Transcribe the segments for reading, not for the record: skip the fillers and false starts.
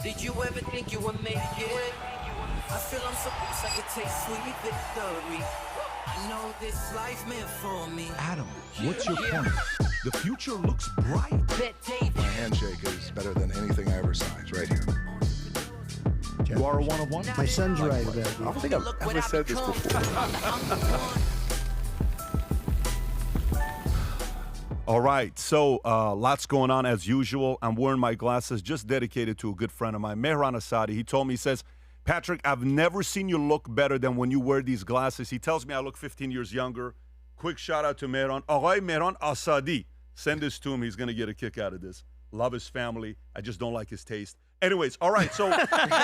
Did you ever think you would make it? I feel I'm so close, I could taste sweet victory. I know this life meant for me. Adam, what's your point? The future looks bright. My handshake is better than anything I ever saw. It's right here. You are a one-of-one? My son's right about I don't think I've ever said this before. All right, so lots going on as usual. I'm wearing my glasses, just dedicated to a good friend of mine, Mehran Asadi. He told me, he says, Patrick, I've never seen you look better than when you wear these glasses. He tells me I look 15 years younger. Quick shout out to Mehran. Aghay Mehran Asadi. Send this to him. He's going to get a kick out of this. Love his family. I just don't like his taste. Anyways, all right, so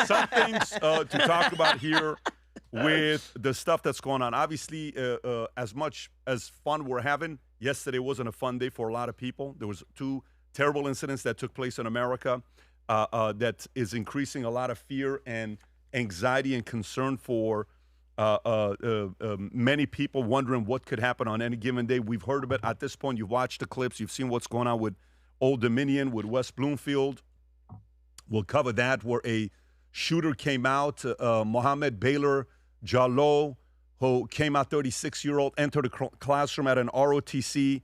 some things to talk about here with the stuff that's going on. Obviously, as much as fun we're having, yesterday wasn't a fun day for a lot of people. There was 2 terrible incidents that took place in America that is increasing a lot of fear and anxiety and concern for many people, wondering what could happen on any given day. We've heard of it at this point. You've watched the clips. You've seen what's going on with Old Dominion, with West Bloomfield. We'll cover that, where a shooter came out, Mohammed Baylor Jallo, who came out, 36-year-old, entered a classroom at an ROTC,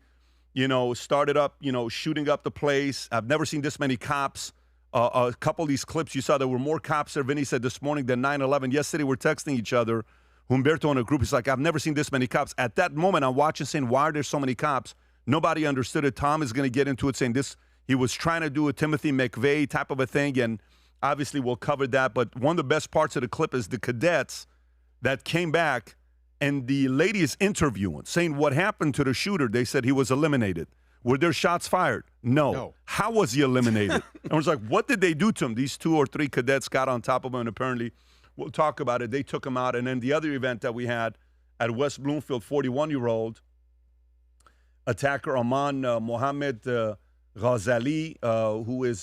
started up, shooting up the place. I've never seen this many cops. A couple of these clips, you saw there were more cops there, Vinny said, this morning than 9/11. Yesterday, we're texting each other. Humberto in a group, he's like, I've never seen this many cops. At that moment, I'm watching, saying, why are there so many cops? Nobody understood it. Tom is going to get into it, saying this. He was trying to do a Timothy McVeigh type of a thing, and obviously we'll cover that. But one of the best parts of the clip is the cadets that came back, and the lady is interviewing, saying what happened to the shooter. They said he was eliminated. Were there shots fired? No. How was he eliminated? And I was like, what did they do to him? These 2 or 3 cadets got on top of him, and apparently, we'll talk about it. They took him out. And then the other event that we had at West Bloomfield, 41-year-old attacker Aman Mohammed Ghazali, who is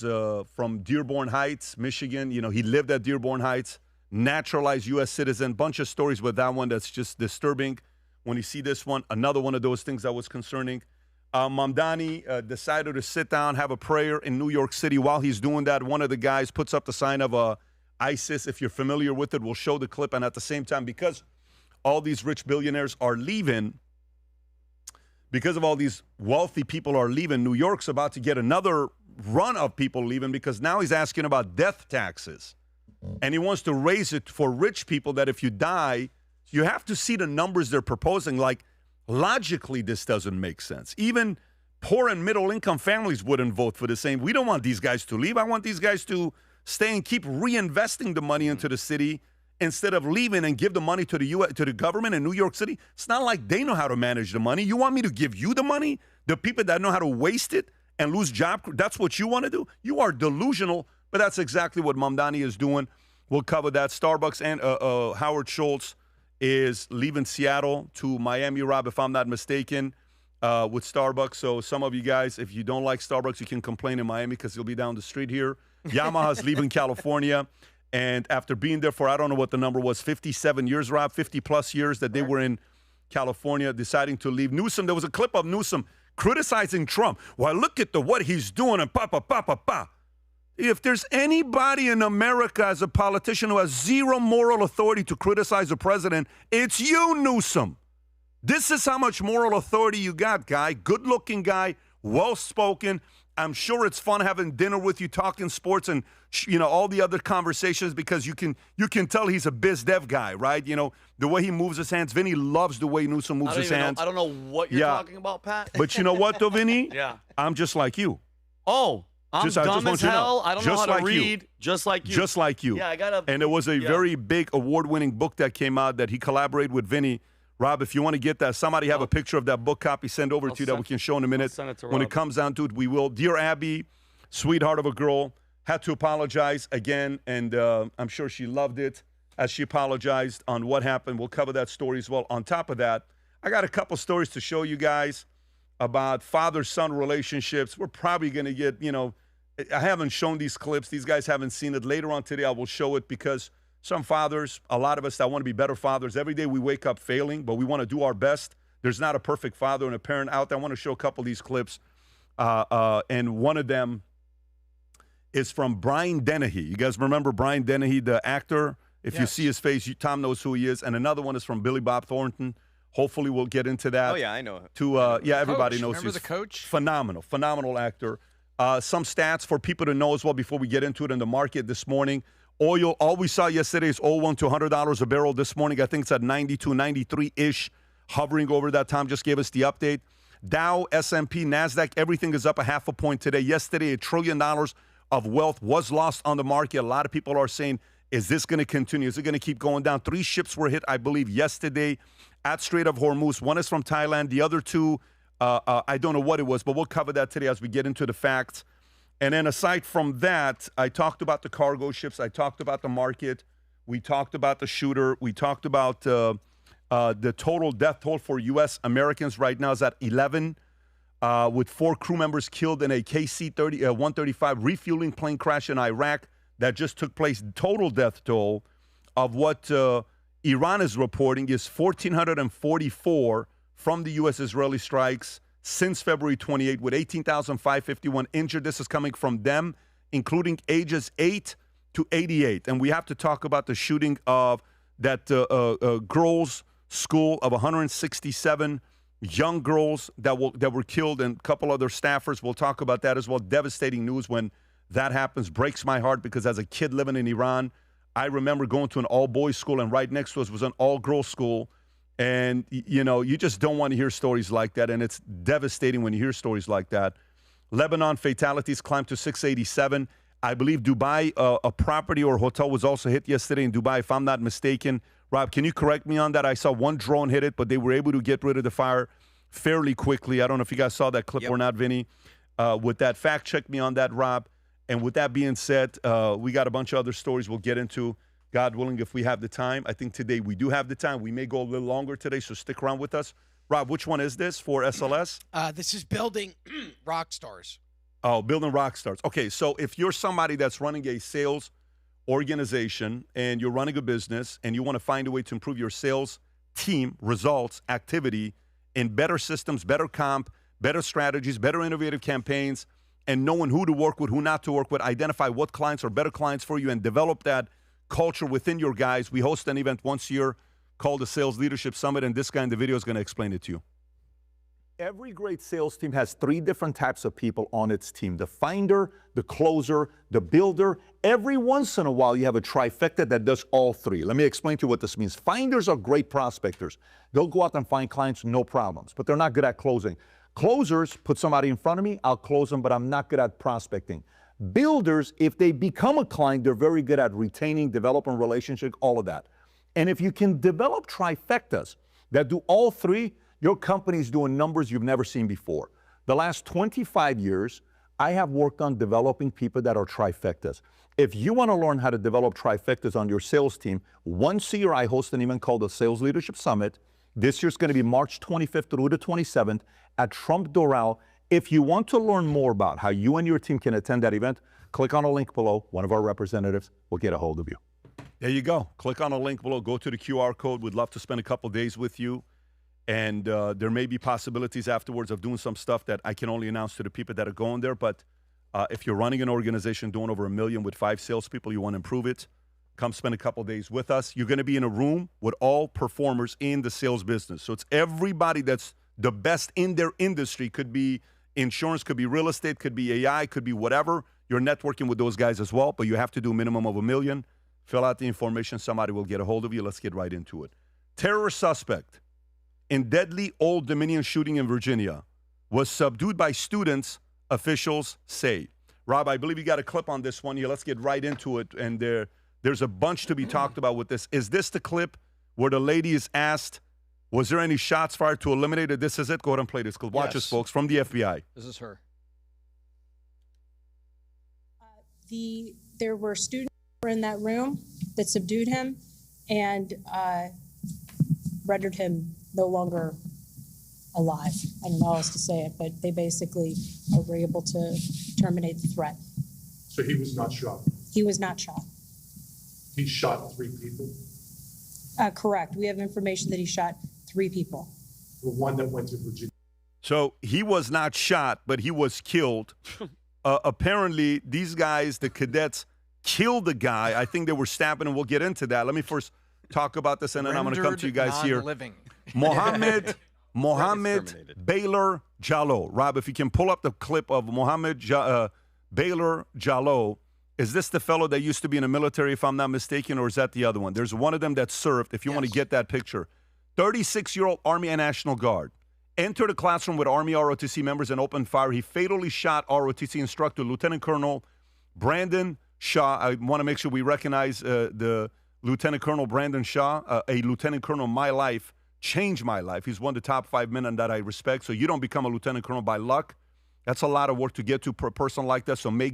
from Dearborn Heights, Michigan. He lived at Dearborn Heights, naturalized U.S. citizen. Bunch of stories with that one that's just disturbing. When you see this one, another one of those things that was concerning. Mamdani decided to sit down, have a prayer in New York City. While he's doing that, one of the guys puts up the sign of ISIS. If you're familiar with it, we'll show the clip. And at the same time, because all these rich billionaires are leaving, because of all these wealthy people are leaving, New York's about to get another run of people leaving, because now he's asking about death taxes. And he wants to raise it for rich people, that if you die, you have to see the numbers they're proposing. Like, logically, this doesn't make sense. Even poor and middle-income families wouldn't vote for the same. We don't want these guys to leave. I want these guys to stay and keep reinvesting the money into the city instead of leaving and give the money to the government in New York City. It's not like they know how to manage the money. You want me to give you the money? The people that know how to waste it and lose job, that's what you want to do? You are delusional, but that's exactly what Mamdani is doing. We'll cover that. Starbucks and Howard Schultz is leaving Seattle to Miami, Rob, if I'm not mistaken, with Starbucks. So some of you guys, if you don't like Starbucks, you can complain in Miami because you'll be down the street here. Yamaha's leaving California. And after being there for, I don't know what the number was, 57 years, Rob, 50-plus years that they were in California, deciding to leave. Newsom, there was a clip of Newsom criticizing Trump. Well, look at what he's doing and pa. If there's anybody in America as a politician who has zero moral authority to criticize a president, it's you, Newsom. This is how much moral authority you got, guy. Good-looking guy, well-spoken. I'm sure it's fun having dinner with you, talking sports and all the other conversations, because you can tell he's a biz dev guy, right? The way he moves his hands. Vinny loves the way Newsom moves his hands. I don't know what you're talking about, Pat. But you know what, though, Vinny? Yeah. I'm just like you. Oh. I'm dumb as hell. I don't know how to read. Just like you. Just like you. Yeah, I got to. And there was a very big award-winning book that came out that he collaborated with Vinny. Rob, if you want to get that, somebody have a picture of that book copy, send over to you that we can show in a minute. Send it to Rob. When it comes down to it, we will. Dear Abby, sweetheart of a girl, had to apologize again, and I'm sure she loved it as she apologized on what happened. We'll cover that story as well. On top of that, I got a couple stories to show you guys about father-son relationships. We're probably going to get, I haven't shown these clips. These guys haven't seen it. Later on today, I will show it, because some fathers, a lot of us that want to be better fathers, every day we wake up failing, but we want to do our best. There's not a perfect father and a parent out there. I want to show a couple of these clips, and one of them is from Brian Dennehy. You guys remember Brian Dennehy, the actor? If you see his face, Tom knows who he is. And another one is from Billy Bob Thornton. Hopefully we'll get into that. Oh, yeah, I know him. Everybody knows. Remember the coach? Phenomenal actor. Some stats for people to know as well before we get into it in the market this morning. Oil, all we saw yesterday is oil went to $100 a barrel. This morning, I think it's at 92, 93-ish, hovering over that. Tom just gave us the update. Dow, S&P, NASDAQ, everything is up a half a point today. Yesterday, $1 trillion of wealth was lost on the market. A lot of people are saying, is this going to continue? Is it going to keep going down? 3 ships were hit, I believe, yesterday at Strait of Hormuz. One is from Thailand. The other 2, I don't know what it was, but we'll cover that today as we get into the facts. And then aside from that, I talked about the cargo ships. I talked about the market. We talked about the shooter. We talked about the total death toll for U.S. Americans right now is at 11, with 4 crew members killed in a KC-135 refueling plane crash in Iraq that just took place. Total death toll of what Iran is reporting is 1,444 from the U.S.-Israeli strikes since February 28, with 18,551 injured. This is coming from them, including ages 8 to 88. And we have to talk about the shooting of that girls' school of 167 young girls that were killed, and a couple other staffers. We'll talk about that as well. Devastating news when that happens. Breaks my heart because as a kid living in Iran, I remember going to an all-boys school, and right next to us was an all-girls school. And, you just don't want to hear stories like that, and it's devastating when you hear stories like that. Lebanon fatalities climbed to 687. I believe Dubai, a property or hotel was also hit yesterday in Dubai, if I'm not mistaken. Rob, can you correct me on that? I saw one drone hit it, but they were able to get rid of the fire fairly quickly. I don't know if you guys saw that clip or not, Vinny. With that, fact check me on that, Rob. And with that being said, we got a bunch of other stories we'll get into, God willing, if we have the time. I think today we do have the time. We may go a little longer today, so stick around with us. Rob, which one is this for SLS? This is Building Rock Stars. Oh, Building Rock Stars. Okay, so if you're somebody that's running a sales organization and you're running a business and you want to find a way to improve your sales team, results, activity, in better systems, better comp, better strategies, better innovative campaigns, and knowing who to work with, who not to work with, identify what clients are better clients for you, and develop that culture within your guys. We host an event once a year called the Sales Leadership Summit, and this guy in the video is going to explain it to you. Every great sales team has 3 different types of people on its team: the finder, the closer, the builder. Every once in a while, you have a trifecta that does all 3. Let me explain to you what this means. Finders are great prospectors. They'll go out and find clients, no problems, but they're not good at closing. Closers, put somebody in front of me, I'll close them, but I'm not good at prospecting. Builders, if they become a client, they're very good at retaining, developing relationship, all of that. And if you can develop trifectas that do all 3, your company's doing numbers you've never seen before. The last 25 years, I have worked on developing people that are trifectas. If you want to learn how to develop trifectas on your sales team, once a year I host an event called the Sales Leadership Summit. This year's going to be March 25th through the 27th at Trump Doral. If you want to learn more about how you and your team can attend that event, click on a link below. One of our representatives will get a hold of you. There you go. Click on a link below. Go to the QR code. We'd love to spend a couple days with you. And there may be possibilities afterwards of doing some stuff that I can only announce to the people that are going there. But if you're running an organization doing over $1 million with 5 salespeople, you want to improve it, come spend a couple days with us. You're going to be in a room with all performers in the sales business. So it's everybody that's the best in their industry. Could be insurance, could be real estate, could be AI, could be whatever. You're networking with those guys as well, but you have to do a minimum of $1 million. Fill out the information. Somebody will get a hold of you. Let's get right into it. Terrorist suspect in deadly Old Dominion shooting in Virginia was subdued by students, officials say. Rob, I believe you got a clip on this one here. Let's get right into it. And there's a bunch to be talked about with this. Is this the clip where the lady is asked, was there any shots fired to eliminate it? This is it. Go ahead and play this. Watch this, folks, from the FBI. This is her. There were students who were in that room that subdued him and rendered him no longer alive. I don't know how else to say it, but they basically were able to terminate the threat. So he was not shot? He was not shot. He shot 3 people? Correct. We have information that he shot 3 people. The one that went to Virginia? So he was not shot, but he was killed. apparently, these guys, the cadets, killed the guy. I think they were stabbing, and we'll get into that. Let me first talk about this, and then I'm going to come to you guys here. Mohammed Baylor Jallow. Rob, if you can pull up the clip of Mohammed Baylor Jallow. Is this the fellow that used to be in the military, if I'm not mistaken, or is that the other one? There's one of them that served, if you want to get that picture. 36-year-old Army and National Guard. Entered a classroom with Army ROTC members and opened fire. He fatally shot ROTC instructor Lieutenant Colonel Brandon Shaw. I want to make sure we recognize the Lieutenant Colonel Brandon Shaw, a Lieutenant Colonel in my life, changed my life. He's one of the top 5 men that I respect. So you don't become a Lieutenant Colonel by luck. That's a lot of work to get to for a person like that. So may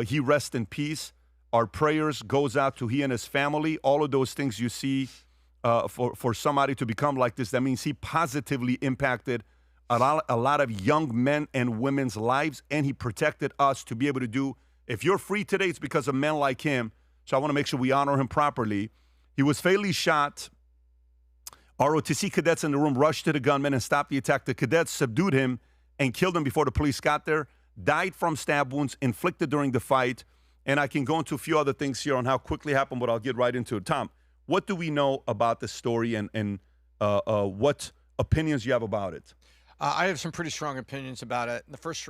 he rest in peace. Our prayers goes out to he and his family. All of those things you see for somebody to become like this, that means he positively impacted a lot of young men and women's lives, and he protected us to be able to do. If you're free today, it's because of men like him. So I want to make sure we honor him properly. He was fatally shot. ROTC cadets in the room rushed to the gunman and stopped the attack. The cadets subdued him and killed him before the police got there. Died from stab wounds inflicted during the fight. And I can go into a few other things here on how quickly it happened, but I'll get right into it. Tom, what do we know about this story, and what opinions you have about it? I have some pretty strong opinions about it. The first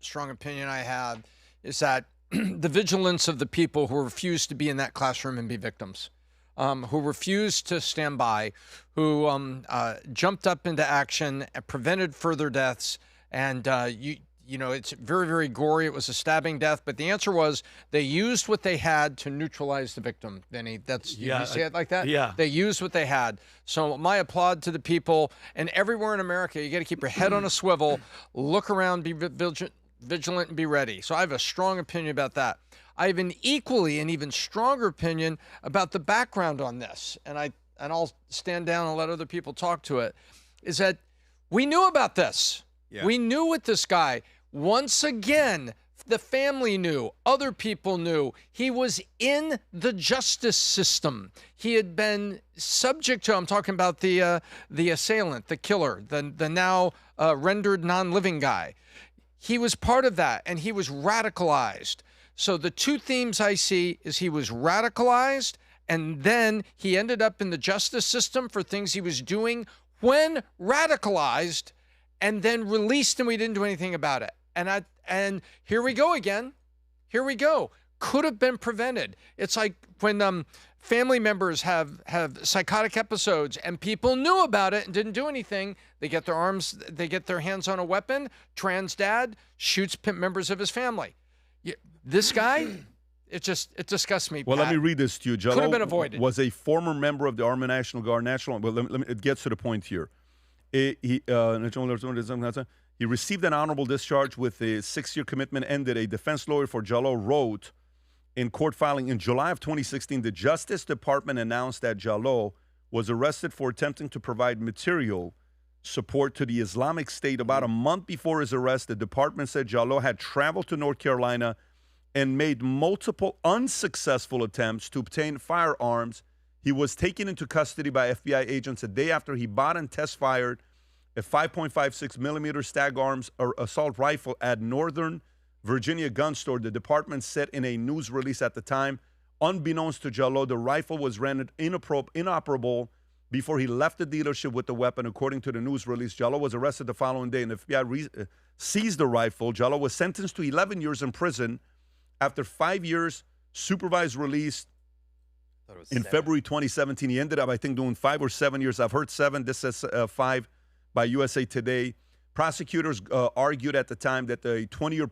strong opinion I have is that the vigilance of the people who refused to be in that classroom and be victims, who refused to stand by, who jumped up into action and prevented further deaths. And you know, it's very, very gory. It was a stabbing death, but the answer was they used what they had to neutralize the victim. Vinny, that's you say it like that? Yeah. They used what they had. So my applaud to the people, and everywhere in America, you got to keep your head on a swivel, look around, be vigilant, and be ready. So I have a strong opinion about that. I have an equally and even stronger opinion about the background on this, and I'll stand down and let other people talk to it. Is that we knew about this. Yeah. We knew with this guy. Once again, the family knew, other people knew. He was in the justice system. He had been subject to, I'm talking about the assailant, the killer, the now rendered non-living guy. He was part of that, and he was radicalized. So the two themes I see is he was radicalized, and then he ended up in the justice system for things he was doing when radicalized, and then released, and we didn't do anything about it. And here we go again. Here we go. Could have been prevented. It's like when family members have psychotic episodes and people knew about it and didn't do anything. They get their hands on a weapon. Trans dad shoots members of his family. This guy, it disgusts me. Well, let me read this to you. Could have been avoided. Was a former member of the Army National Guard. It gets to the point here. He received an honorable discharge with a 6-year commitment ended. A defense lawyer for Jallow wrote in court filing in July of 2016, the Justice Department announced that Jallow was arrested for attempting to provide material support to the Islamic State. About a month before his arrest, the department said Jallow had traveled to North Carolina and made multiple unsuccessful attempts to obtain firearms. He was taken into custody by FBI agents a day after he bought and test-fired a 5.56 millimeter Stag Arms or assault rifle at Northern Virginia gun store. The department said in a news release at the time, unbeknownst to Jallow, the rifle was rendered inoperable before he left the dealership with the weapon. According to the news release, Jallow was arrested the following day and the FBI seized the rifle. Jallow was sentenced to 11 years in prison after 5 years supervised release in February 2017. He ended up, I think, doing 5 or 7 years. I've heard 7. This says 5. By USA Today. Prosecutors argued at the time that the 20-year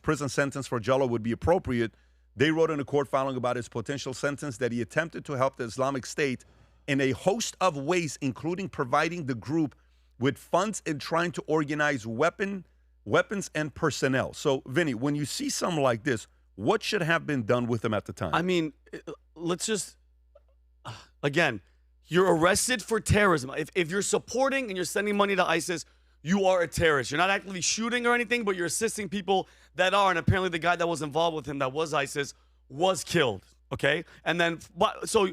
prison sentence for Jallow would be appropriate. They wrote in a court filing about his potential sentence that he attempted to help the Islamic State in a host of ways, including providing the group with funds and trying to organize weapons and personnel. So, Vinny, when you see something like this, what should have been done with him at the time? I mean, let's just, again, you're arrested for terrorism. If you're supporting and you're sending money to ISIS, you are a terrorist. You're not actively shooting or anything, but you're assisting people that are. And apparently the guy that was involved with him that was ISIS was killed, okay? And then, so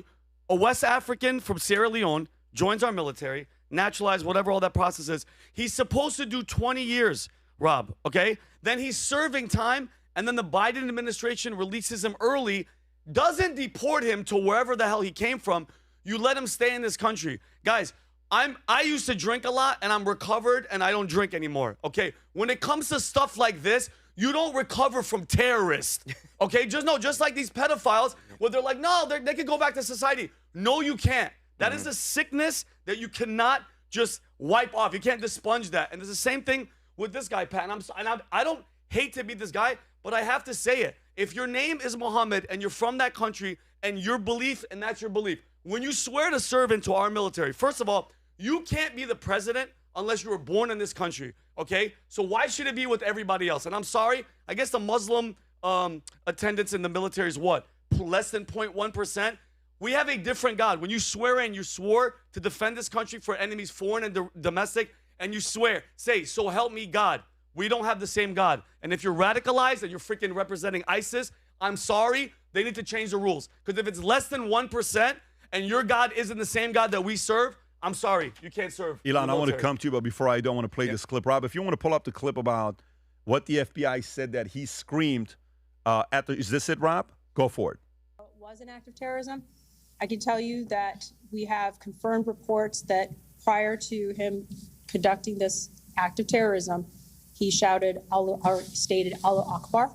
a West African from Sierra Leone joins our military, naturalized, whatever all that process is. He's supposed to do 20 years, Rob, okay? Then he's serving time, and then the Biden administration releases him early, doesn't deport him to wherever the hell he came from. You let him stay in this country. Guys, I used to drink a lot, and I'm recovered, and I don't drink anymore, okay? When it comes to stuff like this, you don't recover from terrorists, okay? Just like these pedophiles, where they're like, no, they can go back to society. No, you can't. That is a sickness that you cannot just wipe off. You can't dispunge that. And it's the same thing with this guy, Pat. I don't hate to be this guy, but I have to say it. If your name is Muhammad and you're from that country and your belief, and that's your belief, when you swear to serve into our military, first of all, you can't be the president unless you were born in this country, okay? So why should it be with everybody else? And I'm sorry, I guess the Muslim attendance in the military is what? Less than 0.1%? We have a different God. When you swear in, you swore to defend this country for enemies, foreign and domestic, and you swear, say, so help me God. We don't have the same God. And if you're radicalized and you're freaking representing ISIS, I'm sorry, they need to change the rules. Because if it's less than 1% and your God isn't the same God that we serve, I'm sorry, you can't serve. Ilan, I want to come to you, but before I don't want to play this clip. Rob, if you want to pull up the clip about what the FBI said that he screamed at the, is this it, Rob? Go for it. It was an act of terrorism. I can tell you that we have confirmed reports that prior to him conducting this act of terrorism, he shouted or stated Allah Akbar,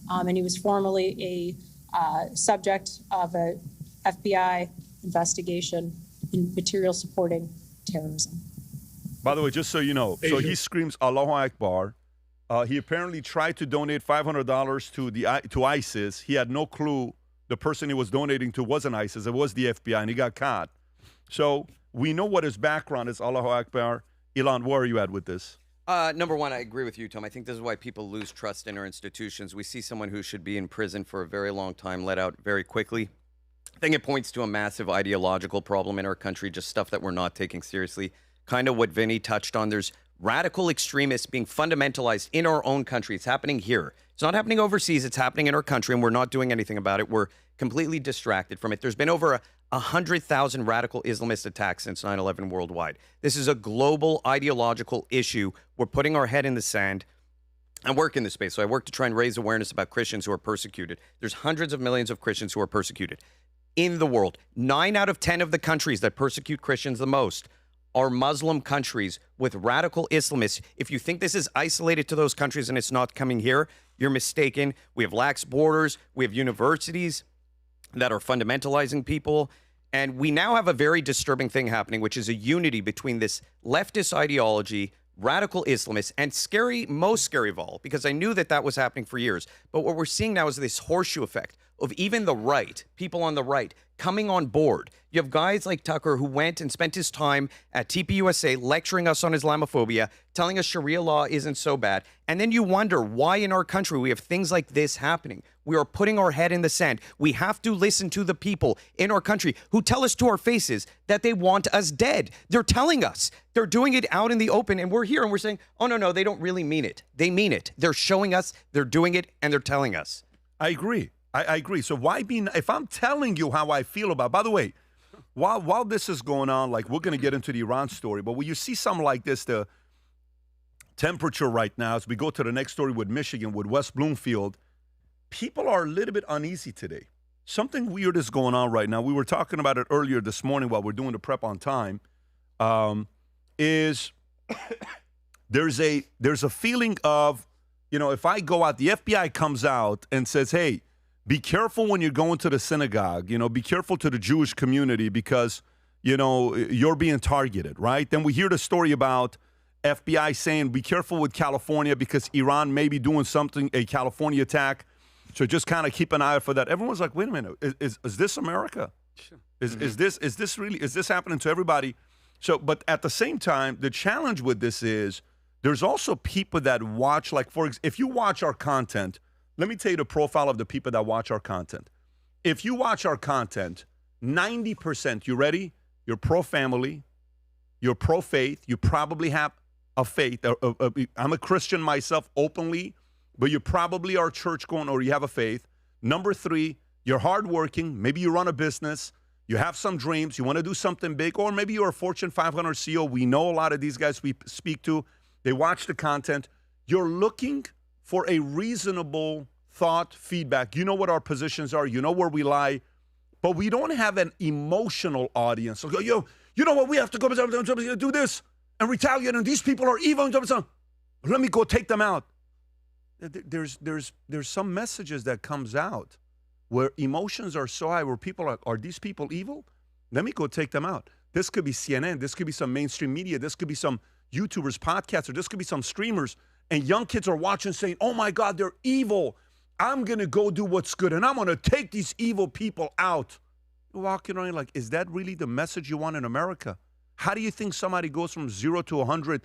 and he was formerly a subject of a FBI investigation in material supporting terrorism. By the way, just so you know, so he screams Allahu Akbar. He apparently tried to donate $500 to ISIS. He had no clue the person he was donating to wasn't ISIS. It was the FBI, and he got caught. So we know what his background is, Allahu Akbar. Ilan, where are you at with this? Number one, I agree with you, Tom. I think this is why people lose trust in our institutions. We see someone who should be in prison for a very long time let out very quickly. I think it points to a massive ideological problem in our country, just stuff that we're not taking seriously. Kind of what Vinny touched on. There's radical extremists being fundamentalized in our own country. It's happening here. It's not happening overseas. It's happening in our country, and we're not doing anything about it. We're completely distracted from it. There's been over 100,000 radical Islamist attacks since 9/11 worldwide. This is a global ideological issue. We're putting our head in the sand. I work in this space, so I work to try and raise awareness about Christians who are persecuted. There's hundreds of millions of Christians who are persecuted in the world. 9 out of 10 of the countries that persecute Christians the most are Muslim countries with radical Islamists. If you think this is isolated to those countries and it's not coming here, you're mistaken. We have lax borders. We have universities that are fundamentalizing people. And we now have a very disturbing thing happening, which is a unity between this leftist ideology, radical Islamists, and most scary of all, because I knew that was happening for years. But what we're seeing now is this horseshoe effect of even the right, people on the right, coming on board. You have guys like Tucker who went and spent his time at TPUSA lecturing us on Islamophobia, telling us Sharia law isn't so bad. And then you wonder why in our country we have things like this happening. We are putting our head in the sand. We have to listen to the people in our country who tell us to our faces that they want us dead. They're telling us. They're doing it out in the open, and we're here and we're saying, oh, no, they don't really mean it. They mean it. They're showing us, they're doing it, and they're telling us. I agree. I agree. So why be, if I'm telling you how I feel about, by the way, while this is going on, like we're going to get into the Iran story, but when you see something like this, the temperature right now, as we go to the next story with Michigan, with West Bloomfield, people are a little bit uneasy today. Something weird is going on right now. We were talking about it earlier this morning while we're doing the prep on time, is there's a feeling of, you know, if I go out, the FBI comes out and says, hey, be careful when you're going to the synagogue, you know, be careful to the Jewish community because, you know, you're being targeted, right? Then we hear the story about FBI saying, be careful with California because Iran may be doing something, a California attack. So just kind of keep an eye out for that. Everyone's like, wait a minute, is this America? Is this happening to everybody? So, but at the same time, the challenge with this is there's also people that watch, like, if you watch our content, let me tell you the profile of the people that watch our content. If you watch our content, 90%, you ready? You're pro-family, you're pro-faith, you probably have a faith. I'm a Christian myself openly, but you probably are church-going or you have a faith. Number 3, you're hardworking, maybe you run a business, you have some dreams, you want to do something big, or maybe you're a Fortune 500 CEO. We know a lot of these guys we speak to. They watch the content. You're looking for a reasonable thought, feedback. You know what our positions are. You know where we lie. But we don't have an emotional audience. So, you know what? We have to go do this and retaliate, and these people are evil. Let me go take them out. There's some messages that comes out where emotions are so high, where people are these people evil? Let me go take them out. This could be CNN. This could be some mainstream media. This could be some YouTubers, podcasters. This could be some streamers. And young kids are watching saying, oh, my God, they're evil. I'm going to go do what's good, and I'm going to take these evil people out. You're walking around like, is that really the message you want in America? How do you think somebody goes from 0 to 100,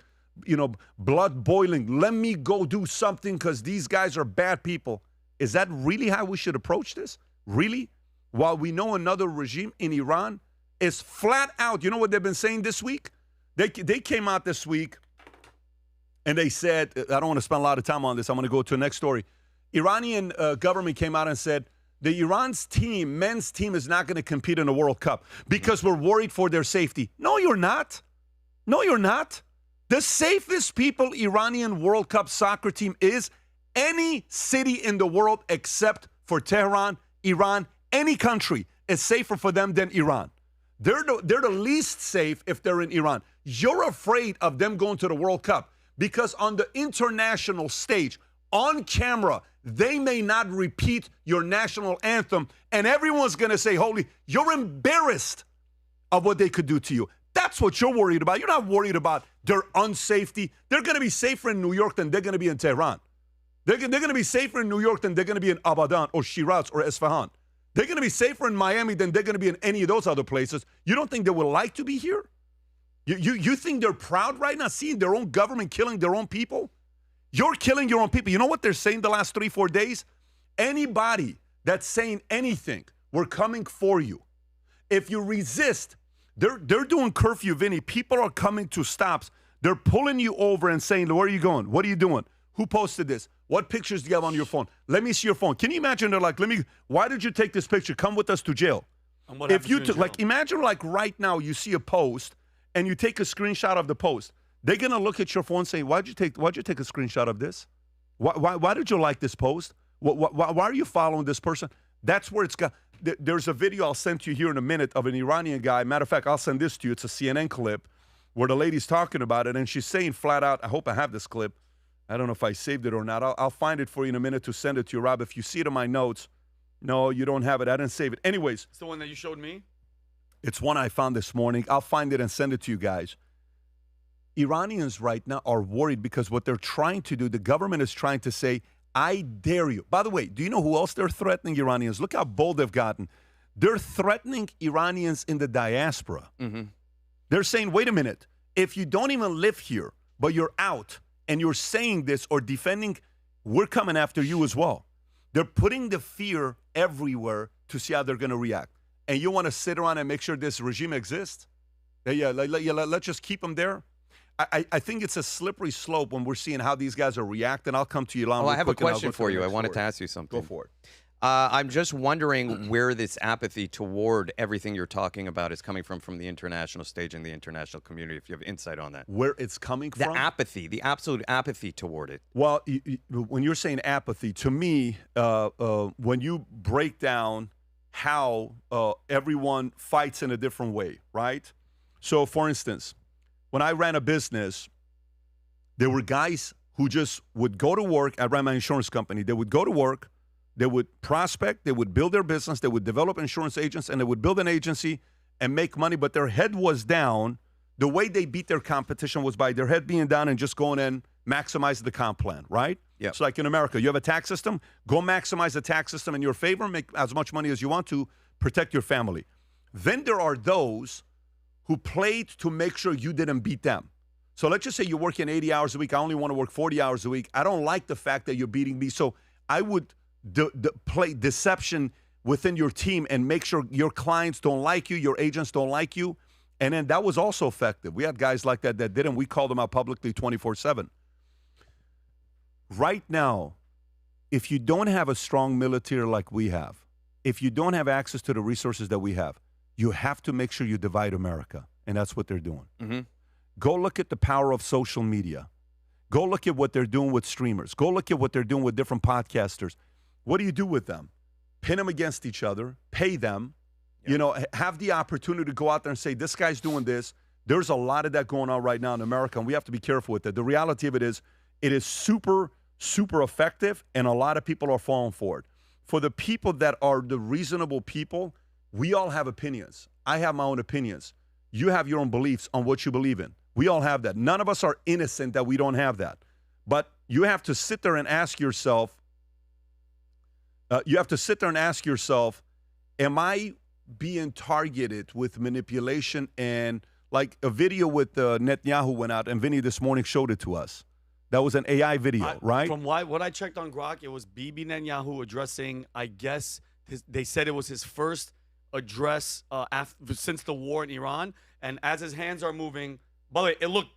blood boiling? Let me go do something because these guys are bad people. Is that really how we should approach this? Really? While we know another regime in Iran is flat out, you know what they've been saying this week? They came out this week and they said, I don't want to spend a lot of time on this. I'm going to go to the next story. Iranian government came out and said, the Iran's team, men's team, is not going to compete in the World Cup because we're worried for their safety. No, you're not. No, you're not. The safest people Iranian World Cup soccer team is any city in the world except for Tehran, Iran, any country is safer for them than Iran. They're the least safe if they're in Iran. You're afraid of them going to the World Cup because on the international stage, on camera, they may not repeat your national anthem, and everyone's going to say, holy, you're embarrassed of what they could do to you. That's what you're worried about. You're not worried about their unsafety. They're going to be safer in New York than they're going to be in Tehran. They're going to be safer in New York than they're going to be in Abadan or Shiraz or Isfahan. They're going to be safer in Miami than they're going to be in any of those other places. You don't think they would like to be here? You think they're proud right now seeing their own government killing their own people? You're killing your own people. You know what they're saying the last 3-4 days? Anybody that's saying anything, we're coming for you. If you resist, they're doing curfew, Vinny. People are coming to stops. They're pulling you over and saying, where are you going? What are you doing? Who posted this? What pictures do you have on your phone? Let me see your phone. Can you imagine? They're like, why did you take this picture? Come with us to jail. And what if you happens in jail? imagine right now you see a post and you take a screenshot of the post. They're gonna look at your phone and say, why'd you take a screenshot of this? Why did you like this post? Why are you following this person? That's where it's got. There's a video I'll send to you here in a minute of an Iranian guy. Matter of fact, I'll send this to you. It's a CNN clip where the lady's talking about it, and she's saying flat out, I hope I have this clip. I don't know if I saved it or not. I'll find it for you in a minute to send it to you, Rob. If you see it in my notes, no, you don't have it. I didn't save it. Anyways. It's the one that you showed me? It's one I found this morning. I'll find it and send it to you guys. Iranians right now are worried because what they're trying to do, the government is trying to say, I dare you. By the way, do you know who else they're threatening Iranians? Look how bold they've gotten. They're threatening Iranians in the diaspora. Mm-hmm. They're saying, wait a minute, if you don't even live here, but you're out and you're saying this or defending, we're coming after you as well. They're putting the fear everywhere to see how they're going to react. And you want to sit around and make sure this regime exists? Let's just keep them there. I think it's a slippery slope when we're seeing how these guys are reacting. I'll come to you, Ilan. Well, I have a question for you. I wanted to ask you something. Go for it. I'm just wondering where this apathy toward everything you're talking about is coming from the international stage and the international community, if you have insight on that. Where it's coming from? The apathy, the absolute apathy toward it. Well, when you're saying apathy, to me, when you break down how everyone fights in a different way, right? So, for instance, when I ran a business, there were guys who just would go to work. I ran my insurance company. They would go to work. They would prospect. They would build their business. They would develop insurance agents, and they would build an agency and make money. But their head was down. The way they beat their competition was by their head being down and just going in, maximize the comp plan, right? Yeah. It's like in America. You have a tax system. Go maximize the tax system in your favor. Make as much money as you want to protect your family. Then there are those who played to make sure you didn't beat them. So let's just say you're working 80 hours a week. I only want to work 40 hours a week. I don't like the fact that you're beating me. So I would play deception within your team and make sure your clients don't like you, your agents don't like you. And then that was also effective. We had guys like that didn't. We called them out publicly 24/7. Right now, if you don't have a strong military like we have, if you don't have access to the resources that we have, you have to make sure you divide America. And that's what they're doing. Mm-hmm. Go look at the power of social media. Go look at what they're doing with streamers. Go look at what they're doing with different podcasters. What do you do with them? Pin them against each other, pay them, have the opportunity to go out there and say, this guy's doing this. There's a lot of that going on right now in America, and we have to be careful with that. The reality of it is super, super effective, and a lot of people are falling for it. For the people that are the reasonable people, we all have opinions. I have my own opinions. You have your own beliefs on what you believe in. We all have that. None of us are innocent that we don't have that. But you have to sit there and ask yourself, am I being targeted with manipulation? And like a video with Netanyahu went out, and Vinny this morning showed it to us. That was an AI video, right? From what I checked on Grok, it was Bibi Netanyahu addressing, I guess, they said it was his first address since the war in Iran. And as his hands are moving, by the way, it looked,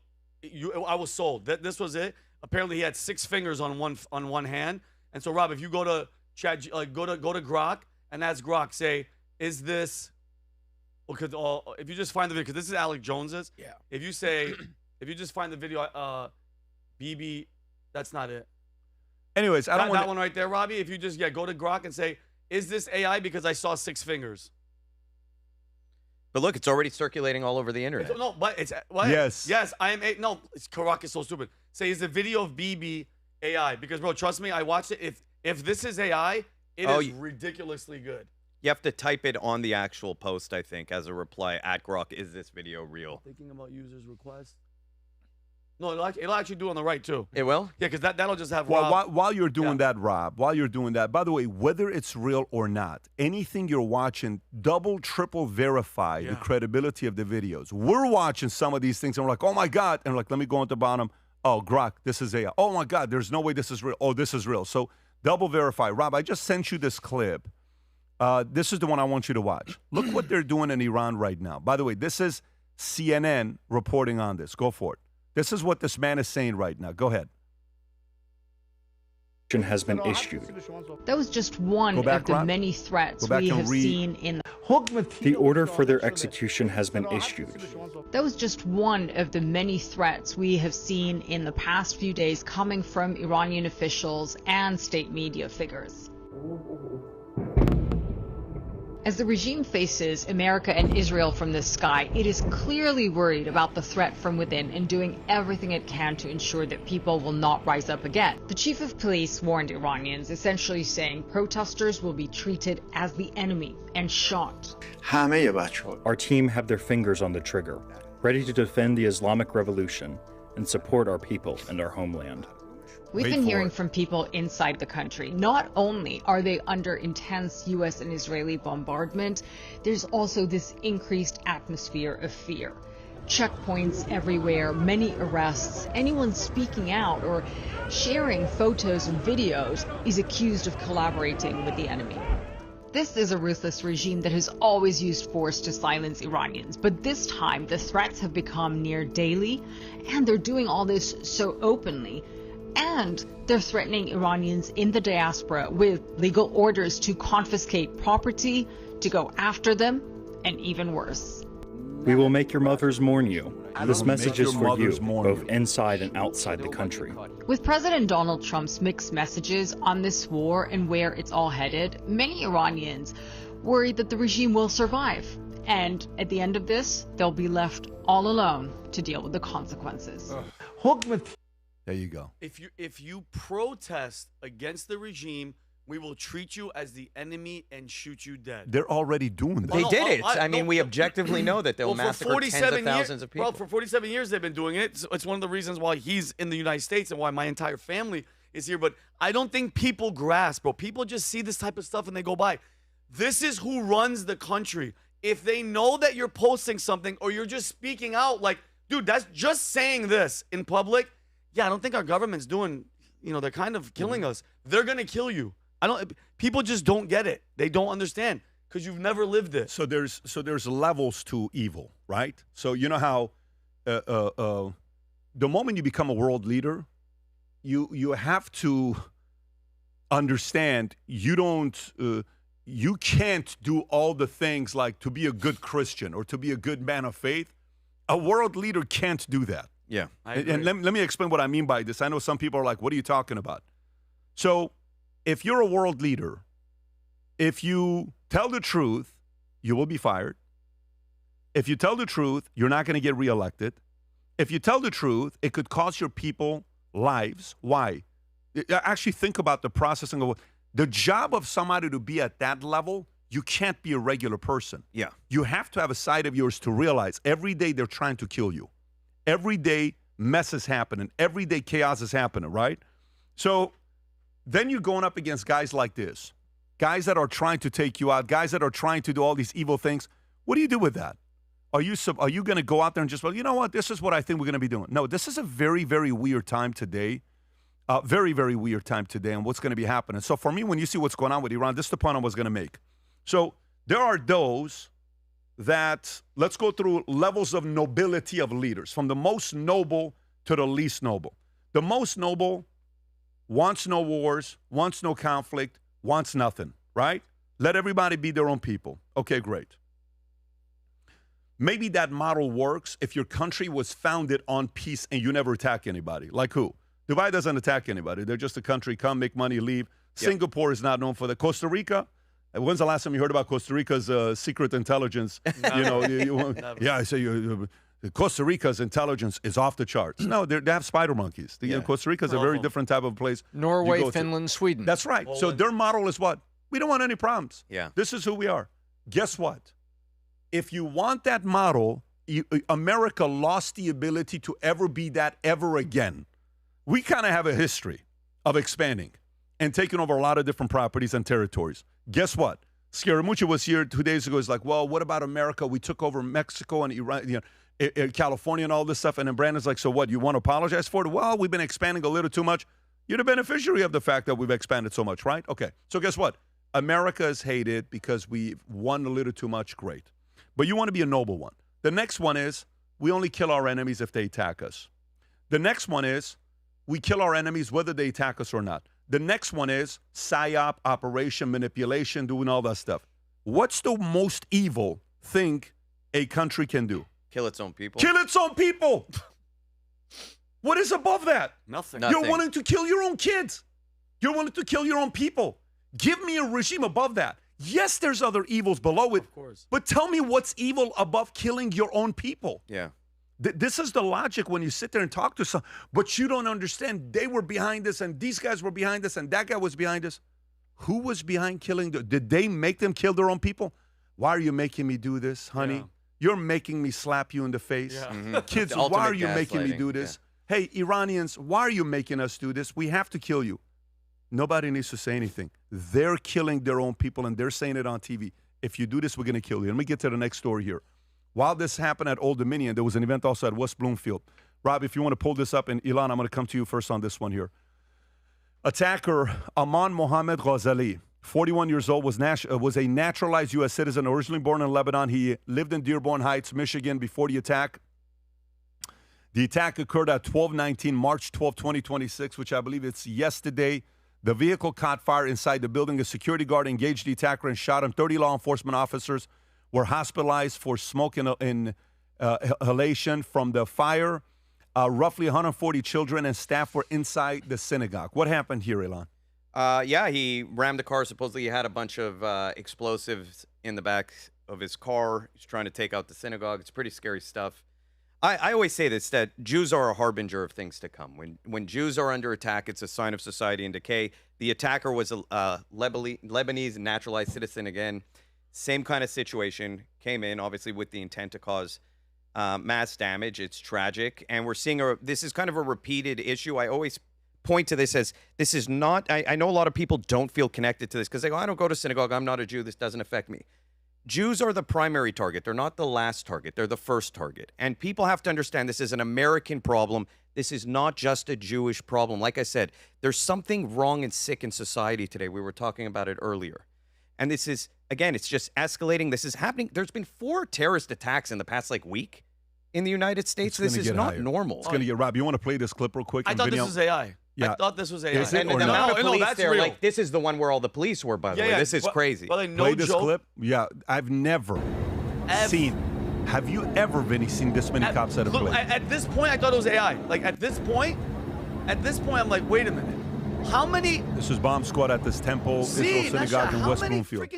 I was sold. This was it. Apparently, he had 6 fingers on one hand. And so, Rob, if you go to Chat, go to Grok and ask Grok, say, is this? Because if you just find the video, because this is Alec Jones's. Yeah. If you just find the video, BB, that's not it. Anyways, I don't want that one right there, Robbie. If you just go to Grok and say, is this AI? Because I saw 6 fingers. But look, it's already circulating all over the internet. No, but it's what? Yes. I am. No, Grok is so stupid. Say, is the video of BB AI? Because bro, trust me, I watched it. If this is AI, it is ridiculously good. You have to type it on the actual post, I think, as a reply at Grok. Is this video real? Thinking about users' requests. No, it'll actually do on the right too. It will? Yeah, because that'll just have. Well, while you're doing that, Rob, by the way, whether it's real or not, anything you're watching, double, triple verify the credibility of the videos. We're watching some of these things and we're like, oh my God. And we're like, let me go on the bottom. Oh, Grok, this is AI. Oh my God, there's no way this is real. Oh, this is real. So double verify. Rob, I just sent you this clip. This is the one I want you to watch. Look what they're doing in Iran right now. By the way, this is CNN reporting on this. Go for it. This is what this man is saying right now. Go ahead. Has been issued. That was just one of the many threats we have seen in the order for their execution has been issued. That was just one of the many threats we have seen in the past few days coming from Iranian officials and state media figures. As the regime faces America and Israel from the sky, it is clearly worried about the threat from within and doing everything it can to ensure that people will not rise up again. The chief of police warned Iranians, essentially saying protesters will be treated as the enemy and shot. Our team have their fingers on the trigger, ready to defend the Islamic Revolution and support our people and our homeland. We've been hearing from people inside the country. Not only are they under intense U.S. and Israeli bombardment, there's also this increased atmosphere of fear. Checkpoints everywhere, many arrests. Anyone speaking out or sharing photos and videos is accused of collaborating with the enemy. This is a ruthless regime that has always used force to silence Iranians, but this time the threats have become near daily, and they're doing all this so openly. And they're threatening Iranians in the diaspora with legal orders to confiscate property, to go after them, and even worse. We will make your mothers mourn you. This message is for you, both inside and outside the country. With President Donald Trump's mixed messages on this war and where it's all headed, many Iranians worry that the regime will survive. And at the end of this, they'll be left all alone to deal with the consequences. There you go. If you protest against the regime, we will treat you as the enemy and shoot you dead. They're already doing that. They did it. I mean, we objectively know that they'll massacre tens of thousands of people. Well, for 47 years they've been doing it. It's one of the reasons why he's in the United States and why my entire family is here. But I don't think people grasp, bro. People just see this type of stuff and they go by. This is who runs the country. If they know that you're posting something or you're just speaking out, like, dude, that's just saying this in public. Yeah, I don't think our government's doing, they're kind of killing us. They're going to kill you. People just don't get it. They don't understand because you've never lived it. So there's levels to evil, right? So you know how the moment you become a world leader, you have to understand you can't do all the things like to be a good Christian or to be a good man of faith. A world leader can't do that. Yeah. I And agree. let me explain what I mean by this. I know some people are like, what are you talking about? So if you're a world leader, if you tell the truth, you will be fired. If you tell the truth, you're not going to get reelected. If you tell the truth, it could cost your people lives. Why? Actually think about the process and go, the job of somebody to be at that level, you can't be a regular person. Yeah. You have to have a side of yours to realize every day they're trying to kill you. Every day mess is happening. Every day chaos is happening, right? So then you're going up against guys like this, guys that are trying to take you out, guys that are trying to do all these evil things. What do you do with that? Are you going to go out there and just, well, you know what? This is what I think we're going to be doing. No, this is a very, very weird time today. Very, very weird time today and what's going to be happening. So for me, when you see what's going on with Iran, this is the point I was going to make. So there are those that, let's go through levels of nobility of leaders, from the most noble to the least noble. The most noble wants no wars, wants no conflict, wants nothing, right? Let everybody be their own people. Okay, great. Maybe that model works if your country was founded on peace and you never attack anybody. Like who? Dubai doesn't attack anybody. They're just a country, come, make money, leave. Yep. Singapore is not known for that. Costa Rica, when's the last time you heard about Costa Rica's secret intelligence? Costa Rica's intelligence is off the charts. No, they have spider monkeys. Costa Rica is a very different type of place. Norway, Finland, Sweden. That's right. Poland. So their model is what? We don't want any problems. Yeah. This is who we are. Guess what? If you want that model, America lost the ability to ever be that ever again. We kind of have a history of expanding and taking over a lot of different properties and territories. Guess what? Scaramucci was here 2 days ago. He's like, well, what about America? We took over Mexico and Iran, California and all this stuff. And then Brandon's like, so what? You want to apologize for it? Well, we've been expanding a little too much. You're the beneficiary of the fact that we've expanded so much, right? Okay. So guess what? America is hated because we've won a little too much. Great. But you want to be a noble one. The next one is we only kill our enemies if they attack us. The next one is we kill our enemies whether they attack us or not. The next one is PSYOP, operation, manipulation, doing all that stuff. What's the most evil thing a country can do? Kill its own people. Kill its own people. What is above that? Nothing. You're wanting to kill your own kids. You're wanting to kill your own people. Give me a regime above that. Yes, there's other evils below it. Of course. But tell me what's evil above killing your own people. Yeah. This is the logic when you sit there and talk to someone, but you don't understand they were behind this and these guys were behind this and that guy was behind this. Who was behind killing? Did they make them kill their own people? Why are you making me do this, honey? Yeah. You're making me slap you in the face. Yeah. Mm-hmm. Kids, why are you making me do this? Yeah. Hey, Iranians, why are you making us do this? We have to kill you. Nobody needs to say anything. They're killing their own people and they're saying it on TV. If you do this, we're going to kill you. Let me get to the next story here. While this happened at Old Dominion, there was an event also at West Bloomfield. Rob, if you want to pull this up, and Ilan, I'm going to come to you first on this one here. Attacker Aman Mohammed Ghazali, 41 years old, was a naturalized U.S. citizen, originally born in Lebanon. He lived in Dearborn Heights, Michigan, before the attack. The attack occurred at 12:19, March 12, 2026, which I believe it's yesterday. The vehicle caught fire inside the building. A security guard engaged the attacker and shot him. 30 law enforcement officers were hospitalized for smoke inhalation from the fire. Roughly 140 children and staff were inside the synagogue. What happened here, Ilan? He rammed the car. Supposedly he had a bunch of explosives in the back of his car. He's trying to take out the synagogue. It's pretty scary stuff. I always say this, that Jews are a harbinger of things to come. When Jews are under attack, it's a sign of society in decay. The attacker was a Lebanese naturalized citizen again. Same kind of situation. Came in, obviously, with the intent to cause mass damage. It's tragic. And we're seeing this is kind of a repeated issue. I always point to this as this is not, I know a lot of people don't feel connected to this because they go, I don't go to synagogue. I'm not a Jew. This doesn't affect me. Jews are the primary target. They're not the last target. They're the first target. And people have to understand this is an American problem. This is not just a Jewish problem. Like I said, there's something wrong and sick in society today. We were talking about it earlier. And this is, again, it's just escalating. This is happening. There's been 4 terrorist attacks in the past, week in the United States. This is not normal. It's going to get, Rob, you want to play this clip real quick? I thought this was AI. Yeah. I thought this was AI. Is it And or the not? amount of police that's there, real. this is the one where all the police were, by the way. This is crazy. Well, no Play this joke. clip. Yeah, I've never seen Have you ever, Vinny, seen this many cops at a place? At this point, I thought it was AI. Like, at this point, I'm like, wait a minute. How many? This was bomb squad at this temple, Israel Synagogue in West Bloomfield.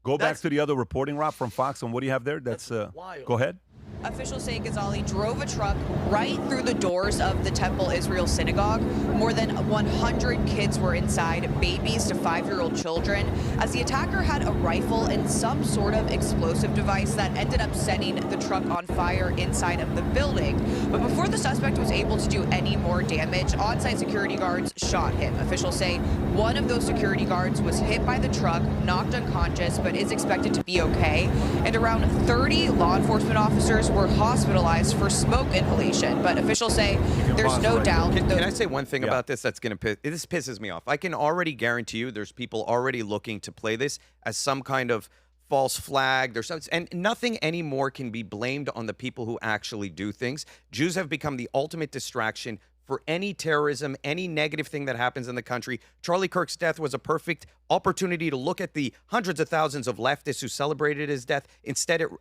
Go back to the other reporting, Rob, from Fox, and what do you have there? That's wild. Go ahead. Officials say Ghazali drove a truck right through the doors of the Temple Israel Synagogue. More than 100 kids were inside, babies to 5-year-old children, as the attacker had a rifle and some sort of explosive device that ended up setting the truck on fire inside of the building. But before the suspect was able to do any more damage, on-site security guards shot him. Officials say one of those security guards was hit by the truck, knocked unconscious, but is expected to be okay. And around 30 law enforcement officers were hospitalized for smoke inhalation, but officials say there's no doubt. Can I say one thing about this that's going to this pisses me off? I can already guarantee you there's people already looking to play this as some kind of false flag. And nothing anymore can be blamed on the people who actually do things. Jews have become the ultimate distraction for any terrorism, any negative thing that happens in the country. Charlie Kirk's death was a perfect opportunity to look at the hundreds of thousands of leftists who celebrated his death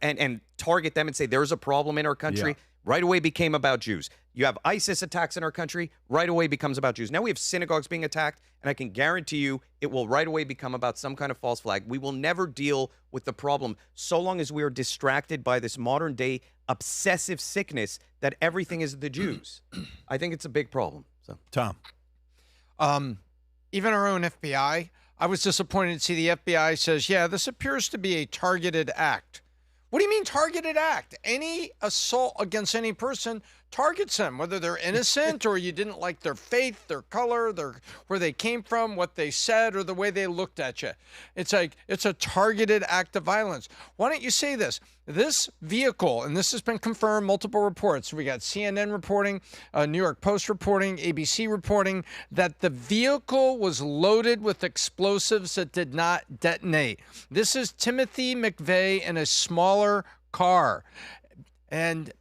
and target them and say there's a problem in our country. Yeah. Right away became about Jews. You have ISIS attacks in our country, right away becomes about Jews. Now we have synagogues being attacked, and I can guarantee you it will right away become about some kind of false flag. We will never deal with the problem so long as we are distracted by this modern day obsessive sickness that everything is the Jews. I think it's a big problem. So, Tom. Even our own FBI, I was disappointed to see the FBI says, yeah, this appears to be a targeted act. What do you mean targeted act? Any assault against any person targets them, whether they're innocent or you didn't like their faith, their color, where they came from, what they said, or the way they looked at you. It's like it's a targeted act of violence. Why don't you say this? This vehicle, and this has been confirmed, multiple reports. We got CNN reporting, New York Post reporting, ABC reporting, that the vehicle was loaded with explosives that did not detonate. This is Timothy McVeigh in a smaller car. And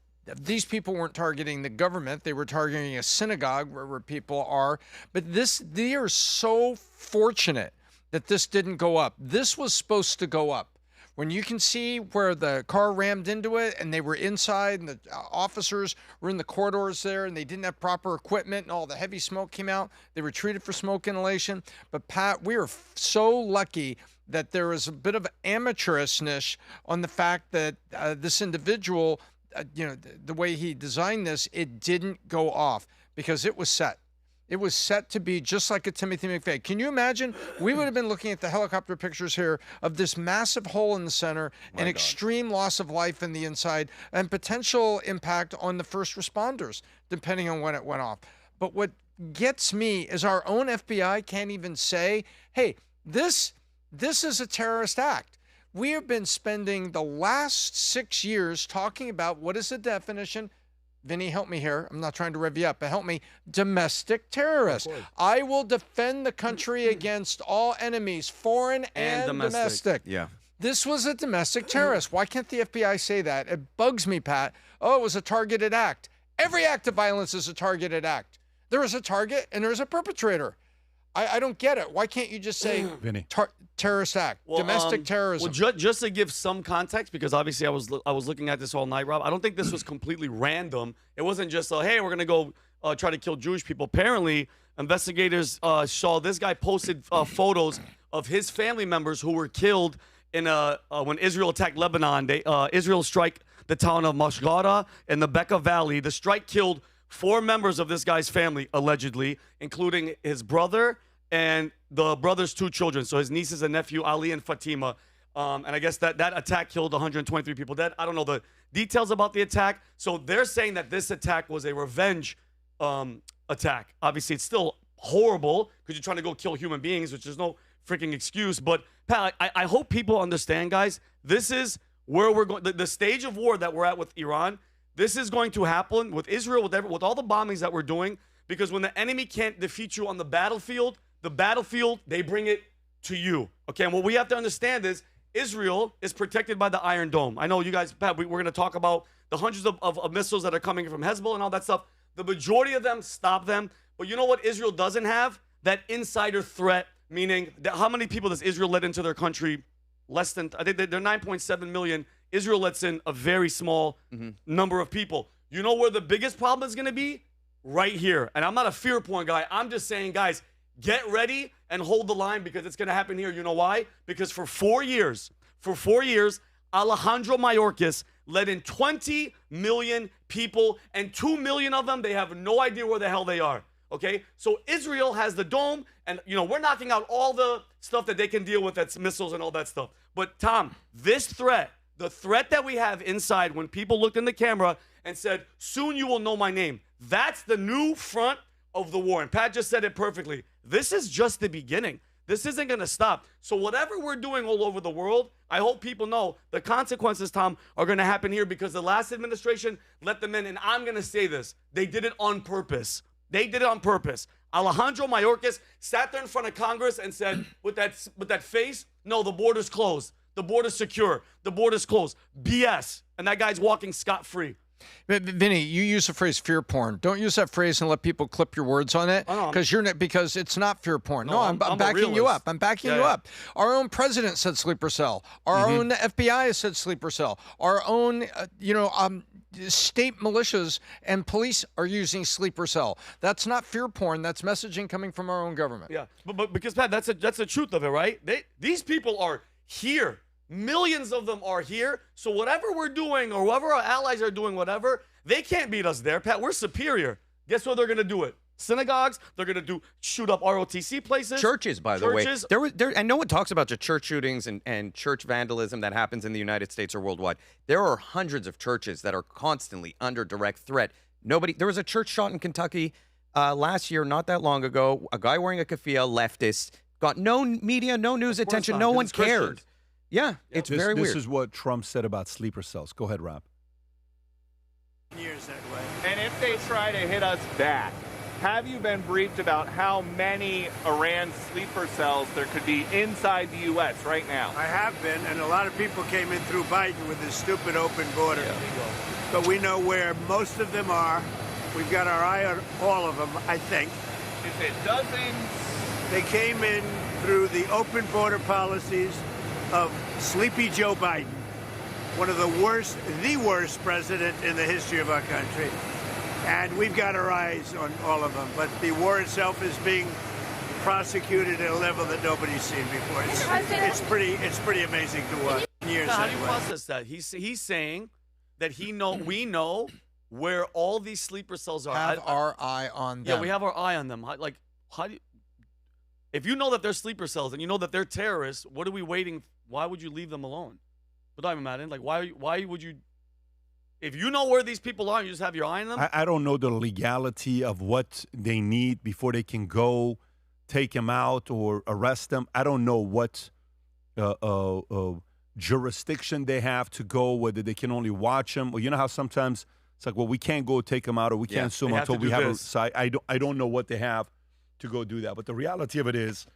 these people weren't targeting the government. They were targeting a synagogue where people are. But they are so fortunate that this didn't go up. This was supposed to go up. When you can see where the car rammed into it and they were inside and the officers were in the corridors there and they didn't have proper equipment and all the heavy smoke came out, they were treated for smoke inhalation. But Pat, we are so lucky that there was a bit of amateurishness on the fact that this individual, the way he designed this, it didn't go off because it was set. It was set to be just like a Timothy McVeigh. Can you imagine? We would have been looking at the helicopter pictures here of this massive hole in the center, an extreme loss of life in the inside, and potential impact on the first responders, depending on when it went off. But what gets me is our own FBI can't even say, hey, this is a terrorist act. We have been spending the last 6 years talking about what is the definition. Vinny, help me here. I'm not trying to rev you up, but help me. Domestic terrorist. I will defend the country against all enemies, foreign and domestic. Yeah. This was a domestic terrorist. Why can't the FBI say that? It bugs me, Pat. Oh, it was a targeted act. Every act of violence is a targeted act. There is a target and there is a perpetrator. I don't get it. Why can't you just say terrorist act, domestic terrorism? Well, just to give some context, because obviously I was looking at this all night, Rob. I don't think this was completely random. It wasn't just, hey, we're going to go try to kill Jewish people. Apparently, investigators saw this guy posted photos of his family members who were killed in when Israel attacked Lebanon. Israel struck the town of Mashgara in the Bekaa Valley. The strike killed 4 members of this guy's family, allegedly, including his brother and the brother's 2 children. So his nieces and nephew, Ali and Fatima. And I guess that attack killed 123 people dead. I don't know the details about the attack. So they're saying that this attack was a revenge attack. Obviously, it's still horrible because you're trying to go kill human beings, which is no freaking excuse. But, Pat, I hope people understand, guys, this is where we're going. The stage of war that we're at with Iran, this is going to happen with Israel, with all the bombings that we're doing, because when the enemy can't defeat you on the battlefield, they bring it to you. Okay, and what we have to understand is Israel is protected by the Iron Dome. I know you guys, Pat, we're going to talk about the hundreds of missiles that are coming from Hezbollah and all that stuff. The majority of them stop them. But you know what Israel doesn't have? That insider threat, meaning that how many people does Israel let into their country? Less than, I think they're 9.7 million Israel lets in a very small number of people. You know where the biggest problem is going to be? Right here. And I'm not a fear porn guy. I'm just saying, guys, get ready and hold the line because it's going to happen here. You know why? Because for 4 years, Alejandro Mayorkas let in 20 million people, and 2 million of them, they have no idea where the hell they are. Okay? So Israel has the dome, and, we're knocking out all the stuff that they can deal with, that's missiles and all that stuff. But, Tom, this threat, the threat that we have inside when people looked in the camera and said, soon you will know my name, that's the new front of the war. And Pat just said it perfectly. This is just the beginning. This isn't going to stop. So whatever we're doing all over the world, I hope people know the consequences, Tom, are going to happen here because the last administration let them in. And I'm going to say this. They did it on purpose. They did it on purpose. Alejandro Mayorkas sat there in front of Congress and said, with that face, no, the border's closed. The border's secure. The border's closed. BS. And that guy's walking scot-free. Vinny, you use the phrase fear porn. Don't use that phrase and let people clip your words on it because it's not fear porn. No, I'm backing you up. I'm backing you up. Our own president said sleeper cell. Our own FBI has said sleeper cell. Our own, state militias and police are using sleeper cell. That's not fear porn. That's messaging coming from our own government. Yeah, but because Pat, that's the truth of it, right? These people are here. Millions of them are here. So whatever we're doing or whoever our allies are doing, whatever, they can't beat us there, Pat. We're superior. Guess where they're going to do it? Synagogues. They're going to shoot up ROTC places. Churches, by the way. And no one talks about the church shootings and church vandalism that happens in the United States or worldwide. There are hundreds of churches that are constantly under direct threat. There was a church shot in Kentucky last year, not that long ago. A guy wearing a keffiyeh, leftist, got no media, no news attention. No one cared. Yeah, it's very weird. This is what Trump said about sleeper cells. Go ahead, Rob. Years that way. And if they try to hit us back, have you been briefed about how many Iran sleeper cells there could be inside the U.S. right now? I have been, and a lot of people came in through Biden with this stupid open border. Yeah. But we know where most of them are. We've got our eye on all of them, I think. Is it dozens? They came in through the open border policies of Sleepy Joe Biden, one of the worst president in the history of our country. And we've got our eyes on all of them. But the war itself is being prosecuted at a level that nobody's seen before. It's pretty amazing to watch. How do you process that? He's saying that we know where all these sleeper cells are. Have our eye on them. Yeah, we have our eye on them. How do you, if you know that they're sleeper cells and you know that they're terrorists, what are we waiting? Why would you leave them alone? But I'm mad. Why would you? If you know where these people are, you just have your eye on them. I don't know the legality of what they need before they can go take them out or arrest them. I don't know what jurisdiction they have to go, whether they can only watch them. Or you know how sometimes it's like, well, we can't go take them out or we can't sue them until we have a side. I don't know what they have to go do that. But the reality of it is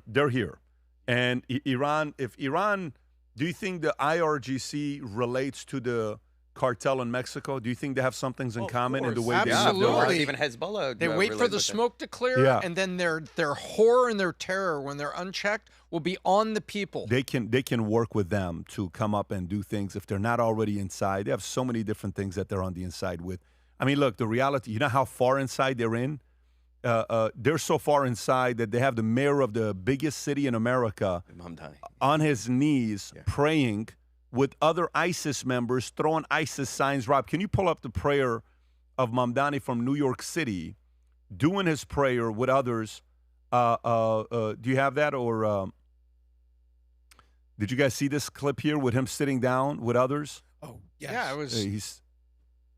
they're here. And Iran, do you think the IRGC relates to the cartel in Mexico? Do you think they have some things in common in the way they live their lives? Even Hezbollah. They wait for the smoke to clear, and then their horror and their terror, when they're unchecked, will be on the people. They can work with them to come up and do things if they're not already inside. They have so many different things that they're on the inside with. I mean, look, the reality, you know how far inside they're in? They're so far inside that they have the mayor of the biggest city in America Mamdani on his knees praying with other ISIS members, throwing ISIS signs. Rob, can you pull up the prayer of Mamdani from New York City, doing his prayer with others? Do you have that? Or did you guys see this clip here with him sitting down with others? Oh, yes. Yeah, it was.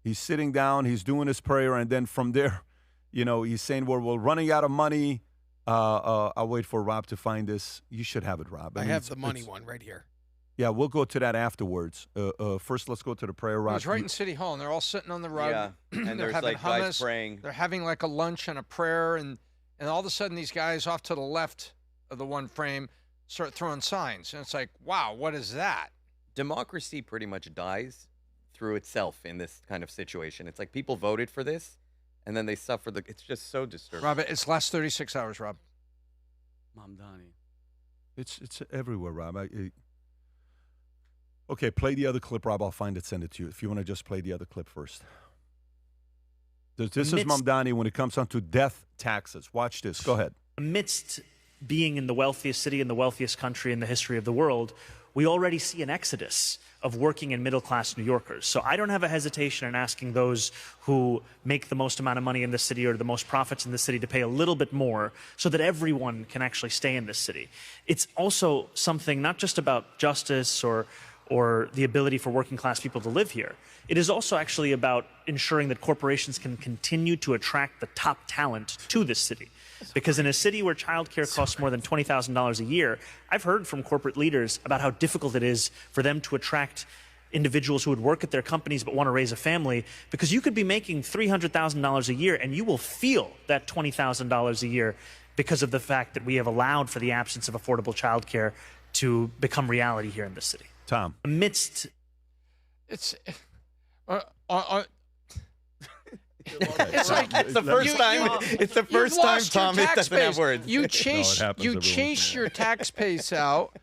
He's sitting down, he's doing his prayer, and then from there, he's saying, we're running out of money. I'll wait for Rob to find this. You should have it, Rob. I have the money one right here. Yeah, we'll go to that afterwards. First, let's go to the prayer, Rob. It was right in City Hall, and they're all sitting on the rug. Yeah, and they're there's having like hummus. guys praying. They're having like a lunch and a prayer, and all of a sudden these guys off to the left of the one frame start throwing signs. And it's like, wow, what is that? Democracy pretty much dies through itself in this kind of situation. It's like people voted for this, and then they suffer. It's just so disturbing. Rob, it's last 36 hours, Rob. Mamdani. It's everywhere, Rob. Okay, play the other clip, Rob. I'll find it, send it to you. If you want to just play the other clip first. This is Mamdani when it comes on to death taxes. Watch this. Go ahead. Amidst being in the wealthiest city in the wealthiest country in the history of the world, we already see an exodus of working and middle-class New Yorkers. So I don't have a hesitation in asking those who make the most amount of money in the city or the most profits in the city to pay a little bit more so that everyone can actually stay in this city. It's also something not just about justice or the ability for working class people to live here. It is also actually about ensuring that corporations can continue to attract the top talent to this city. Because in a city where childcare costs more than $20,000 a year, I've heard from corporate leaders about how difficult it is for them to attract individuals who would work at their companies but want to raise a family, because you could be making $300,000 a year and you will feel that $20,000 a year because of the fact that we have allowed for the absence of affordable childcare to become reality here in this city. Tom. Amidst... It's It's like it's the first time. It's the first time Tom it doesn't have words. You chase your tax base out,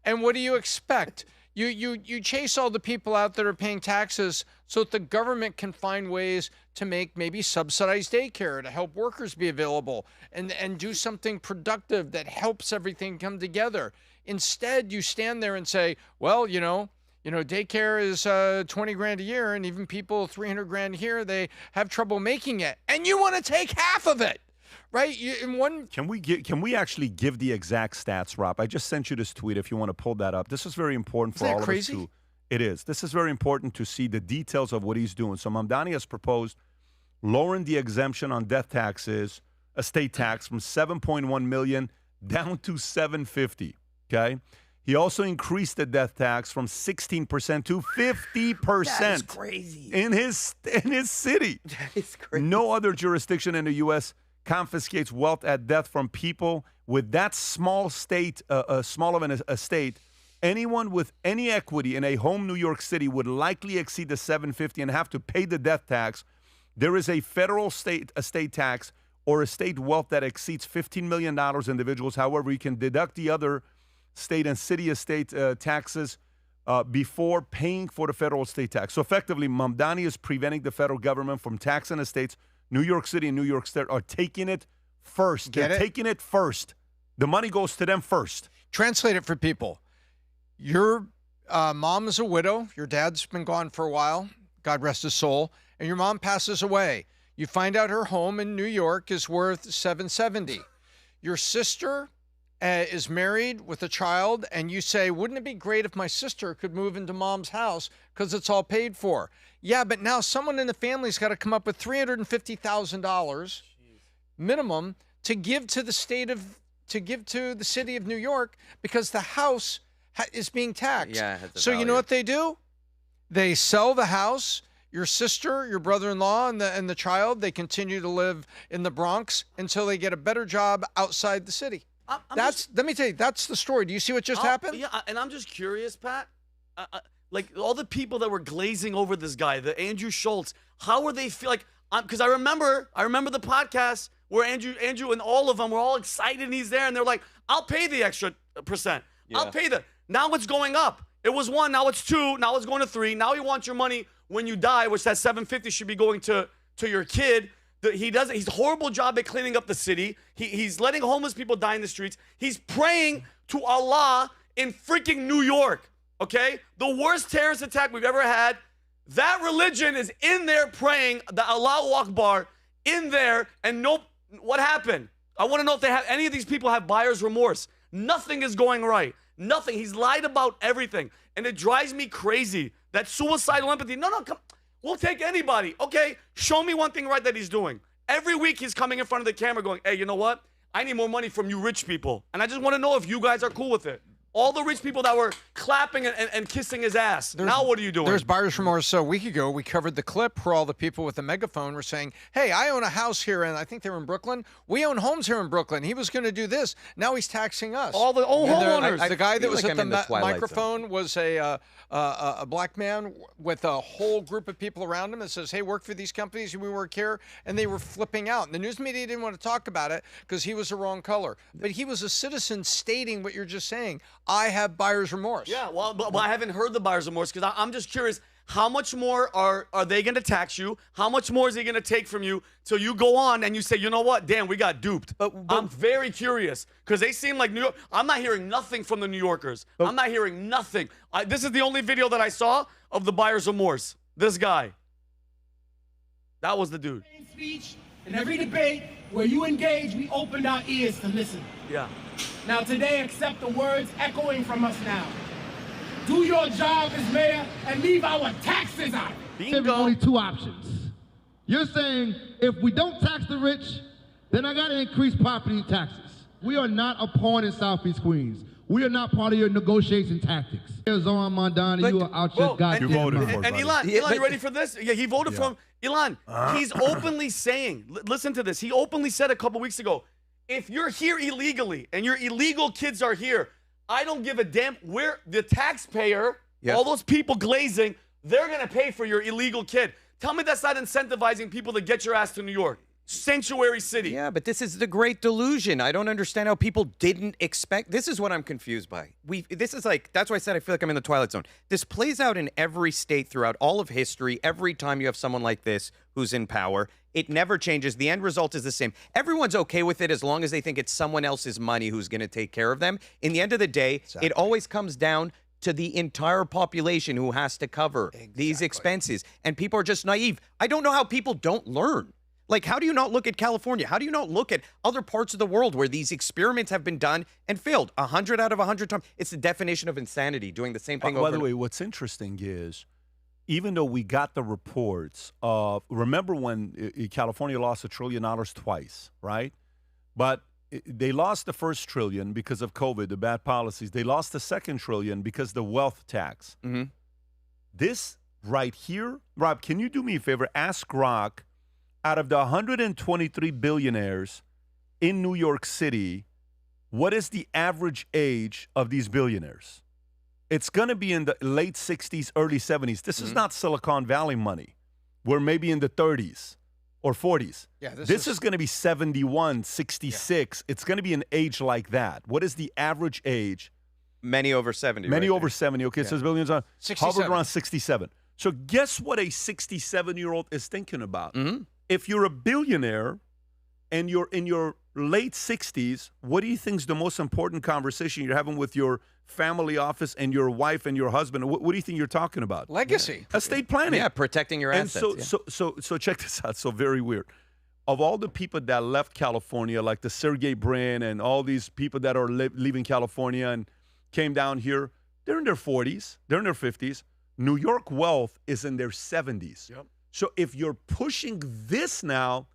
and what do you expect? You chase all the people out that are paying taxes so that the government can find ways to make maybe subsidized daycare to help workers be available and do something productive that helps everything come together. Instead, you stand there and say, well, daycare is 20 grand a year, and even people 300 grand here, they have trouble making it, and you want to take half of it, right? Can we actually give the exact stats, Rob? I just sent you this tweet. If you want to pull that up, this is very important for all of us to. It is. This is very important to see the details of what he's doing. So Mamdani has proposed lowering the exemption on death taxes, estate tax, from 7.1 million down to 750. Okay. He also increased the death tax from 16% to 50%. That's crazy. In his city. That is crazy. No other jurisdiction in the U.S. confiscates wealth at death from people with that small of an estate. Anyone with any equity in a home New York City would likely exceed the 750 and have to pay the death tax. There is a federal estate tax or estate wealth that exceeds $15 million individuals. However, you can deduct the other state and city estate taxes before paying for the federal estate tax. So effectively, Mamdani is preventing the federal government from taxing estates. New York City and New York State are taking it first. They're taking it first. The money goes to them first. Translate it for people. Your mom is a widow. Your dad's been gone for a while. God rest his soul. And your mom passes away. You find out her home in New York is worth $770. Your sister is married with a child, and you say, wouldn't it be great if my sister could move into mom's house because it's all paid for? Yeah, but now someone in the family's got to come up with $350,000 minimum to give to the city of New York because the house is being taxed. Yeah, it has a so value. You know what they do? They sell the house. Your sister, your brother-in-law, and the child, they continue to live in the Bronx until they get a better job outside the city. Let me tell you, that's the story. Do you see what just happened? Yeah, and I'm just curious, Pat. Like all the people that were glazing over this guy, the Andrew Schultz, how are they feel like? Because I remember the podcast where Andrew and all of them were all excited and he's there and they're like, "I'll pay the extra percent. Yeah. I'll pay the." Now it's going up. It was 1, now it's 2, now it's going to 3. Now he wants your money when you die, which that $750 should be going to your kid. He's a horrible job at cleaning up the city. He's letting homeless people die in the streets. He's praying to Allah in freaking New York, okay? The worst terrorist attack we've ever had. That religion is in there praying the Allahu Akbar in there, and nope, what happened? I want to know if any of these people have buyer's remorse. Nothing is going right. Nothing. He's lied about everything, and it drives me crazy. That suicidal empathy. No, come. We'll take anybody. Okay, show me one thing right that he's doing. Every week he's coming in front of the camera going, hey, you know what? I need more money from you rich people. And I just want to know if you guys are cool with it. All the rich people that were clapping and kissing his ass. Now what are you doing? There's buyer's remorse. So a week ago, we covered the clip where all the people with the megaphone were saying, hey, I own a house here, and I think they were in Brooklyn. We own homes here in Brooklyn. He was going to do this. Now he's taxing us. All the homeowners. The guy that was at the microphone was a black man with a whole group of people around him that says, hey, work for these companies, we work here, and they were flipping out. And the news media didn't want to talk about it because he was the wrong color. But he was a citizen stating what you're just saying. I have buyer's remorse. Yeah, well, but I haven't heard the buyer's remorse because I'm just curious. How much more are they going to tax you? How much more is he going to take from you till you go on and you say, you know what, damn, we got duped? But I'm very curious because they seem like New York. I'm not hearing nothing from the New Yorkers. I'm not hearing nothing. This is the only video that I saw of the buyer's remorse. This guy. That was the dude. Speech in every debate where you engage, we opened our ears to listen. Yeah. Now today, accept the words echoing from us now. Do your job as mayor and leave our taxes out. There's only two options. You're saying if we don't tax the rich, then I got to increase property taxes. We are not a pawn in Southeast Queens. We are not part of your negotiation tactics. Zoran Mamdani, you are out your goddamn mind. And Ilan, you ready for this? Yeah, he voted for him. Ilan, he's openly saying, listen to this. He openly said a couple weeks ago, if you're here illegally and your illegal kids are here, I don't give a damn. We're the taxpayer, all those people glazing, they're going to pay for your illegal kid. Tell me that's not incentivizing people to get your ass to New York. Sanctuary city. Yeah, but this is the great delusion. I don't understand how people didn't expect. This is what I'm confused by. This is like, that's why I said I feel like I'm in the Twilight Zone. This plays out in every state throughout all of history. Every time you have someone like this who's in power, it never changes. The end result is the same. Everyone's okay with it as long as they think it's someone else's money who's going to take care of them. In the end of the day, it always comes down to the entire population who has to cover these expenses. And people are just naive. I don't know how people don't learn. Like, how do you not look at California? How do you not look at other parts of the world where these experiments have been done and failed 100 out of 100 times? It's the definition of insanity, doing the same thing over. By the way, what's interesting is, even though we got the reports of, remember when California lost $1 trillion twice, right? But they lost the first $1 trillion because of COVID, the bad policies. They lost the second $1 trillion because the wealth tax. This right here, Rob, can you do me a favor? Ask Rock, out of the 123 billionaires in New York City, what is the average age of these billionaires? It's going to be in the late 60s, early 70s. This is not Silicon Valley money. We're maybe in the 30s or 40s. Yeah, this is going to be 71, 66. It's going to be an age like that. What is the average age? Many over 70. Many right over there. 70. Okay, so billions on 67. hovered around 67. So guess what a 67-year-old is thinking about? If you're a billionaire and you're in your late 60s, what do you think is the most important conversation you're having with your family office and your wife and your husband? What do you think you're talking about? Legacy. Estate planning. Yeah, protecting your And assets. so check this out. So very weird. Of all the people that left California, like the Sergey Brin and all these people that are leaving California and came down here, they're in their 40s. They're in their 50s. New York wealth is in their 70s. Yep. So if you're pushing this now,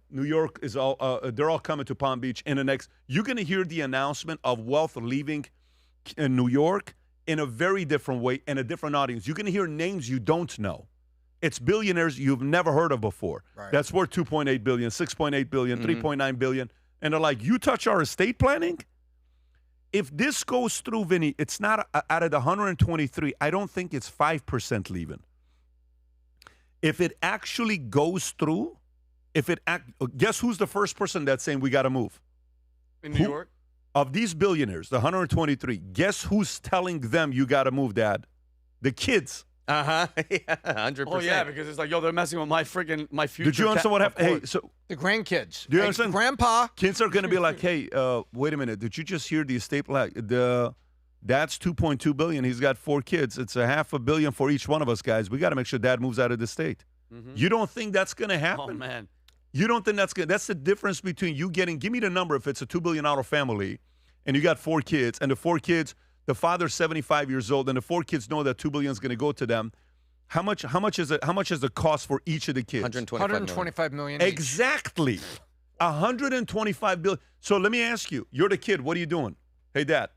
New York is they're all coming to Palm Beach in the next. You're going to hear the announcement of wealth leaving in New York in a very different way and a different audience. You're going to hear names you don't know. It's billionaires you've never heard of before. Right. That's worth 2.8 billion, 6.8 billion, 3.9 billion. And they're like, you touch our estate planning? If this goes through, Vinny, it's not out of the 123. I don't think it's 5% leaving. If it actually goes through, guess who's the first person that's saying we got to move? In New York? Of these billionaires, the 123, guess who's telling them you got to move, Dad? The kids. Yeah, 100%. Oh, yeah, because it's like, yo, they're messing with my future. Did you understand what happened? Hey, so the grandkids. Do you understand? Grandpa. Kids are going to be like, hey, wait a minute. Did you just hear the estate plan? Dad's $2.2 billion. He's got 4 kids. It's $500 million for each one of us, guys. We got to make sure Dad moves out of the state. You don't think that's going to happen? Oh, man. You don't think that's good? That's the difference between you getting. Give me the number if it's a $2 billion family, and you got 4 kids, and the 4 kids, the father's 75 years old, and the 4 kids know that $2 billion is going to go to them. How much is it? How much is the cost for each of the kids? 125 million. Each. Exactly. 125 billion. So let me ask you. You're the kid. What are you doing? Hey, Dad.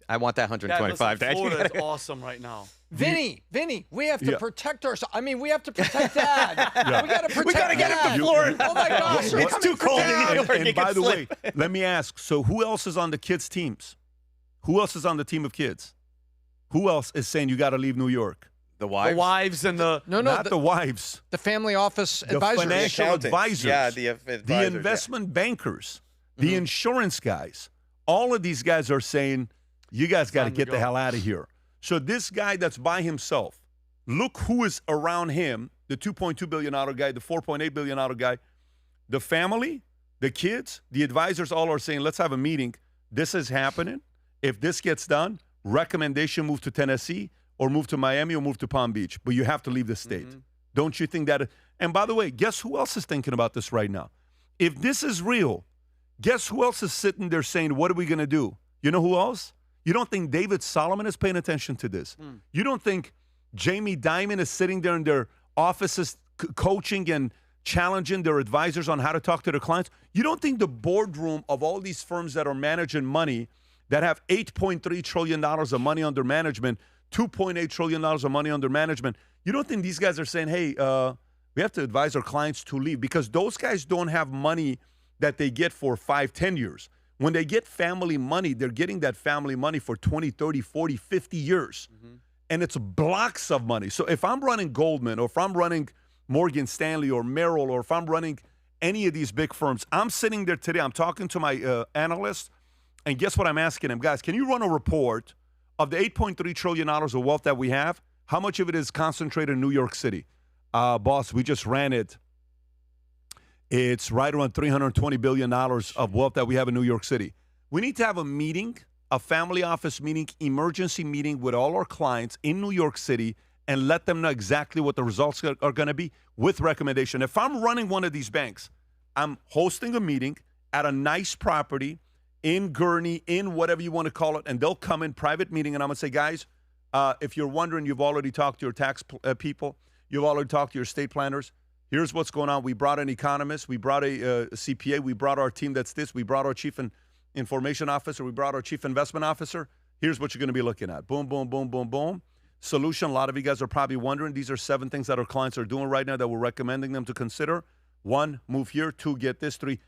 I want that 125. Dad, Florida is awesome right now. Vinny, we have to protect ourselves. I mean, we have to protect Dad. We got to protect. We got to get him to Florida. Oh my gosh, it's too cold in New York. And by the way, let me ask. So who else is on the kids' teams? Who else is on the team of kids? Who else is saying you got to leave New York? The wives? The wives and the... Not the wives. The family office the advisors. Financial advisors. Yeah, the advisors. The investment bankers. The insurance guys. All of these guys are saying, You guys got to Time to get the go. hell out of here. So this guy that's by himself, look who is around him, the $2.2 billion guy, the $4.8 billion guy, the family, the kids, the advisors all are saying, let's have a meeting. This is happening. If this gets done, recommendation, move to Tennessee or move to Miami or move to Palm Beach. But you have to leave the state. Don't you think that? And by the way, guess who else is thinking about this right now? If this is real, guess who else is sitting there saying, what are we going to do? You know who else? You don't think David Solomon is paying attention to this? You don't think Jamie Dimon is sitting there in their offices coaching and challenging their advisors on how to talk to their clients? You don't think the boardroom of all these firms that are managing money, that have $8.3 trillion of money under management, $2.8 trillion of money under management, you don't think these guys are saying, hey, we have to advise our clients to leave? Because those guys don't have money that they get for 5, 10 years. When they get family money, they're getting that family money for 20, 30, 40, 50 years. And it's blocks of money. So if I'm running Goldman, or if I'm running Morgan Stanley or Merrill, or if I'm running any of these big firms, I'm sitting there today, I'm talking to my analyst, and guess what I'm asking them? Guys, can you run a report of the $8.3 trillion of wealth that we have? How much of it is concentrated in New York City? Boss, we just ran it. It's right around $320 billion of wealth that we have in New York City. We need to have a meeting, a family office meeting, emergency meeting with all our clients in New York City and let them know exactly what the results are going to be with recommendation. If I'm running one of these banks, I'm hosting a meeting at a nice property in Gurney, in whatever you want to call it, and they'll come in private meeting, and I'm going to say, guys, if you're wondering, you've already talked to your tax people, you've already talked to your estate planners, here's what's going on. We brought an economist, we brought a CPA, we brought our team that's this, we brought our chief information officer, we brought our chief investment officer. Here's what you're going to be looking at. Boom, boom, boom, boom, boom. Solution, a lot of you guys are probably wondering, these are 7 things that our clients are doing right now that we're recommending them to consider. 1, move here. 2, get this. 3,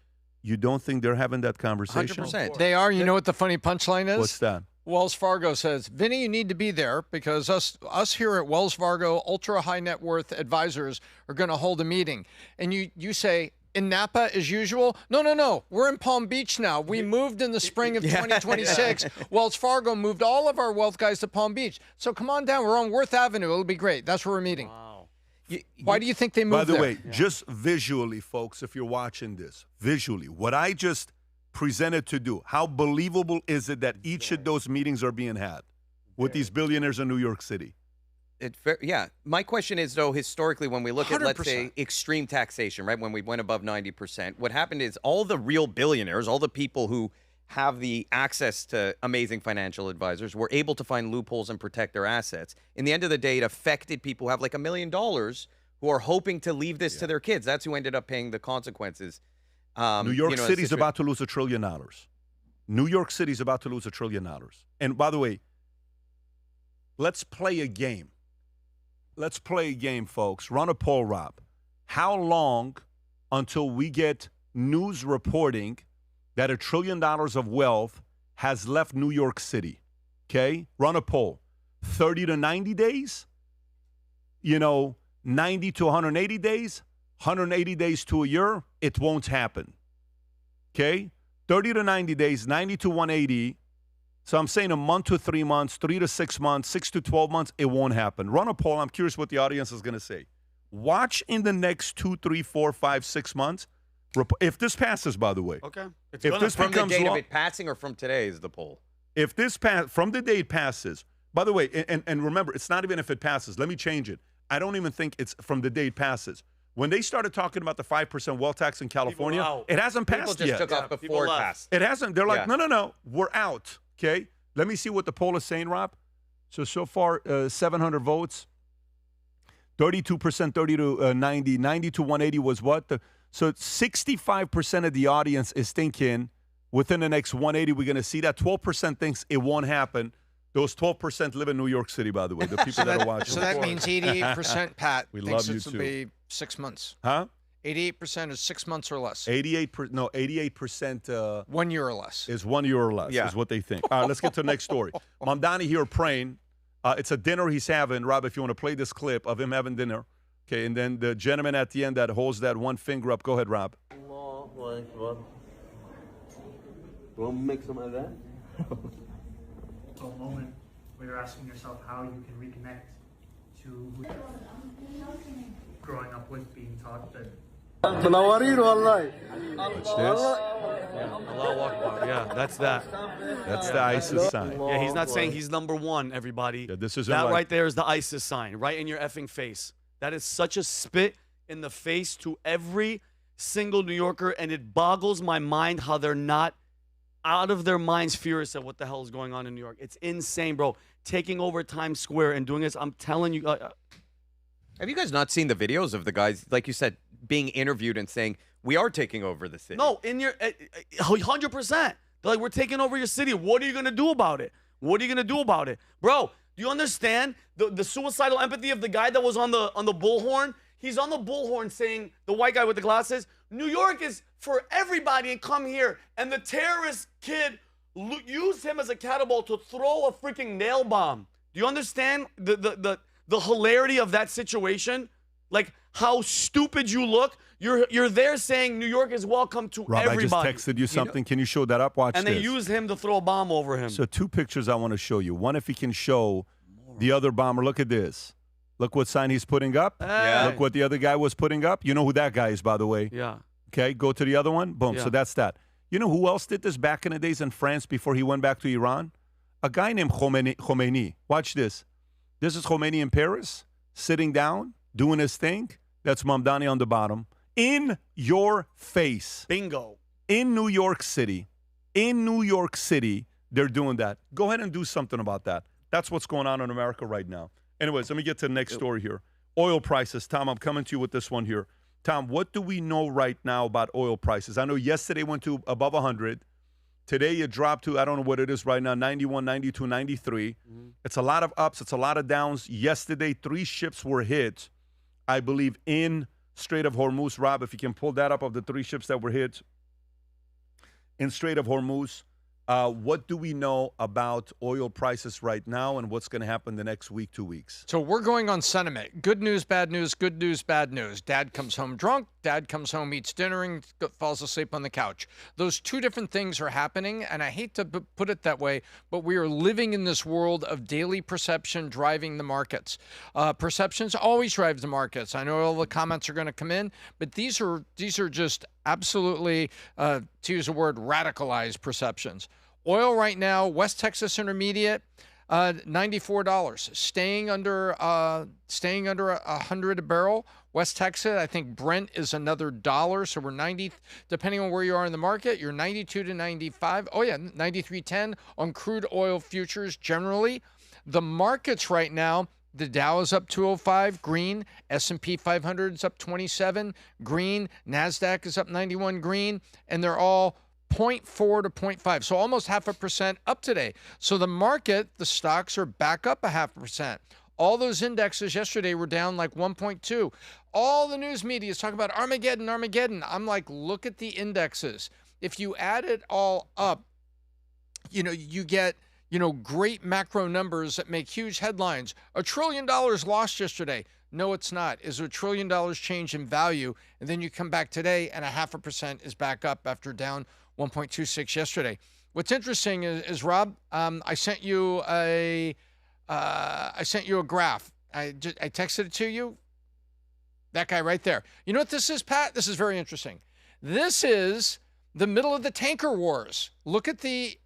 you don't think they're having that conversation? 100%. They are. You know what the funny punchline is? What's that? Wells Fargo says, Vinny, you need to be there because us here at Wells Fargo, ultra high net worth advisors are going to hold a meeting. And you say, in Napa as usual? No. We're in Palm Beach now. We moved in the spring of 2026. Wells Fargo moved all of our wealth guys to Palm Beach. So come on down. We're on Worth Avenue. It'll be great. That's where we're meeting. Wow. Why do you think they moved By the there? way, just visually, folks, if you're watching this, visually, what I just presented to do, how believable is it that each of those meetings are being had with these billionaires in New York City? Yeah. My question is, though, historically, when we look at, let's 100%. say, extreme taxation, right, when we went above 90%, what happened is all the real billionaires, all the people who have the access to amazing financial advisors, were able to find loopholes and protect their assets. In the end of the day, it affected people who have like $1 million who are hoping to leave this to their kids. That's who ended up paying the consequences. New York City's about to lose $1 trillion. New York City's about to lose $1 trillion. And by the way, let's play a game. Let's play a game, folks. Run a poll, Rob. How long until we get news reporting that $1 trillion of wealth has left New York City? Okay? Run a poll. 30 to 90 days? 90 to 180 days? 180 days to a year? It won't happen. Okay? 30 to 90 days, 90 to 180. So I'm saying a month to 3 months, 3 to 6 months, 6 to 12 months, it won't happen. Run a poll. I'm curious what the audience is going to say. Watch in the next 2, 3, 4, 5, 6 months. If this passes, by the way. Okay. If this from the becomes date law, of it passing or from today is the poll? if this from the day it passes, by the way, and remember, it's not even if it passes. Let me change it. I don't even think it's from the day it passes. When they started talking about the 5% wealth tax in California, it hasn't passed People just yet. took off before it passed. It hasn't. They're like, Yeah. no, we're out. Okay? Let me see what the poll is saying, Rob. So far, 700 votes. 32%, 30 to 90. 90 to 180 was what? So 65% of the audience is thinking within the next 180 we're going to see that. 12% thinks it won't happen. Those 12% live in New York City, by the way, the people that are watching. So that means 88%, Pat, We thinks love you it'll too. be 6 months. Huh? 88% is 6 months or less. 88%. 1 year or less. Is 1 year or less, is what they think. All right, let's get to the next story. Mamdani here praying. It's a dinner he's having. Rob, if you want to play this clip of him having dinner. Okay, and then the gentleman at the end that holds that one finger up. Go ahead, Rob. Want to make some of that? difficult moment where you're asking yourself how you can reconnect to who growing up with, being taught that. Allahu Akbar. Yeah, that's that. That's the ISIS sign. Yeah, he's not saying he's number one, everybody. Yeah, this is that like, right there is the ISIS sign, right in your effing face. That is such a spit in the face to every single New Yorker, and it boggles my mind how they're not out of their minds furious at what the hell is going on in New York. It's insane, bro. Taking over Times Square and doing this, I'm telling you. Have you guys not seen the videos of the guys, like you said, being interviewed and saying, we are taking over the city? No, in your 100%. They're like, we're taking over your city. What are you going to do about it? What are you going to do about it? Bro, do you understand the suicidal empathy of the guy that was on the bullhorn? He's on the bullhorn saying, the white guy with the glasses, New York is for everybody and come here. And the terrorist kid used him as a catapult to throw a freaking nail bomb. Do you understand the hilarity of that situation? Like how stupid you look. You're there saying New York is welcome to Rob, everybody. I just texted you something. Can you show that up? Watch and this. they used him to throw a bomb over him. So 2 pictures I want to show you. One, if he can show the other bomber. Look at this. Look what sign he's putting up. Hey. Look what the other guy was putting up. You know who that guy is, by the way. Yeah. Okay, go to the other one. Boom. Yeah. So that's that. You know who else did this back in the days in France before he went back to Iran? A guy named Khomeini. Watch this. This is Khomeini in Paris, sitting down, doing his thing. That's Mamdani on the bottom. In your face. Bingo. In New York City. In New York City, they're doing that. Go ahead and do something about that. That's what's going on in America right now. Anyways, let me get to the next story here. Oil prices. Tom, I'm coming to you with this one here. Tom, what do we know right now about oil prices? I know yesterday went to above 100. Today it dropped to, I don't know what it is right now, 91, 92, 93. It's a lot of ups. It's a lot of downs. Yesterday, 3 ships were hit, I believe, in Strait of Hormuz. Rob, if you can pull that up of the 3 ships that were hit in Strait of Hormuz. What do we know about oil prices right now and what's going to happen the next week, 2 weeks? So we're going on sentiment. Good news, bad news, good news, bad news. Dad comes home drunk. Dad comes home, eats dinner, and falls asleep on the couch. Those 2 different things are happening, and I hate to put it that way, but we are living in this world of daily perception driving the markets. Perceptions always drive the markets. I know all the comments are going to come in, but these are just absolutely, to use a word, radicalized perceptions. Oil right now, West Texas Intermediate, $94, staying under 100 a barrel. West Texas, I think Brent is another $1, so we're 90, depending on where you are in the market, you're 92 to 95. Oh yeah, 93.10 on crude oil futures generally. The markets right now, the Dow is up 205, green. S&P 500 is up 27, green. NASDAQ is up 91, green. And they're all 0.4 to 0.5, so almost 0.5% up today. So the market, the stocks are back up 0.5%. All those indexes yesterday were down like 1.2. All the news media is talking about Armageddon. I'm like, look at the indexes. If you add it all up, you get, great macro numbers that make huge headlines. $1 trillion lost yesterday. No, it's not. Is $1 trillion change in value? And then you come back today and 0.5% is back up after down 1.26 yesterday. What's interesting is Rob, I sent you a graph. I texted it to you. That guy right there. You know what this is, Pat? This is very interesting. This is the middle of the tanker wars. Look at the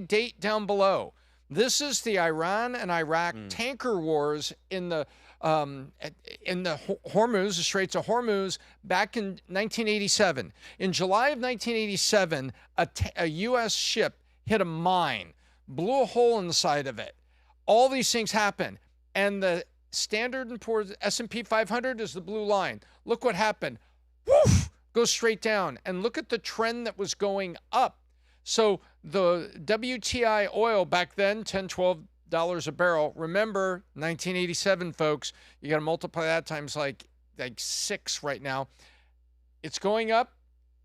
date down below. This is the Iran and Iraq tanker wars in the Hormuz, the Straits of Hormuz, back in 1987. In July of 1987, a U.S. ship hit a mine, blew a hole in the side of it. All these things happen, and the Standard & Poor's S&P 500 is the blue line. Look what happened. Woof! Goes straight down, and look at the trend that was going up. So the WTI oil back then, $10, $12 a barrel. Remember, 1987, folks. You got to multiply that times like 6 right now. It's going up,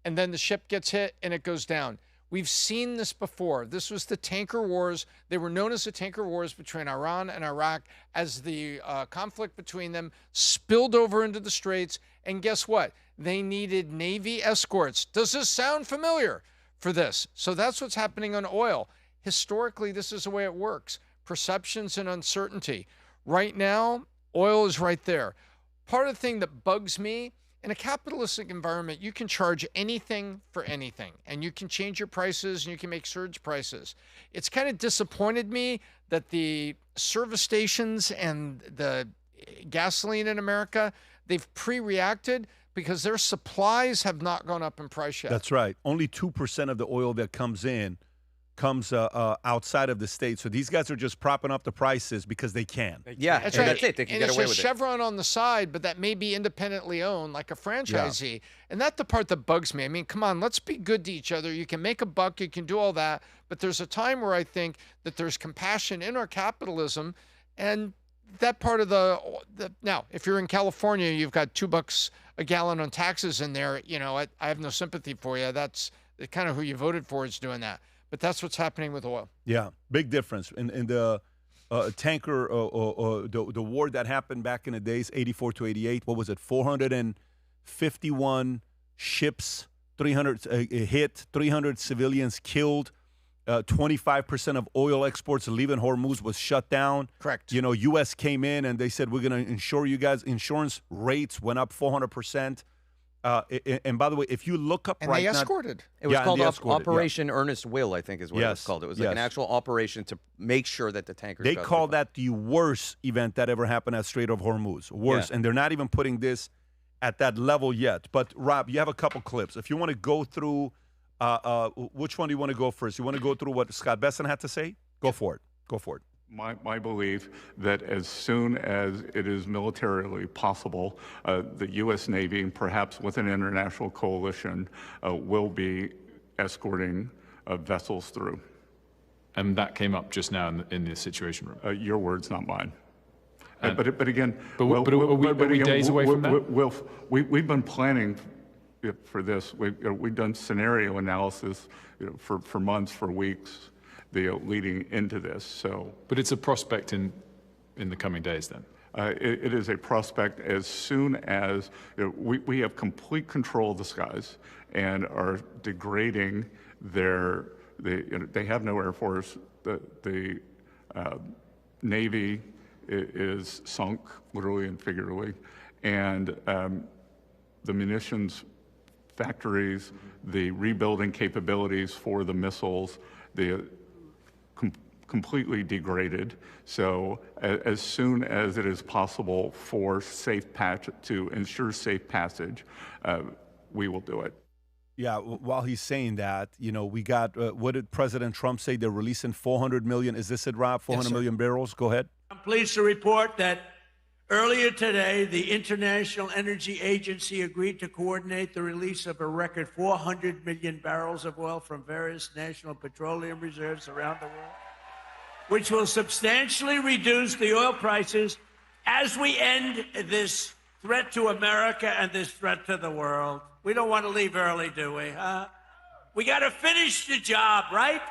and then the ship gets hit, and it goes down. We've seen this before. This was the tanker wars. They were known as the tanker wars between Iran and Iraq as the conflict between them spilled over into the Straits. And guess what? They needed Navy escorts. Does this sound familiar for this? So that's what's happening on oil. historically, this is the way it works. Perceptions and uncertainty. Right now, oil is right there. Part of the thing that bugs me, in a capitalistic environment, you can charge anything for anything, and you can change your prices and you can make surge prices. It's kind of disappointed me that the service stations and the gasoline in America, they've pre-reacted because their supplies have not gone up in price yet. That's right. Only 2% of the oil that comes in comes outside of the state. So these guys are just propping up the prices because they can. Yeah, That's and right. that's it. They can and get it's away a with it. Chevron on the side, but that may be independently owned, like a franchisee. And that's the part that bugs me. I mean, come on, let's be good to each other. You can make a buck, you can do all that, but there's a time where I think that there's compassion in our capitalism, and that part of the now, if you're in California, you've got $2 a gallon on taxes in there. You know, I have no sympathy for you. That's kind of who you voted for is doing that. But that's what's happening with oil. Yeah, big difference. In the tanker, the war that happened back in the days, 84 to 88, what was it, 451 ships, 300 hit, 300 civilians killed, 25% of oil exports leaving Hormuz was shut down. Correct. You know, U.S. came in and they said, we're going to insure you guys. Insurance rates went up 400%. And by the way, if you look up and right they now, escorted. It was called escorted, Operation Earnest Will, I think is what it was called. It was like an actual operation to make sure that the tankers They got call through. that the worst event that ever happened at Strait of Hormuz. Worse. Yeah. And they're not even putting this at that level yet. But, Rob, you have a couple clips. If you want to go through, which one do you want to go first? You want to go through what Scott Besson had to say? Go for it. Go for it. My belief that as soon as it is militarily possible, the U.S. Navy, and perhaps with an international coalition, will be escorting vessels through. And that came up just now in the Situation Room. Your words, not mine. But again, are we days away from that? We've been planning for this. We've done scenario analysis for months, for weeks. Leading into this, But it's a prospect in the coming days, then. It is a prospect as soon as we have complete control of the skies and are degrading they have no air force. The Navy is sunk, literally and figuratively, and the munitions factories, the rebuilding capabilities for the missiles, completely degraded. So as soon as it is possible for to ensure safe passage, we will do it. Yeah, while he's saying that, you know, we got, what did President Trump say? They're releasing 400 million. Is this it, Rob? 400 million barrels? Go ahead. I'm pleased to report that earlier today, the International Energy Agency agreed to coordinate the release of a record 400 million barrels of oil from various national petroleum reserves around the world, which will substantially reduce the oil prices as we end this threat to America and this threat to the world. We don't want to leave early, do we? We got to finish the job, right?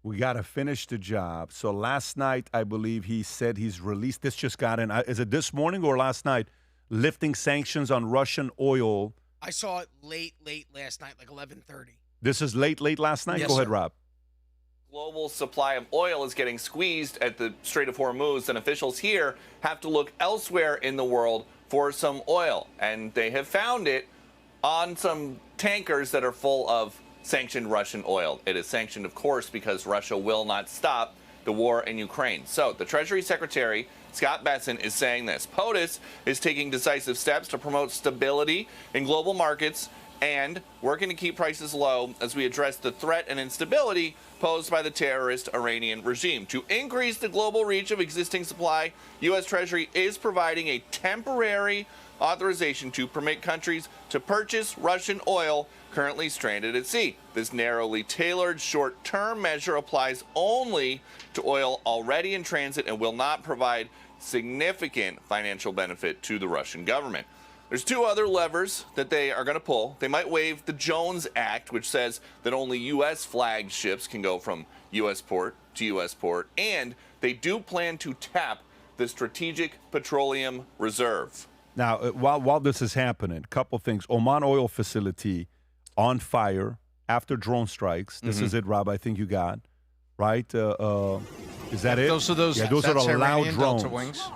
We got to finish the job. So last night, I believe he said he's released. This just got in. Is it this morning or last night? Lifting sanctions on Russian oil. I saw it late last night, like 11:30. This is late last night? Yes, Go ahead, sir. Rob. Global supply of oil is getting squeezed at the Strait of Hormuz, and officials here have to look elsewhere in the world for some oil. And they have found it on some tankers that are full of sanctioned Russian oil. It is sanctioned, of course, because Russia will not stop the war in Ukraine. So the Treasury Secretary, Scott Besson, is saying this. POTUS is taking decisive steps to promote stability in global markets and working to keep prices low as we address the threat and instability posed by the terrorist Iranian regime. To increase the global reach of existing supply, U.S. Treasury is providing a temporary authorization to permit countries to purchase Russian oil currently stranded at sea. This narrowly tailored short-term measure applies only to oil already in transit and will not provide significant financial benefit to the Russian government. There's two other levers that they are going to pull. They might waive the Jones Act, which says that only U.S. flagged ships can go from U.S. port to U.S. port, and they do plan to tap the Strategic Petroleum Reserve. Now, while this is happening, a couple things. Oman oil facility on fire. after drone strikes. This is it, Rob. I think you got right. Is that it? Those are those. Yeah, those are that's the loud Iranian drones. Delta wings.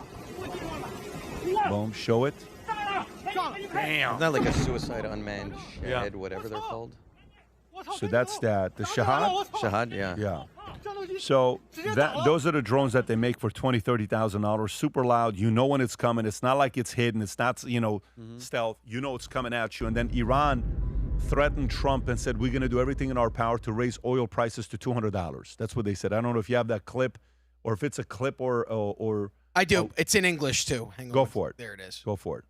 Boom. Show it. Damn. Isn't that like a suicide unmanned shed, whatever they're called? So that's that. The Shahad. Shahad, yeah. Yeah. So those are the drones that they make for $20,000, $30,000. Super loud. You know when it's coming. It's not like it's hidden. It's not stealth. You know it's coming at you. And then Iran threatened Trump and said we're going to do everything in our power to raise oil prices to $200. That's what they said. I don't know if you have that clip, or if it's a clip or. I do. It's in English too. Hang on. Go for it. There it is. Go for it.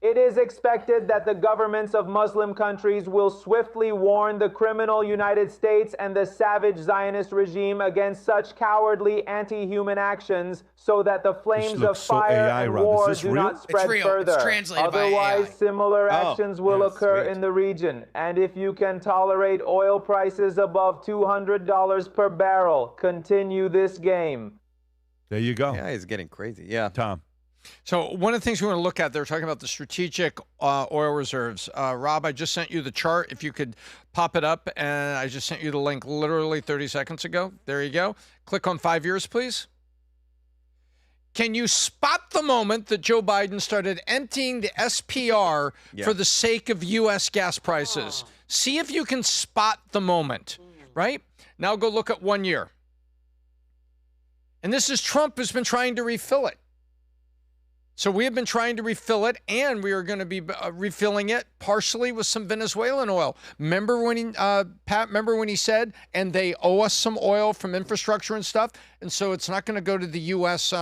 It is expected that the governments of Muslim countries will swiftly warn the criminal United States and the savage Zionist regime against such cowardly anti-human actions so that the flames of fire and war do not spread further. It's translated by Otherwise, AI. similar actions will occur in the region. And if you can tolerate oil prices above $200 per barrel, continue this game. There you go. Yeah, he's getting crazy. Yeah. Tom. So one of the things we want to look at, they're talking about the strategic oil reserves. Rob, I just sent you the chart. If you could pop it up, and I just sent you the link literally 30 seconds ago. There you go. Click on 5 years, please. Can you spot the moment that Joe Biden started emptying the SPR for the sake of U.S. gas prices? See if you can spot the moment, right? Now go look at 1 year. And this is Trump who's been trying to refill it. So we have been trying to refill it, and we are going to be refilling it partially with some Venezuelan oil. Remember when he, Pat, remember when he said, and they owe us some oil from infrastructure and stuff, and so it's not going to go to the U.S.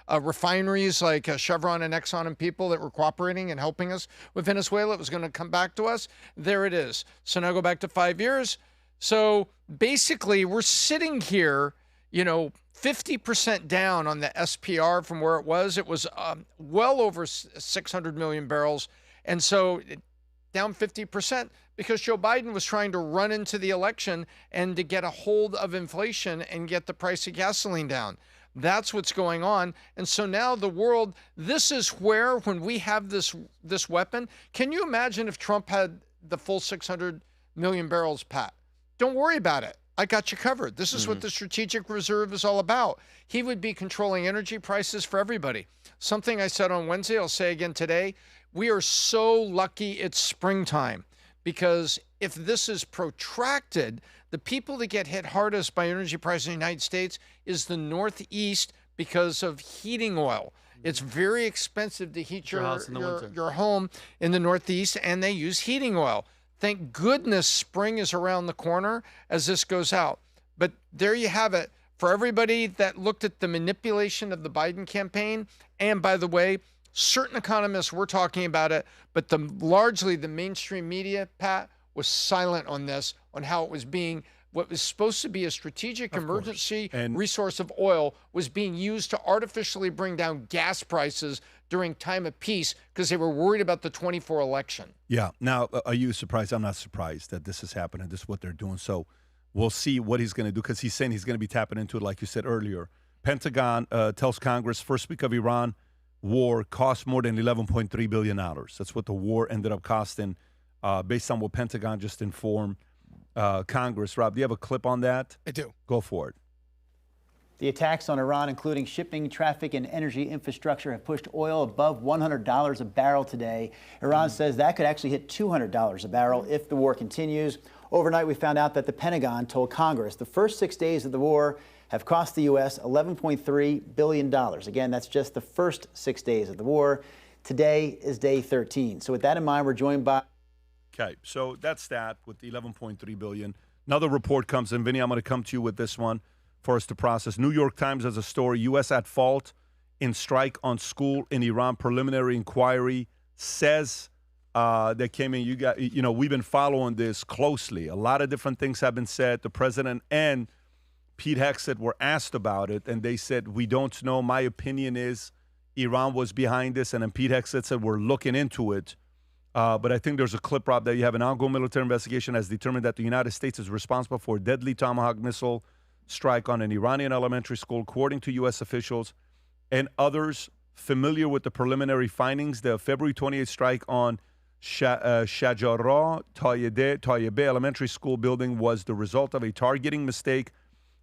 Refineries like Chevron and Exxon and people that were cooperating and helping us with Venezuela. It was going to come back to us. There it is. So now go back to 5 years. So basically, we're sitting here, 50% down on the SPR from where it was. It was well over 600 million barrels. And so down 50% because Joe Biden was trying to run into the election and to get a hold of inflation and get the price of gasoline down. That's what's going on. And so now the world, this is where, when we have this weapon, can you imagine if Trump had the full 600 million barrels, Pat? Don't worry about it. I got you covered. This is what the strategic reserve is all about. He would be controlling energy prices for everybody. Something I said on Wednesday, I'll say again today. We are so lucky it's springtime, because if this is protracted, the people that get hit hardest by energy prices in the United States is the Northeast because of heating oil. It's very expensive to heat your home in the Northeast, and they use heating oil. Thank goodness spring is around the corner as this goes out. But there you have it. For everybody that looked at the manipulation of the Biden campaign, and by the way, certain economists were talking about it, but largely the mainstream media, Pat, was silent on this, on how it was being, what was supposed to be a strategic emergency resource of oil was being used to artificially bring down gas prices during time of peace because they were worried about the 24 election. Yeah. Now, are you surprised? I'm not surprised that this is happening. This is what they're doing. So we'll see what he's going to do, because he's saying he's going to be tapping into it, like you said earlier. Pentagon tells Congress first week of Iran war cost more than $11.3 billion. That's what the war ended up costing, based on what Pentagon just informed Congress. Rob, do you have a clip on that? I do. Go for it. The attacks on Iran, including shipping, traffic, and energy infrastructure, have pushed oil above $100 a barrel today. Iran says that could actually hit $200 a barrel if the war continues. Overnight, we found out that the Pentagon told Congress the first 6 days of the war have cost the U.S. $11.3 billion. Again, that's just the first 6 days of the war. Today is day 13. So with that in mind, we're joined by... Okay, so that's that with the $11.3 billion. Another report comes in. Vinny, I'm going to come to you with this one for us to process. New York Times has a story, U.S. at fault in strike on school in Iran. Preliminary inquiry says that came in. We've been following this closely. A lot of different things have been said. The president and Pete Hegseth were asked about it, and they said, we don't know. My opinion is Iran was behind this, and then Pete Hegseth said, we're looking into it. But I think there's a clip, Rob, that you have an ongoing military investigation has determined that the United States is responsible for a deadly Tomahawk missile strike on an Iranian elementary school, according to U.S. officials and others familiar with the preliminary findings. The February 28th strike on Shajara Tayyebe Elementary School building was the result of a targeting mistake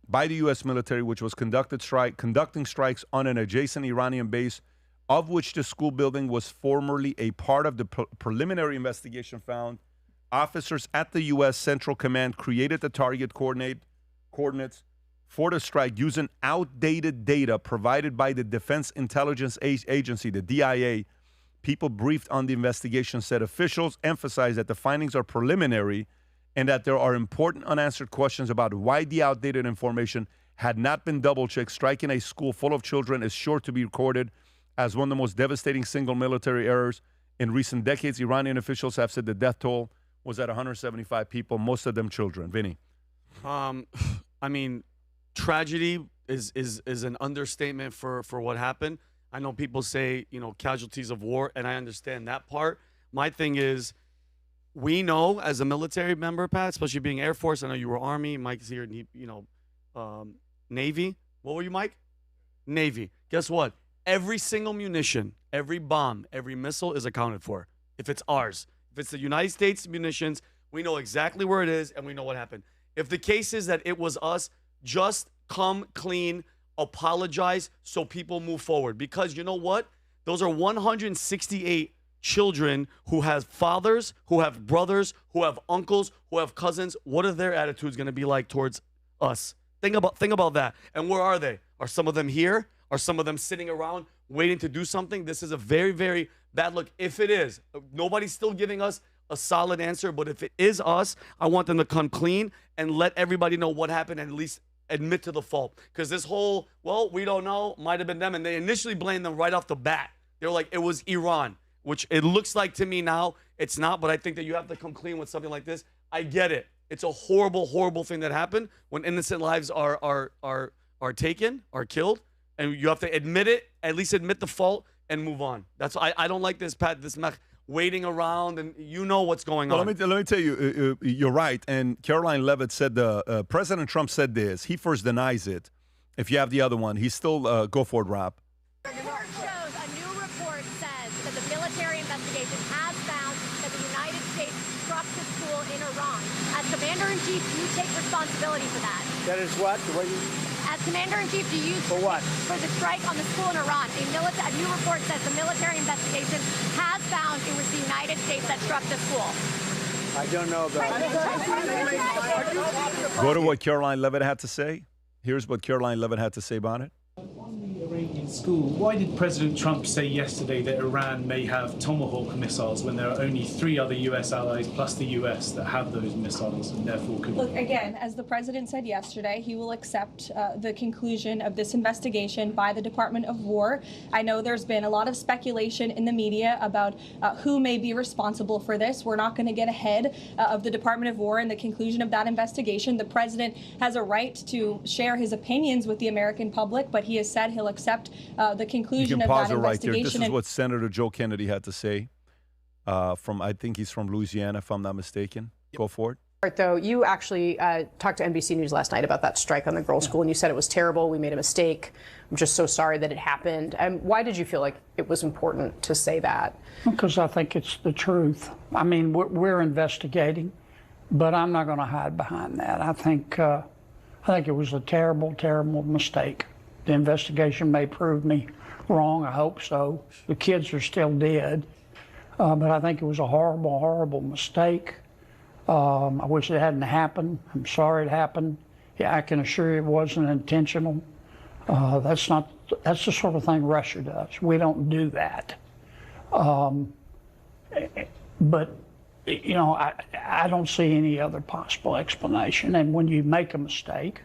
by the U.S. military, which was conducting strikes on an adjacent Iranian base, of which the school building was formerly a part of the preliminary investigation found. Officers at the U.S. Central Command created the target coordinates for the strike using outdated data provided by the Defense Intelligence Agency, the DIA. People briefed on the investigation said officials emphasized that the findings are preliminary and that there are important unanswered questions about why the outdated information had not been double-checked. Striking a school full of children is sure to be recorded as one of the most devastating single military errors in recent decades. Iranian officials have said the death toll was at 175 people, most of them children. Vinny. I mean, tragedy is an understatement for what happened. I know people say, casualties of war, and I understand that part. My thing is, we know as a military member, Pat, especially being Air Force, I know you were Army, Mike's here, Navy. What were you, Mike? Navy. Guess what? Every single munition, every bomb, every missile is accounted for. If it's ours. If it's the United States munitions, we know exactly where it is and we know what happened. If the case is that it was us, just come clean, apologize so people move forward. Because you know what? Those are 168 children who have fathers, who have brothers, who have uncles, who have cousins. What are their attitudes going to be like towards us? Think about that. And where are they? Are some of them here? Are some of them sitting around waiting to do something? This is a very, very bad look. If it is, nobody's still giving us a solid answer, but if it is us, I want them to come clean and let everybody know what happened and at least admit to the fault. Because this whole, we don't know, might have been them. And they initially blamed them right off the bat. They were like, it was Iran, which it looks like to me now it's not, but I think that you have to come clean with something like this. I get it. It's a horrible, horrible thing that happened when innocent lives are taken, are killed. And you have to admit it, at least admit the fault and move on. That's I don't like this, Pat, this waiting around, and you know what's going on. Let me tell you, you're right. And Caroline Levitt said President Trump said this. He first denies it. If you have the other one, he's still go for it, Rob. A new report says that the military investigation has found that the United States struck the school in Iran. As Commander-in-Chief, do you take responsibility for that? That is what? As Commander-in-Chief, do you... For what? For the strike on the school in Iran. A new report says the military investigation has found it was the United States that struck the school. I don't know about that. Go to what Caroline Levitt had to say. Here's what Caroline Levitt had to say about it. On the Iranian school, why did President Trump say yesterday that Iran may have Tomahawk missiles when there are only 3 other U.S. allies plus the U.S. that have those missiles and therefore could... Look, again, as the president said yesterday, he will accept the conclusion of this investigation by the Department of War. I know there's been a lot of speculation in the media about who may be responsible for this. We're not going to get ahead of the Department of War and the conclusion of that investigation. The president has a right to share his opinions with the American public, but he has said he'll accept the conclusion of that investigation. Right here. This is what Senator Joe Kennedy had to say. I think he's from Louisiana, if I'm not mistaken. Go for it. Right, though, you actually talked to NBC News last night about that strike on the girls' school, and you said it was terrible. We made a mistake. I'm just so sorry that it happened. And why did you feel like it was important to say that? Because I think it's the truth. I mean, we're investigating, but I'm not going to hide behind that. I think it was a terrible, terrible mistake. The investigation may prove me wrong. I hope so. The kids are still dead. But I think it was a horrible, horrible mistake. I wish it hadn't happened. I'm sorry it happened. Yeah, I can assure you it wasn't intentional. That's the sort of thing Russia does. We don't do that. But, I don't see any other possible explanation. And when you make a mistake,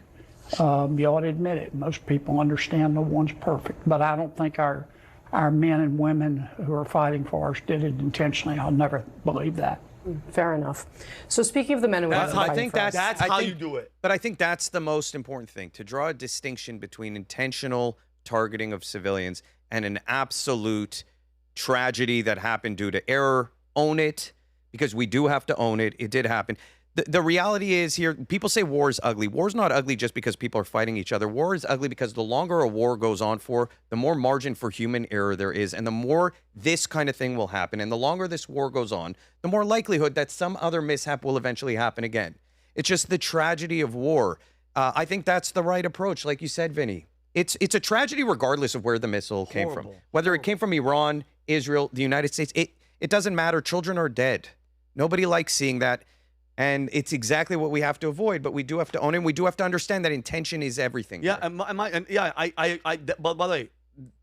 you ought to admit it. Most people understand no one's perfect, but I don't think our men and women who are fighting for us did it intentionally. I'll never believe that. Fair enough. So speaking of the men and women, I think that's how you do it. But I think that's the most important thing, to draw a distinction between intentional targeting of civilians and an absolute tragedy that happened due to error. Own it, because we do have to own it. It did happen. The reality is here, people say war is ugly. War's not ugly just because people are fighting each other. War is ugly because the longer a war goes on for, the more margin for human error there is, and the more this kind of thing will happen. And the longer this war goes on, the more likelihood that some other mishap will eventually happen again. It's just the tragedy of war. I think that's the right approach, like you said, Vinny. It's a tragedy regardless of where the missile came from. Whether it came from Iran, Israel, the United States, it doesn't matter. Children are dead. Nobody likes seeing that. And it's exactly what we have to avoid, but we do have to own it. And we do have to understand that intention is everything. Yeah, but by the way,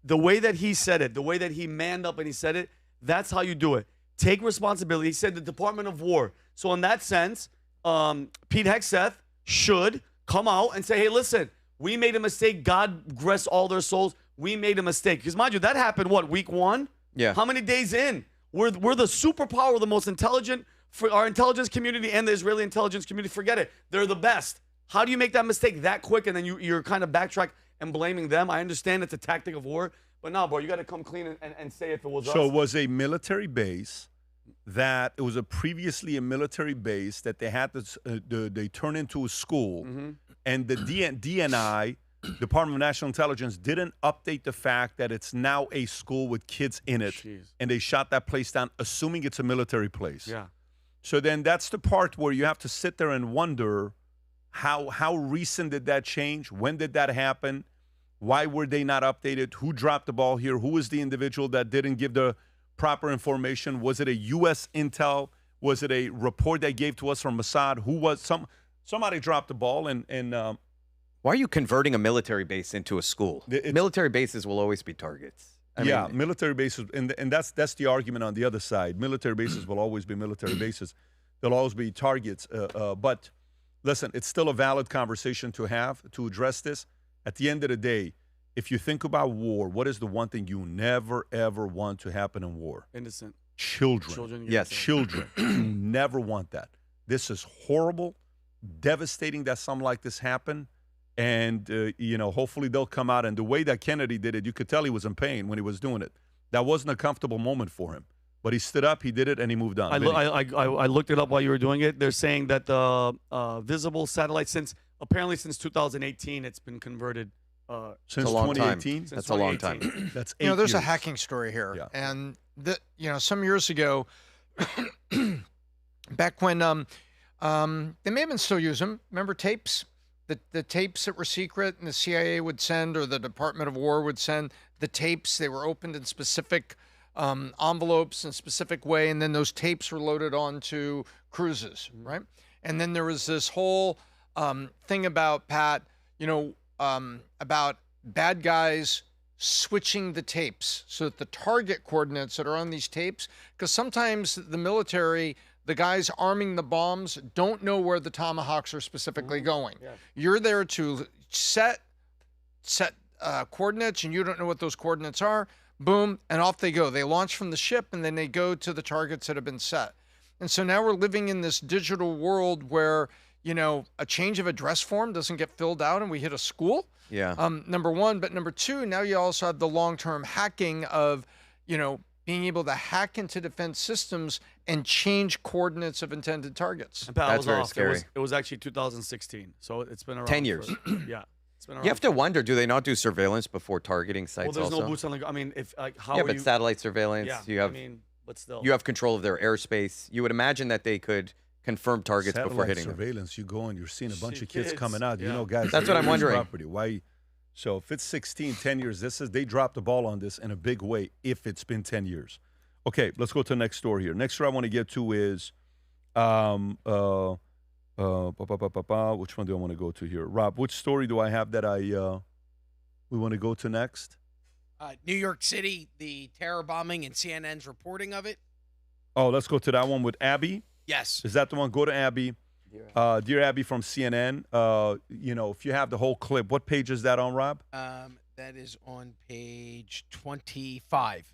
the way that he said it, the way that he manned up and he said it, that's how you do it. Take responsibility. He said the Department of War. So in that sense, Pete Hegseth should come out and say, hey, listen, we made a mistake. God rest all their souls. We made a mistake. Because mind you, that happened, what, week 1? Yeah. How many days in? We're the superpower, the most intelligent. For our intelligence community and the Israeli intelligence community, forget it. They're the best. How do you make that mistake that quick and then you're kind of backtrack and blaming them? I understand it's a tactic of war, but no, bro, you got to come clean and say if it was us. So it was a military base that it was previously a military base that they had this, they turned into a school, and the DNI, Department of National Intelligence, didn't update the fact that it's now a school with kids in it, and they shot that place down, assuming it's a military place. Yeah. So then that's the part where you have to sit there and wonder how recent did that change? When did that happen? Why were they not updated? Who dropped the ball here? Who was the individual that didn't give the proper information? Was it a U.S. intel? Was it a report they gave to us from Mossad? Who was somebody dropped the ball and why are you converting a military base into a school? Military bases will always be targets. I mean, military bases, and that's the argument on the other side. Military bases will always be military bases. They'll always be targets. But listen, it's still a valid conversation to have to address this. At the end of the day, if you think about war, what is the one thing you never, ever want to happen in war? Innocent. Children. Yes, children. You never want that. This is horrible, devastating that something like this happened. And, hopefully they'll come out. And the way that Kennedy did it, you could tell he was in pain when he was doing it. That wasn't a comfortable moment for him. But he stood up, he did it, and he moved on. I looked it up while you were doing it. They're saying that the visible satellite, since 2018, it's been converted. Since 2018? That's a long time. That's 8 years. There's a hacking story here. Yeah. And, some years ago, back when they may have been still use them. Remember tapes? The tapes that were secret and the CIA would send or the Department of War would send the tapes. They were opened in specific envelopes in a specific way, and then those tapes were loaded onto cruises, right? And then there was this whole thing about, Pat, about bad guys switching the tapes so that the target coordinates that are on these tapes, because sometimes the military, the guys arming the bombs don't know where the tomahawks are specifically going. Yeah. You're there to set coordinates, and you don't know what those coordinates are. Boom, and off they go. They launch from the ship, and then they go to the targets that have been set. And so now we're living in this digital world where, a change of address form doesn't get filled out, and we hit a school. Yeah. Number one, but number two, now you also have the long-term hacking of, being able to hack into defense systems and change coordinates of intended targets. That's very scary. It was actually 2016, so it's been around 10 years. Yeah. It's been around. You have to wonder, do they not do surveillance before targeting sites Well, there's also? no boots on the. I mean, how yeah, are but you, satellite surveillance. Yeah, You have. but still. You have control of their airspace. You would imagine that they could confirm targets Satellite before hitting surveillance, them. you go and you're seeing a bunch of kids coming out. Yeah. Guys. That's what I'm wondering. Property. Why? So if it's 16, 10 years, they dropped the ball on this in a big way. If it's been 10 years. Okay, let's go to the next story here. Next story I want to get to is, which one do I want to go to here? Rob, which story do I have that we want to go to next? New York City, the terror bombing and CNN's reporting of it. Oh, let's go to that one with Abby. Yes. Is that the one? Go to Abby. Dear Abby from CNN. If you have the whole clip, what page is that on, Rob? That is on page 25.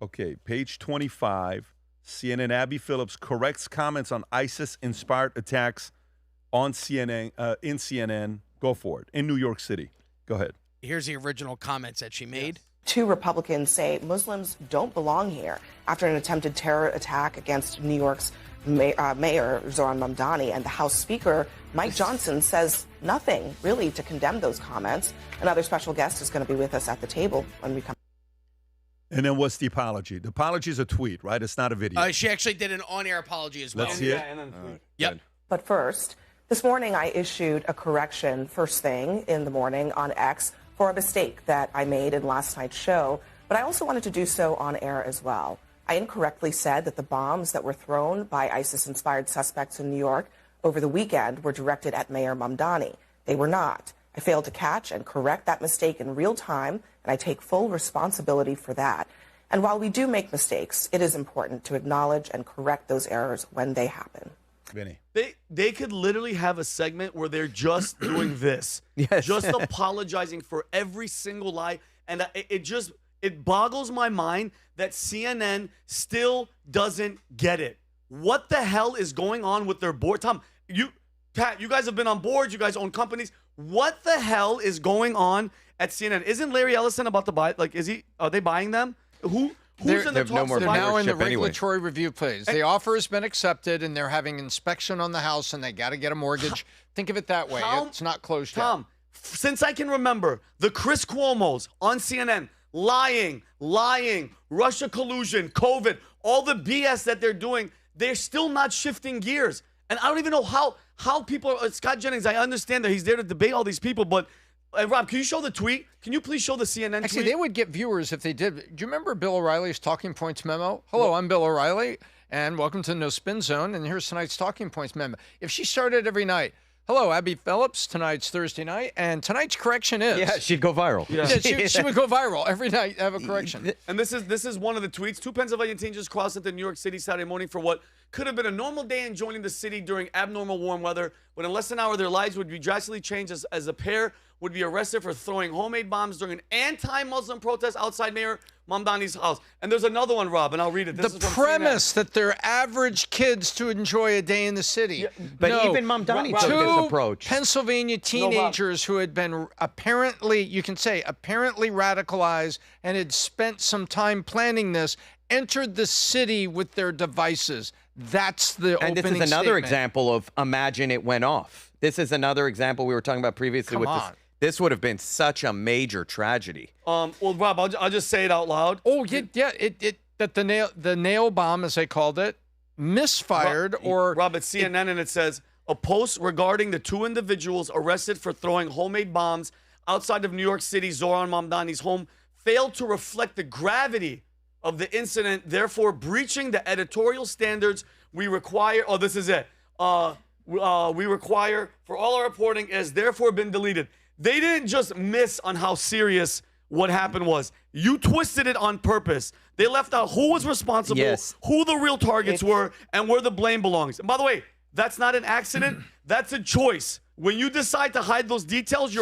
Okay, page 25. CNN Abby Phillips corrects comments on ISIS-inspired attacks on CNN in CNN. Go for it. In New York City. Go ahead. Here's the original comments that she made. Two Republicans say Muslims don't belong here after an attempted terror attack against New York's Mayor Zoran Mamdani, and the House Speaker, Mike Johnson, says nothing really to condemn those comments. Another special guest is going to be with us at the table when we come. And then what's the apology? The apology is a tweet, right? It's not a video. She actually did an on-air apology as well. Let's see it. Yep. But first, this morning I issued a correction first thing in the morning on X for a mistake that I made in last night's show, but I also wanted to do so on air as well. I incorrectly said that the bombs that were thrown by ISIS-inspired suspects in New York over the weekend were directed at Mayor Mamdani. They were not. I failed to catch and correct that mistake in real time, and I take full responsibility for that. And while we do make mistakes, it is important to acknowledge and correct those errors when they happen. Vinny. They could literally have a segment where they're just doing this. Yes. Just apologizing for every single lie. And it boggles my mind that CNN still doesn't get it. What the hell is going on with their board? Pat, you guys have been on boards. You guys own companies. What the hell is going on at CNN? Isn't Larry Ellison about to buy? Like, are they buying them? Who's in the talks? They're now in the regulatory review phase. The offer has been accepted, and they're having inspection on the house, and they got to get a mortgage. Think of it that way. It's not closed yet. Tom, since I can remember, the Chris Cuomos on CNN lying, Russia collusion, COVID, all the BS that they're doing, they're still not shifting gears. And I don't even know how people Scott Jennings, I understand that he's there to debate all these people, but Rob, can you show the tweet? Can you please show the CNN tweet? Actually, they would get viewers if they did. Do you remember Bill O'Reilly's Talking Points memo? Hello, I'm Bill O'Reilly, and welcome to No Spin Zone, and here's tonight's Talking Points memo. If she started every night, hello, Abby Phillips, tonight's Thursday night, and tonight's correction is... Yeah, she'd go viral. Yeah, she would go viral every night, have a correction. And this is one of the tweets. 2 Pennsylvania teens just crossed into New York City Saturday morning for what could have been a normal day in joining the city during abnormal warm weather, but in less than an hour, their lives would be drastically changed as a pair would be arrested for throwing homemade bombs during an anti-Muslim protest outside Mayor Mamdani's house. And there's another one, Rob, and I'll read it. This the is from premise CNN. that they're average kids to enjoy a day in the city. But even Mamdani took this approach. Pennsylvania teenagers who had been apparently radicalized and had spent some time planning this entered the city with their devices. That's the opening statement. And this is another statement. example of imagine it went off. This is another example we were talking about previously. Come with on. This would have been such a major tragedy. Well, Rob, I'll just say it out loud. Oh, yeah, that the nail bomb, as they called it, misfired Rob, it's CNN, and it says, a post regarding the 2 individuals arrested for throwing homemade bombs outside of New York City, Zoran Mamdani's home, failed to reflect the gravity of the incident, therefore breaching the editorial standards we require. Oh, this is it. We require for all our reporting has therefore been deleted. They didn't just miss on how serious what happened was. You twisted it on purpose. They left out who was responsible, who the real targets were, and where the blame belongs. And by the way, that's not an accident. That's a choice. When you decide to hide those details,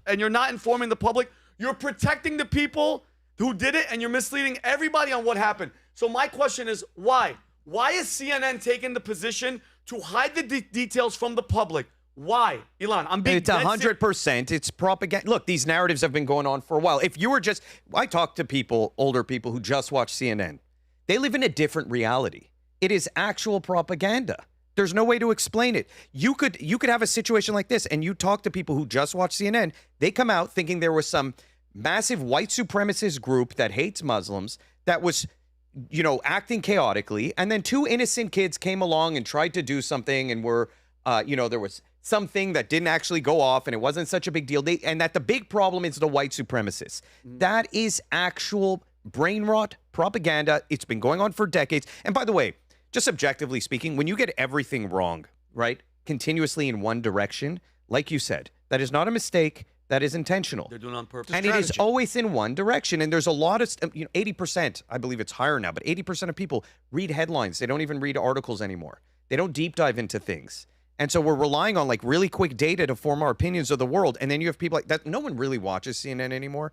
and you're not informing the public, you're protecting the people who did it, and you're misleading everybody on what happened. So my question is, why? Why is CNN taking the position to hide the details from the public? Why? Ilan, I'm being... It's 100%. It's propaganda. Look, these narratives have been going on for a while. If you were just... I talk to people, older people, who just watch CNN. They live in a different reality. It is actual propaganda. There's no way to explain it. You could have a situation like this, and you talk to people who just watch CNN. They come out thinking there was some massive white supremacist group that hates Muslims that was, acting chaotically, and then 2 innocent kids came along and tried to do something and were, there was something that didn't actually go off and it wasn't such a big deal. And that the big problem is the white supremacists. That is actual brain rot propaganda. It's been going on for decades. And by the way, just objectively speaking, when you get everything wrong, right, continuously in one direction, like you said, that is not a mistake. That is intentional. They're doing it on purpose. And it is always in one direction. And there's a lot of, 80%, I believe it's higher now, but 80% of people read headlines. They don't even read articles anymore. They don't deep dive into things. And so we're relying on really quick data to form our opinions of the world. And then you have people like that. No one really watches CNN anymore.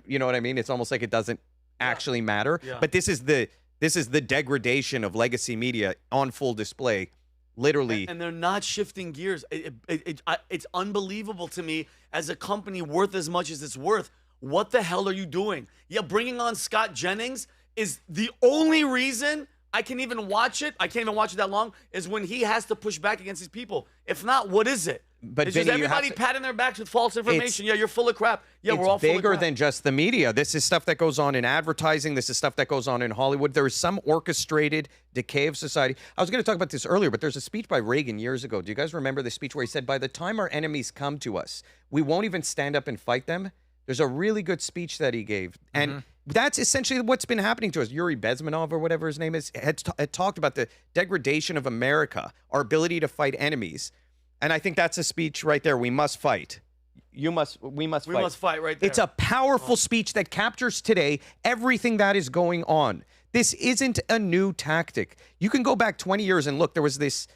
You know what I mean? It's almost like it doesn't actually matter. Yeah. But this is the degradation of legacy media on full display. Literally. And they're not shifting gears. It's unbelievable to me, as a company worth as much as it's worth. What the hell are you doing? Yeah, bringing on Scott Jennings is the only reason I can even watch it. I can't even watch it that long. Is when he has to push back against these people. If not, what is it? But it's Vinny, just everybody patting their backs with false information. Yeah, you're full of crap. Yeah, we're all full of bigger crap. than just the media. This is stuff that goes on in advertising. This is stuff that goes on in Hollywood. There is some orchestrated decay of society. I was going to talk about this earlier, but there's a speech by Reagan years ago. Do you guys remember the speech where he said, by the time our enemies come to us, we won't even stand up and fight them? There's a really good speech that he gave. And that's essentially what's been happening to us. Yuri Bezmenov, or whatever his name is, had talked about the degradation of America, our ability to fight enemies. And I think that's a speech right there. We must fight. We must fight. We must fight right there. It's a powerful speech that captures today everything that is going on. This isn't a new tactic. You can go back 20 years and look. There was this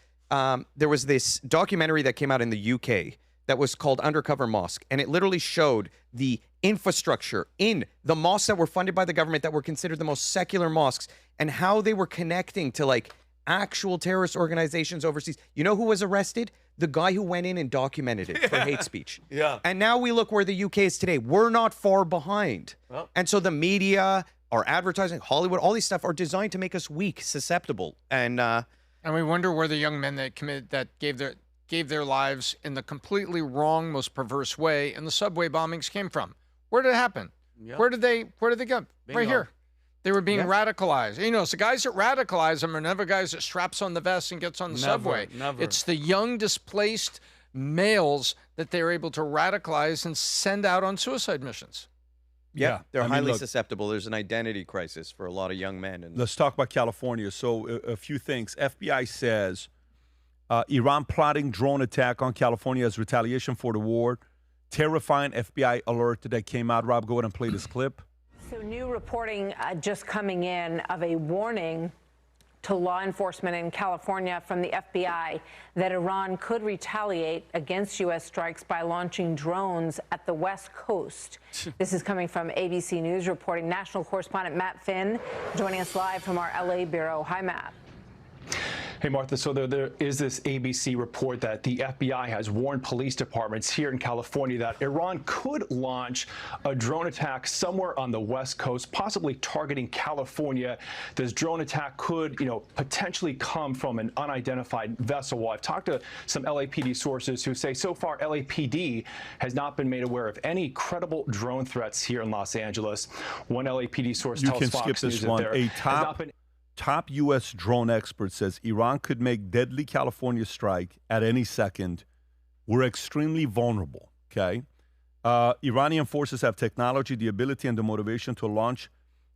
documentary that came out in the UK that was called Undercover Mosque, and it literally showed the infrastructure in the mosques that were funded by the government that were considered the most secular mosques, and how they were connecting to like actual terrorist organizations overseas. You know who was arrested? The guy who went in and documented it for hate speech. Yeah. And now we look where the UK is today. We're not far behind. Well. And so the media, our advertising, Hollywood, all these stuff are designed to make us weak, susceptible. And we wonder where the young men that gave their lives in the completely wrong, most perverse way in the subway bombings came from. Where did it happen? Yeah. Where did they go? Bingo. Right here. They were being radicalized. You know, it's the guys that radicalize them are never guys that straps on the vest and gets on the subway. Never. It's the young, displaced males that they're able to radicalize and send out on suicide missions. yeah, they're I mean, highly look, susceptible. There's an identity crisis for a lot of young men. And let's talk about California. So a few things. FBI says Iran plotting drone attack on California as retaliation for the war. Terrifying FBI alert that came out. Rob, go ahead and play this clip. So new reporting just coming in of a warning to law enforcement in California from the FBI that Iran could retaliate against U.S. strikes by launching drones at the West Coast. This is coming from ABC News reporting. National correspondent Matt Finn joining us live from our L.A. bureau. Hi, Matt. Hey, Martha, so there is this ABC report that the FBI has warned police departments here in California that Iran could launch a drone attack somewhere on the West Coast, possibly targeting California. This drone attack could, potentially come from an unidentified vessel. Well, I've talked to some LAPD sources who say so far LAPD has not been made aware of any credible drone threats here in Los Angeles. One LAPD source tells Fox News that there has not been. Top U.S. drone expert says Iran could make deadly California strike at any second. We're extremely vulnerable, okay? Iranian forces have technology, the ability, and the motivation to launch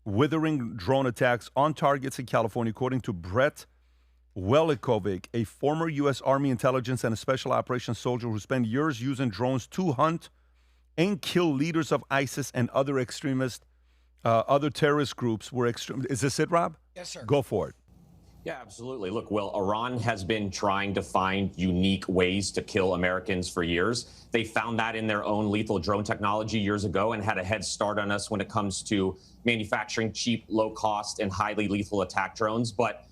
withering drone attacks on targets in California, according to Brett Welikovic, a former U.S. Army intelligence and a special operations soldier who spent years using drones to hunt and kill leaders of ISIS and other extremist, other terrorist groups. Is this it, Rob? Yes, sir. Go for it. Yeah, absolutely. Look, Will, Iran has been trying to find unique ways to kill Americans for years. They found that in their own lethal drone technology years ago and had a head start on us when it comes to manufacturing cheap, low-cost, and highly lethal attack drones. But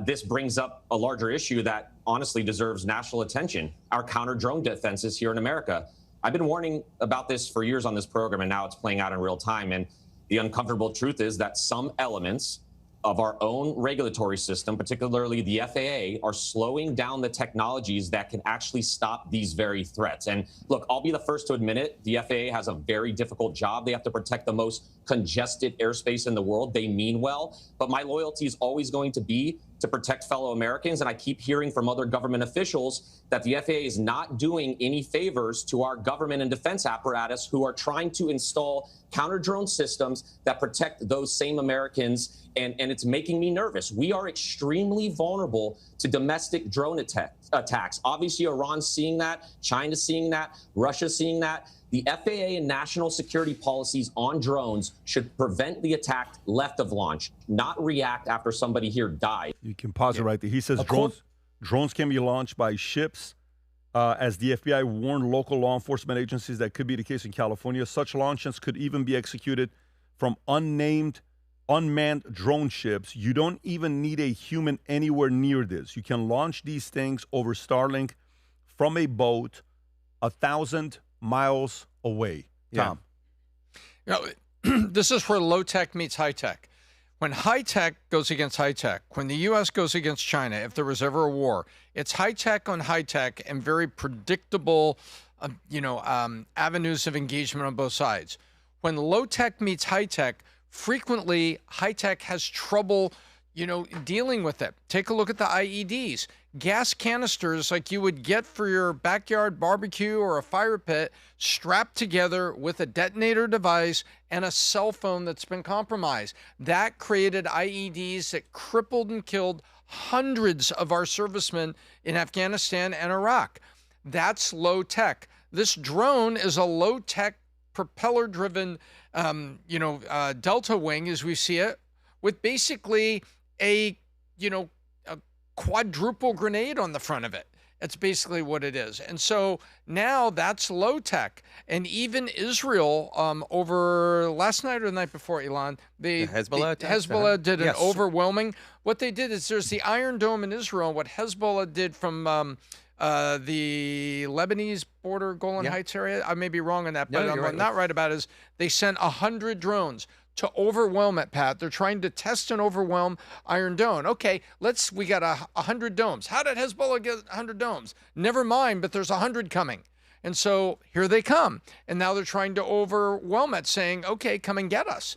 this brings up a larger issue that honestly deserves national attention, our counter-drone defenses here in America. I've been warning about this for years on this program, and now it's playing out in real time. And the uncomfortable truth is that some elements of our own regulatory system, particularly the FAA, are slowing down the technologies that can actually stop these very threats. And look, I'll be the first to admit it. The FAA has a very difficult job. They have to protect the most congested airspace in the world. They mean well, but my loyalty is always going to be to protect fellow Americans. And I keep hearing from other government officials that the FAA is not doing any favors to our government and defense apparatus who are trying to install counter-drone systems that protect those same Americans. And it's making me nervous. We are extremely vulnerable to domestic drone attacks. Obviously, Iran's seeing that, China's seeing that, Russia's seeing that. The FAA and national security policies on drones should prevent the attack left of launch, not react after somebody here died. You can pause it right there. He says drones can be launched by ships. As the FBI warned local law enforcement agencies that could be the case in California, such launches could even be executed from unmanned drone ships. You don't even need a human anywhere near this. You can launch these things over Starlink from a boat 1,000 miles away. Tom. This is where low tech meets high tech. When high tech goes against high tech, when the U.S. goes against China, if there was ever a war, it's high tech on high tech and very predictable, avenues of engagement on both sides. When low tech meets high tech, frequently high tech has trouble, dealing with it. Take a look at the IEDs. Gas canisters like you would get for your backyard barbecue or a fire pit, strapped together with a detonator device and a cell phone that's been compromised. That created IEDs that crippled and killed hundreds of our servicemen in Afghanistan and Iraq. That's low tech. This drone is a low tech, propeller driven, delta wing as we see it, with basically a quadruple grenade on the front of it. That's basically what it is. And so now that's low tech. And even Israel, over last night or the night before, Ilan, Hezbollah did an overwhelming. What they did is there's the Iron Dome in Israel. What Hezbollah did from the Lebanese border, Golan Heights area, I may be wrong on that, but I'm not right about it, is they sent 100 drones to overwhelm it, Pat. They're trying to test and overwhelm Iron Dome. Okay, we got 100 domes. How did Hezbollah get 100 domes? Never mind, but there's 100 coming. And so here they come. And now they're trying to overwhelm it, saying, okay, come and get us.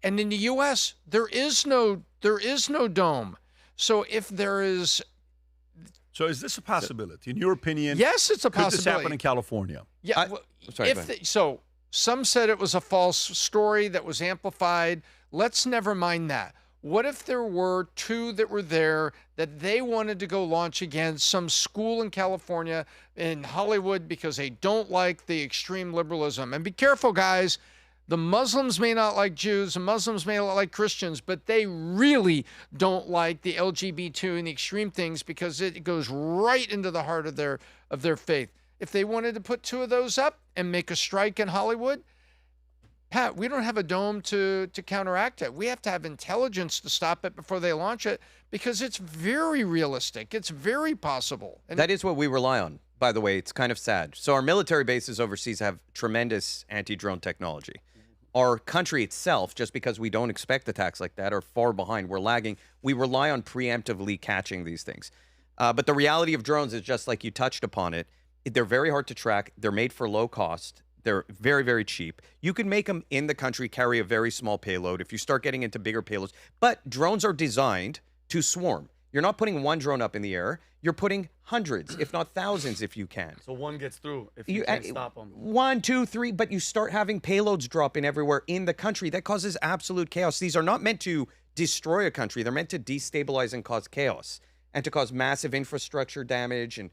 And in the U.S., there is no dome. So if there is... So is this a possibility? In your opinion? Yes, it's a possibility. Could this happen in California? Yeah. Some said it was a false story that was amplified. Let's never mind that. What if there were two that were there that they wanted to go launch against some school in California, in Hollywood, because they don't like the extreme liberalism? And be careful, guys. The Muslims may not like Jews, the Muslims may not like Christians, but they really don't like the LGBT and the extreme things because it goes right into the heart of their faith. If they wanted to put two of those up and make a strike in Hollywood, Pat, we don't have a dome to counteract it. We have to have intelligence to stop it before they launch it because it's very realistic. It's very possible. And that is what we rely on, by the way. It's kind of sad. So our military bases overseas have tremendous anti-drone technology. Our country itself, just because we don't expect attacks like that, are far behind. We're lagging. We rely on preemptively catching these things. But the reality of drones is just like you touched upon it. They're very hard to track. They're made for low cost. They're very, very cheap. You can make them in the country carry a very small payload if you start getting into bigger payloads. But drones are designed to swarm. You're not putting one drone up in the air. You're putting hundreds, if not thousands, if you can. So one gets through if you can't stop them. 1, 2, 3, but you start having payloads drop in everywhere in the country. That causes absolute chaos. These are not meant to destroy a country. They're meant to destabilize and cause chaos and to cause massive infrastructure damage and,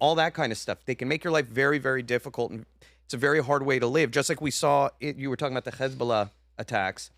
all that kind of stuff. They can make your life very, very difficult, and it's a very hard way to live. Just like we saw, you were talking about the Hezbollah attacks.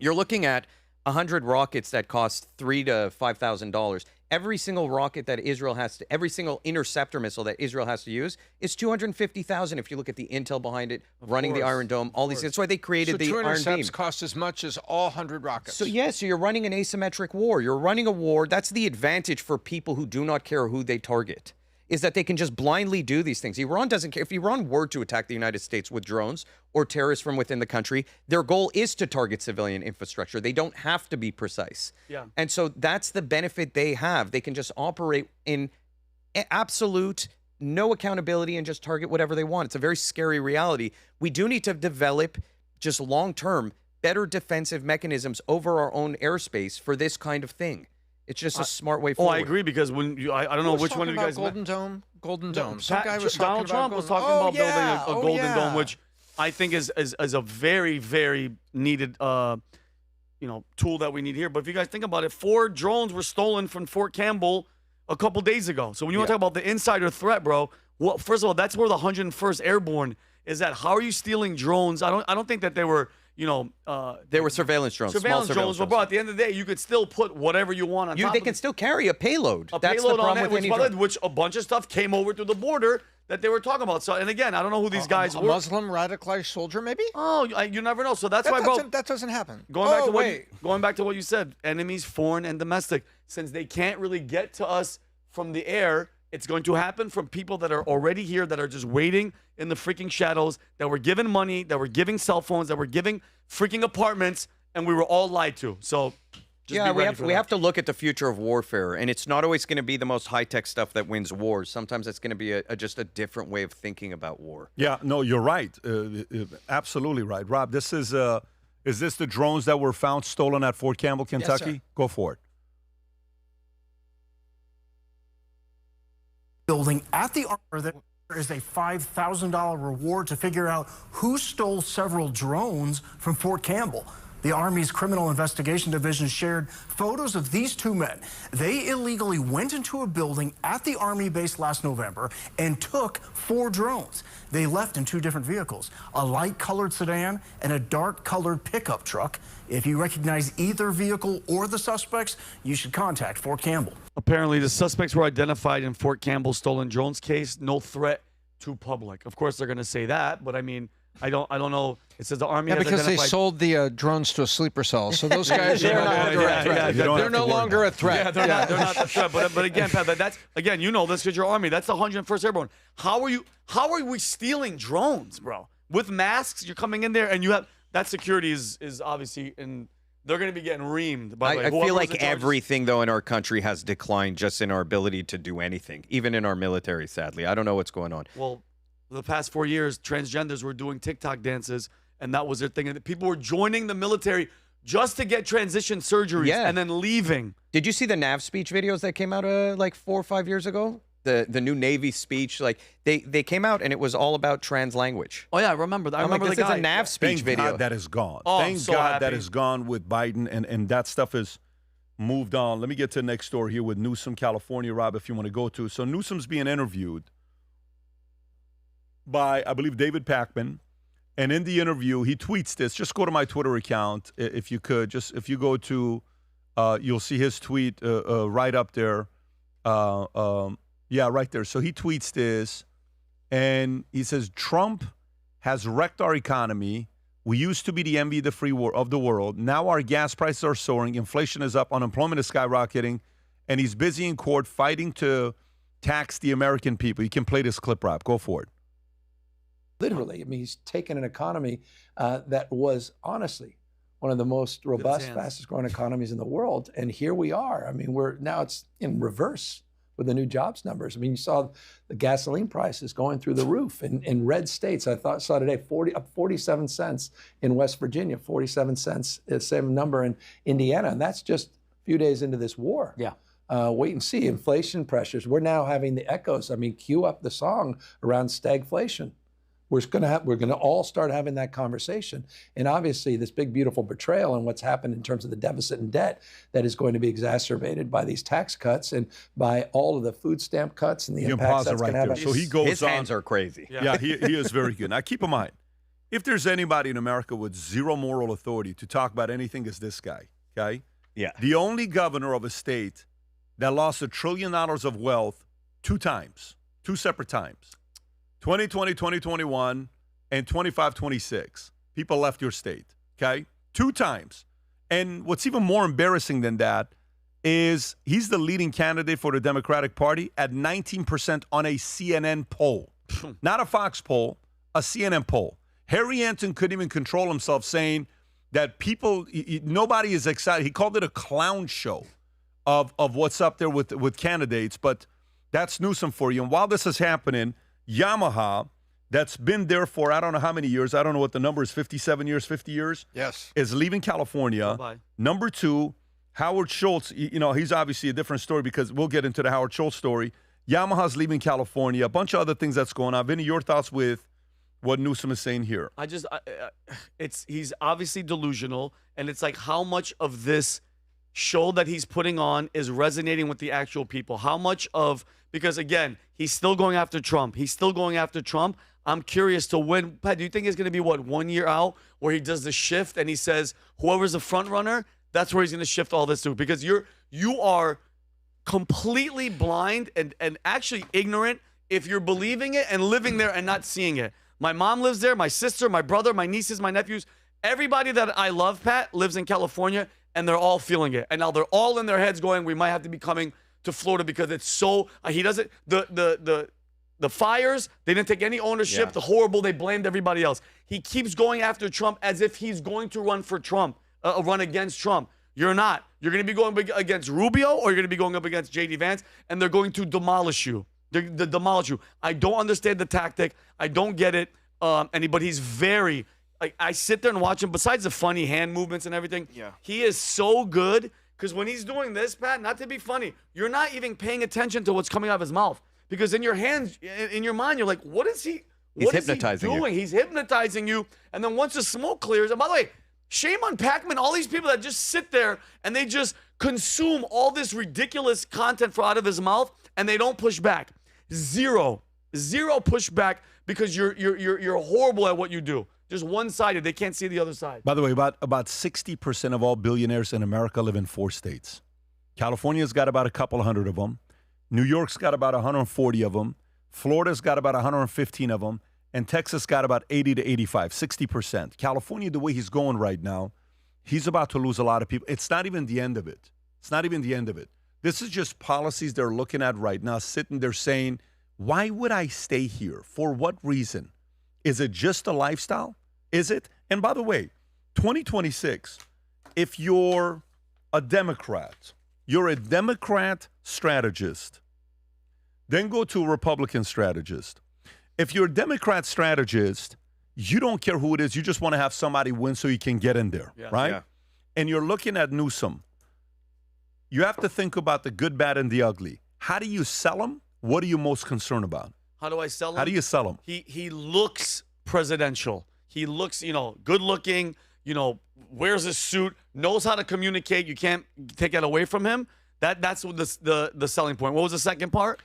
You're looking at 100 rockets that cost $3,000 to $5,000. Every single rocket that Israel has to, every single interceptor missile that Israel has to use is $250,000. If you look at the intel behind it, running the Iron Dome, all these. That's why they created the Iron Beam. So 2 intercepts cost as much as all 100 rockets. So so you're running an asymmetric war. You're running a war. That's the advantage for people who do not care who they target, is that they can just blindly do these things. Iran doesn't care. If Iran were to attack the United States with drones or terrorists from within the country, their goal is to target civilian infrastructure. They don't have to be precise. Yeah. And so that's the benefit they have. They can just operate in absolute no accountability and just target whatever they want. It's a very scary reality. We do need to develop just long-term better defensive mechanisms over our own airspace for this kind of thing. It's just a smart way forward. I agree, because when I don't know which one of you guys... Golden Dome. Some guy was Donald Trump was talking about building a Golden Dome, which I think is a very, very needed tool that we need here. But if you guys think about it, 4 drones were stolen from Fort Campbell a couple days ago. So when you want to talk about the insider threat, bro, well, first of all, that's where the 101st Airborne is at. How are you stealing drones? I don't think that they were... they were surveillance drones. Surveillance drones, but at the end of the day, you could still put whatever you want on top. They can still carry a payload. That's the problem with any drone. Which a bunch of stuff came over through the border that they were talking about. So, and again, I don't know who these guys were. A Muslim radicalized soldier, maybe? Oh, you never know. So that's why, bro. That doesn't happen. Going back to what you said, enemies, foreign and domestic. Since they can't really get to us from the air, it's going to happen from people that are already here, that are just waiting in the freaking shadows, that were given money, that were giving cell phones, that were giving freaking apartments, and we were all lied to. So just yeah, be ready we have to look at the future of warfare, and it's not always going to be the most high-tech stuff that wins wars. Sometimes it's going to be just a different way of thinking about war. Yeah, no, you're right. Absolutely right. Rob, this is this the drones that were found stolen at Fort Campbell, Kentucky? Yes, Go for it. Building at the armor that there is a $5,000 reward to figure out who stole several drones from Fort Campbell. The Army's Criminal Investigation Division shared photos of these two men. They illegally went into a building at the Army base last November and took 4 drones. They left in 2 different vehicles, a light-colored sedan and a dark-colored pickup truck. If you recognize either vehicle or the suspects, you should contact Fort Campbell. Apparently, the suspects were identified in Fort Campbell's stolen drones case. No threat to public. Of course, they're going to say that, but I mean, I don't know. It says the Army has because identified. they sold the drones to a sleeper cell, so those guys are no longer a threat. They're no longer a threat. Yeah, they're not a threat. But again, Pat, that's again, you know this because you're Army. That's the 101st Airborne. How are we stealing drones, bro? With masks, you're coming in there and you have that security is obviously in. They're going to be getting reamed. By the way. I feel like everything, though, in our country has declined just in our ability to do anything, even in our military, sadly. I don't know what's going on. Well, the past 4 years, transgenders were doing TikTok dances, and that was their thing. And people were joining the military just to get transition surgeries and then leaving. Did you see the NAV speech videos that came out like 4 or 5 years ago? The new Navy speech, like they came out and it was all about trans language. Oh yeah, I remember that. I remember this the guy. is a NAV speech Thank video. God that is gone. Oh, Thank I'm so God happy. that is gone with Biden, and that stuff is moved on. Let me get to the next story here with Newsom, California, Rob, if you want to go to. So Newsom's being interviewed by, I believe, David Pakman. And in the interview, he tweets this. Just go to my Twitter account, if you could. Just if you go to, you'll see his tweet right up there. Yeah, right there. So he tweets this, and he says, Trump has wrecked our economy. We used to be the envy of the world. Now our gas prices are soaring. Inflation is up. Unemployment is skyrocketing. And he's busy in court fighting to tax the American people. You can play this clip, Rob. Go for it. Literally. I mean, he's taken an economy that was honestly one of the most robust, fastest growing economies in the world. And here we are. I mean, now it's in reverse with the new jobs numbers. I mean, you saw the gasoline prices going through the roof in red states. I saw today up 47 cents in West Virginia, 47 cents, same number in Indiana. And that's just a few days into this war. Yeah. Wait and see. Inflation pressures. We're now having the echoes. I mean, cue up the song around stagflation. We're going to all start having that conversation. And obviously this big, beautiful betrayal and what's happened in terms of the deficit and debt that is going to be exacerbated by these tax cuts and by all of the food stamp cuts and the impacts that's going to have. So he goes His hands are crazy. Yeah, he is very good. Now, keep in mind, if there's anybody in America with zero moral authority to talk about anything, it's this guy, okay? Yeah. The only governor of a state that lost $1 trillion of wealth 2 times, 2 separate times. 2020, 2021, and 25, 26. People left your state, okay? 2 times. And what's even more embarrassing than that is he's the leading candidate for the Democratic Party at 19% on a CNN poll. Not a Fox poll, a CNN poll. Harry Anton couldn't even control himself saying that nobody is excited. He called it a clown show of what's up there with candidates, but that's Newsom for you. And while this is happening, Yamaha, that's been there for I don't know how many years. I don't know what the number is, 57 years, 50 years. Yes. Is leaving California. Bye-bye. Number 2, Howard Schultz. He's obviously a different story because we'll get into the Howard Schultz story. Yamaha's leaving California. A bunch of other things that's going on. Vinny, your thoughts with what Newsom is saying here? He's obviously delusional, and it's like how much of this show that he's putting on is resonating with the actual people. How much of, because again, he's still going after Trump. I'm curious to when, Pat, do you think it's going to be 1 year out where he does the shift and he says, whoever's the front runner, that's where he's going to shift all this to? Because you are completely blind and actually ignorant if you're believing it and living there and not seeing it. My mom lives there, my sister, my brother, my nieces, my nephews. Everybody that I love, Pat, lives in California, and they're all feeling it. And now they're all in their heads going, we might have to be coming to Florida because it's so, he doesn't, the fires, they didn't take any ownership. Yeah. The horrible, they blamed everybody else. He keeps going after Trump as if he's going to run for Trump. run against Trump. You're not. You're going to be going against Rubio, or you're going to be going up against J.D. Vance, and they're going to demolish you. They demolish you. I don't understand the tactic. I don't get it. But he's very. I sit there and watch him. Besides the funny hand movements and everything, he is so good. Because when he's doing this, Pat, not to be funny, you're not even paying attention to what's coming out of his mouth. Because in your hands, in your mind, you're like, what is he? He's hypnotizing doing? He's hypnotizing you. And then once the smoke clears, and by the way, shame on Pac-Man, all these people that just sit there and they just consume all this ridiculous content out of his mouth, and they don't push back. Zero pushback, because you're horrible at what you do. Just one-sided. They can't see the other side. By the way, about 60% of all billionaires in America live in 4 states. California's got about a couple hundred of them. New York's got about 140 of them. Florida's got about 115 of them. And Texas got about 80 to 85, 60%. California, the way he's going right now, he's about to lose a lot of people. It's not even the end of it. It's not even the end of it. This is just policies they're looking at right now, sitting there saying, why would I stay here? For what reason? Is it just a lifestyle? Is it? And by the way, 2026, if you're a Democrat strategist, then go to a Republican strategist. If you're a Democrat strategist, you don't care who it is. You just want to have somebody win so you can get in there, right? Yeah. And you're looking at Newsom. You have to think about the good, bad, and the ugly. How do you sell him? What are you most concerned about? How do I sell him? How do you sell him? He looks presidential. He looks, good looking, wears a suit, knows how to communicate. You can't take that away from him. That's the selling point. What was the second part?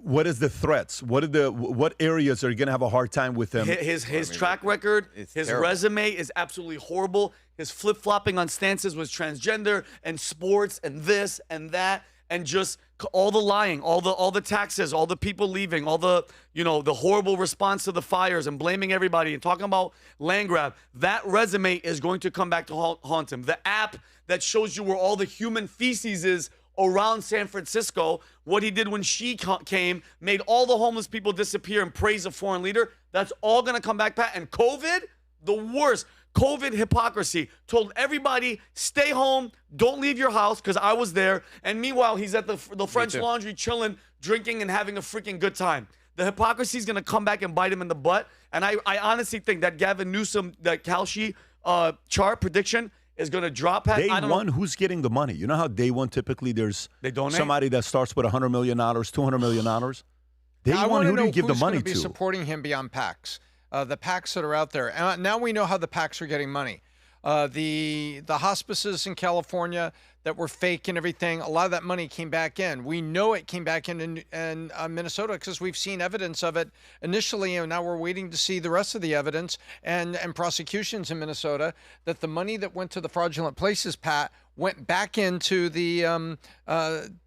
What is the threats? What areas are you going to have a hard time with him? His track record, his resume is absolutely horrible. His flip-flopping on stances was transgender and sports and this and that, and just all the lying, all the taxes, all the people leaving, all the the horrible response to the fires and blaming everybody and talking about land grab. That resume is going to come back to haunt him. The app that shows you where all the human feces is around San Francisco, what he did when she came, made all the homeless people disappear and praise a foreign leader. That's all going to come back, Pat. And COVID, the worst. COVID hypocrisy. Told everybody, stay home, don't leave your house, because I was there. And meanwhile, he's at the French Laundry chilling, drinking, and having a freaking good time. The hypocrisy is going to come back and bite him in the butt. And I honestly think that Gavin Newsom, that Kalshi chart prediction is going to drop. Day one, who's getting the money? You know how day one typically there's somebody that starts with $100 million, $200 million? Day one, who do you give the money to? Be supporting him beyond PACs. The PACs that are out there. And now we know how the PACs are getting money. The hospices in California that were fake and everything, a lot of that money came back in. We know it came back in Minnesota because we've seen evidence of it initially, and now we're waiting to see the rest of the evidence and prosecutions in Minnesota that the money that went to the fraudulent places, Pat, went back into the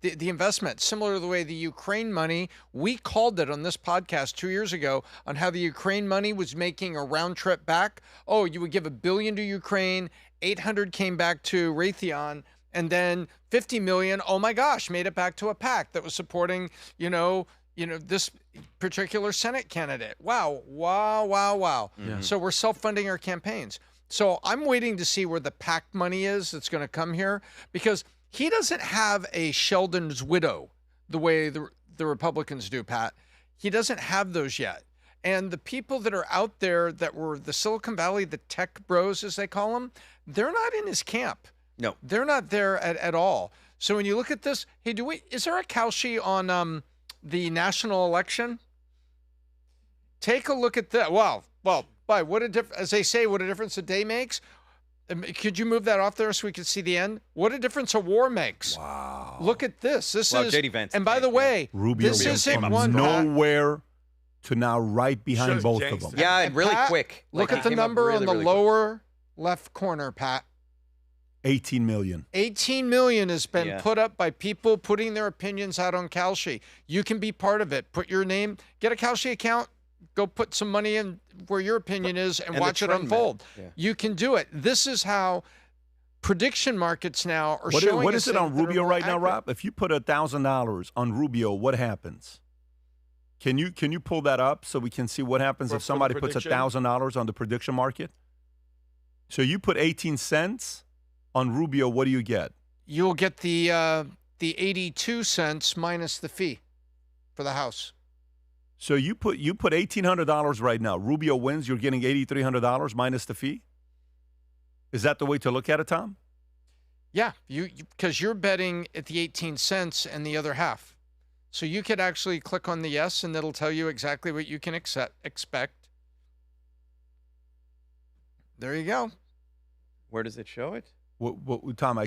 investment, similar to the way the Ukraine money, we called it on this podcast 2 years ago on how the Ukraine money was making a round trip back. Oh, you would give $1 billion to Ukraine, 800 came back to Raytheon, and then 50 million, oh my gosh, made it back to a PAC that was supporting, this particular Senate candidate. Wow. Yeah. So we're self-funding our campaigns. So I'm waiting to see where the PAC money is that's going to come here, because he doesn't have a Sheldon's widow the way the Republicans do, Pat. He doesn't have those yet. And the people that are out there that were the Silicon Valley, the tech bros, as they call them, they're not in his camp. No. They're not there at all. So when you look at this, hey, is there a Kalshi on the national election? Take a look at that. Well, as they say, what a difference a day makes. Could you move that off there so we could see the end? What a difference a war makes. Wow. Look at this. This is J.D. Vance. And by the way, Rubio this isn't from one nowhere to now right behind both of them. Yeah, and really Pat, quick. Look at the number on the lower left corner, Pat. 18 million. 18 million has been put up by people putting their opinions out on Kalshi. You can be part of it. Put your name, get a Kalshi account, go put some money in where your opinion is and watch it unfold. Yeah. You can do it. This is how prediction markets now are showing. What is it on Rubio right now, Rob? If you put $1,000 on Rubio, what happens? Can you pull that up so we can see what happens if somebody puts $1,000 on the prediction market? So you put 18 cents on Rubio, what do you get? You'll get the 82 cents minus the fee for the House. So you put $1,800 right now. Rubio wins. You're getting $8,300 minus the fee. Is that the way to look at it, Tom? Yeah, because you're betting at the 18 cents and the other half. So you could actually click on the yes, and it'll tell you exactly what you can expect. There you go. Where does it show it? Tom,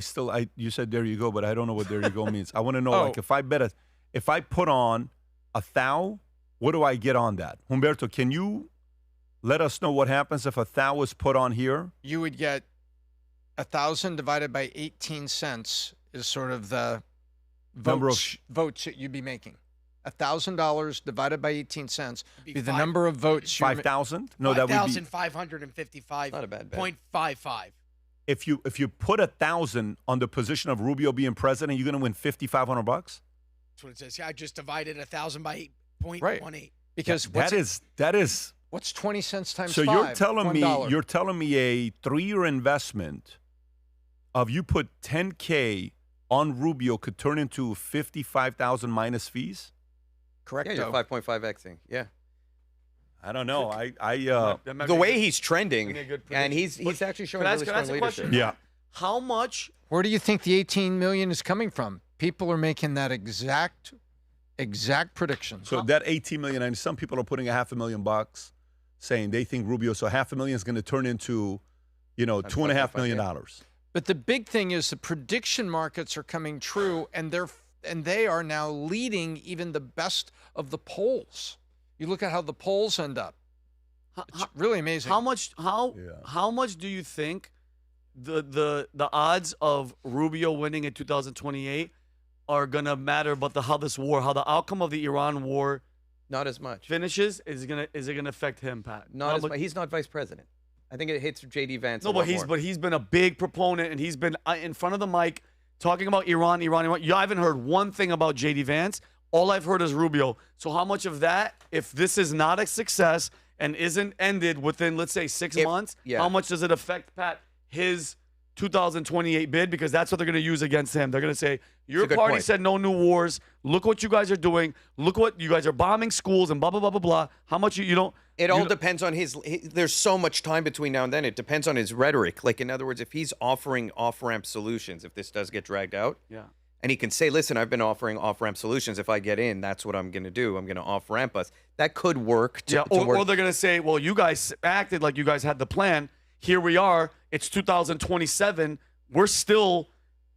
you said there you go, but I don't know what there you go means. I want to know, like, if I put on a thou, what do I get on that? Humberto, can you let us know what happens if a thou is put on here? You would get 1,000 divided by 18 cents is sort of the votes that you'd be making. $1,000 divided by 18 cents be the number of votes. 5,000? No, that would be 5,555. Not a bad bet. 0.55. If you put 1,000 on the position of Rubio being president, you're going to win $5,500. That's what it says. Yeah, I just divided 1,000 by 8.18. Right. Because that is what's 20 cents times so 5? you're telling me a 3-year investment of you put $10K on Rubio could turn into 55,000 minus fees? Correct. Yeah, you're 5.5xing. Yeah. I don't know. The way he's trending, and he's actually showing really strong leadership. Yeah. How much? Where do you think the 18 million is coming from? People are making that exact prediction. So that 18 million, and some people are putting $500,000 saying they think Rubio, so $500,000 is going to turn into, $2.5 million. But the big thing is the prediction markets are coming true, and they are now leading even the best of the polls. You look at how the polls end up. It's really amazing. How much do you think the odds of Rubio winning in 2028 are gonna matter about how the outcome of the Iran war not as much finishes? Is it gonna affect him, Pat? Not as much. He's not vice president. I think it hits J.D. Vance. No, but he's been a big proponent, and he's been in front of the mic talking about Iran. You haven't heard one thing about J.D. Vance. All I've heard is Rubio. So how much of that, if this is not a success and isn't ended within, let's say, 6 months, how much does it affect, Pat, his 2028 bid? Because that's what they're going to use against him. They're going to say, your party said no new wars. Look what you guys are doing. Look what you guys are bombing schools and blah, blah, blah, blah, blah. How much you don't... It all depends on there's so much time between now and then. It depends on his rhetoric. Like, in other words, if he's offering off-ramp solutions, if this does get dragged out... Yeah. And he can say, listen, I've been offering off-ramp solutions. If I get in, that's what I'm going to do. I'm going to off-ramp us. That could work. Or they're going to say, well, you guys acted like you guys had the plan. Here we are. It's 2027. We're still,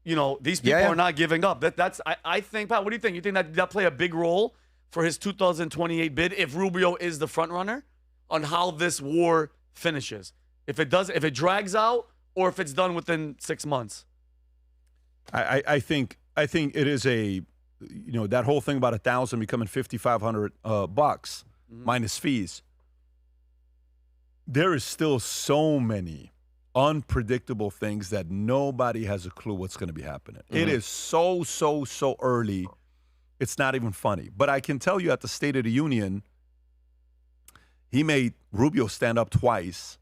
these people are not giving up. I think, Pat, what do you think? You think that play a big role for his 2028 bid if Rubio is the front runner on how this war finishes? If it drags out, or if it's done within 6 months? I think it is that whole thing about 1,000 becoming $5,500 minus fees. There is still so many unpredictable things that nobody has a clue what's going to be happening. It is so early. It's not even funny. But I can tell you at the State of the Union, he made Rubio stand up twice,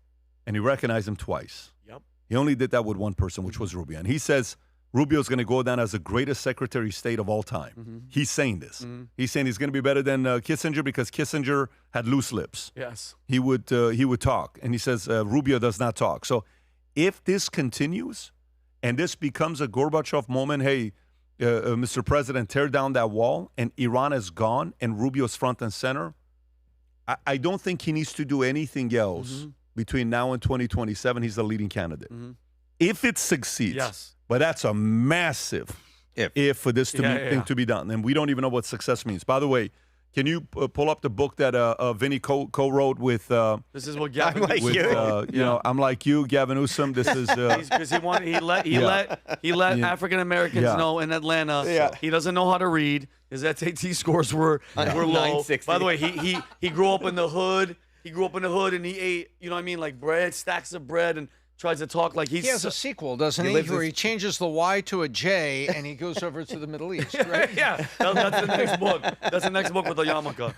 and he recognized him twice. Yep. He only did that with one person, which was Rubio. And he says Rubio's going to go down as the greatest Secretary of State of all time. He's saying this. He's saying he's going to be better than Kissinger because Kissinger had loose lips. Yes. He would talk. And he says Rubio does not talk. So if this continues and this becomes a Gorbachev moment, hey, Mr. President, tear down that wall, and Iran is gone and Rubio's front and center, I don't think he needs to do anything else between now and 2027. He's the leading candidate. If it succeeds. Yes. But that's a massive if for this thing to be done. And we don't even know what success means. By the way, can you pull up the book that Vinny co-wrote with... this is what Gavin... I'm like you. I'm like you, Gavin Newsom. This is... Because he let African-Americans know in Atlanta he doesn't know how to read. His SAT scores were low. 960. By the way, he grew up in the hood. He grew up in the hood and he ate, like bread, stacks of bread, and tries to talk like he's. He has a sequel, doesn't he? Where he changes the Y to a J and he goes over to the Middle East, right? Yeah, that's the next book. That's the next book with the yarmulke.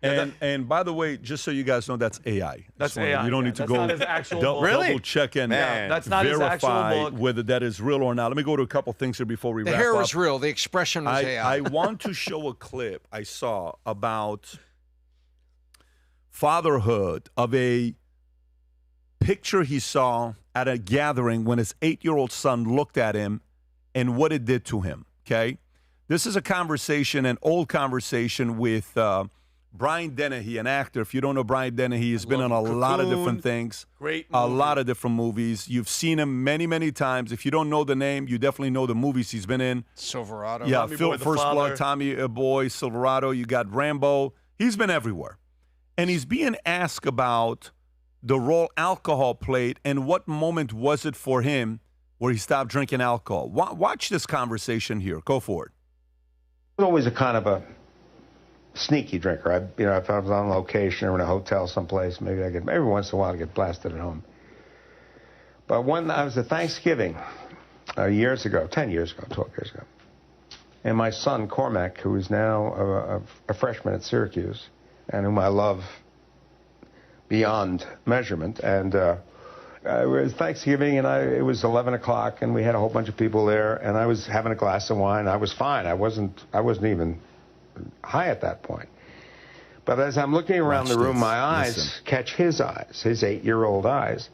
And by the way, just so you guys know, that's AI. That's AI. You don't need to go not his actual book. double check and that's not his actual verify book. whether that is real or not. Let me go to a couple things here before we The wrap hair up. was real. The expression was AI. I want to show a clip I saw about fatherhood of a picture he saw at a gathering when his 8-year-old son looked at him and what it did to him, okay? This is a conversation, an old conversation with Brian Dennehy, an actor. If you don't know Brian Dennehy, he's been on a lot of different things. Great A movie. lot of different movies. You've seen him many, many times. If you don't know the name, you definitely know the movies he's been in. Silverado. Yeah, Tommy Phil, Boy the First Father. Blood, Tommy Boy, Silverado. You got Rambo. He's been everywhere. And he's being asked about the role alcohol played and what moment was it for him where he stopped drinking alcohol. Watch this conversation here. Go for it. I was always a kind of a sneaky drinker. If I was on location or in a hotel someplace, maybe every once in a while I get blasted at home. But when I was at Thanksgiving years ago, 10 years ago, 12 years ago, and my son Cormac, who is now a freshman at Syracuse, and whom I love beyond measurement, and it was Thanksgiving, and it was 11 o'clock, and we had a whole bunch of people there, and I was having a glass of wine. I was fine. I wasn't even high at that point. But as I'm looking around the room, my eyes catch his eyes, his 8-year-old eyes,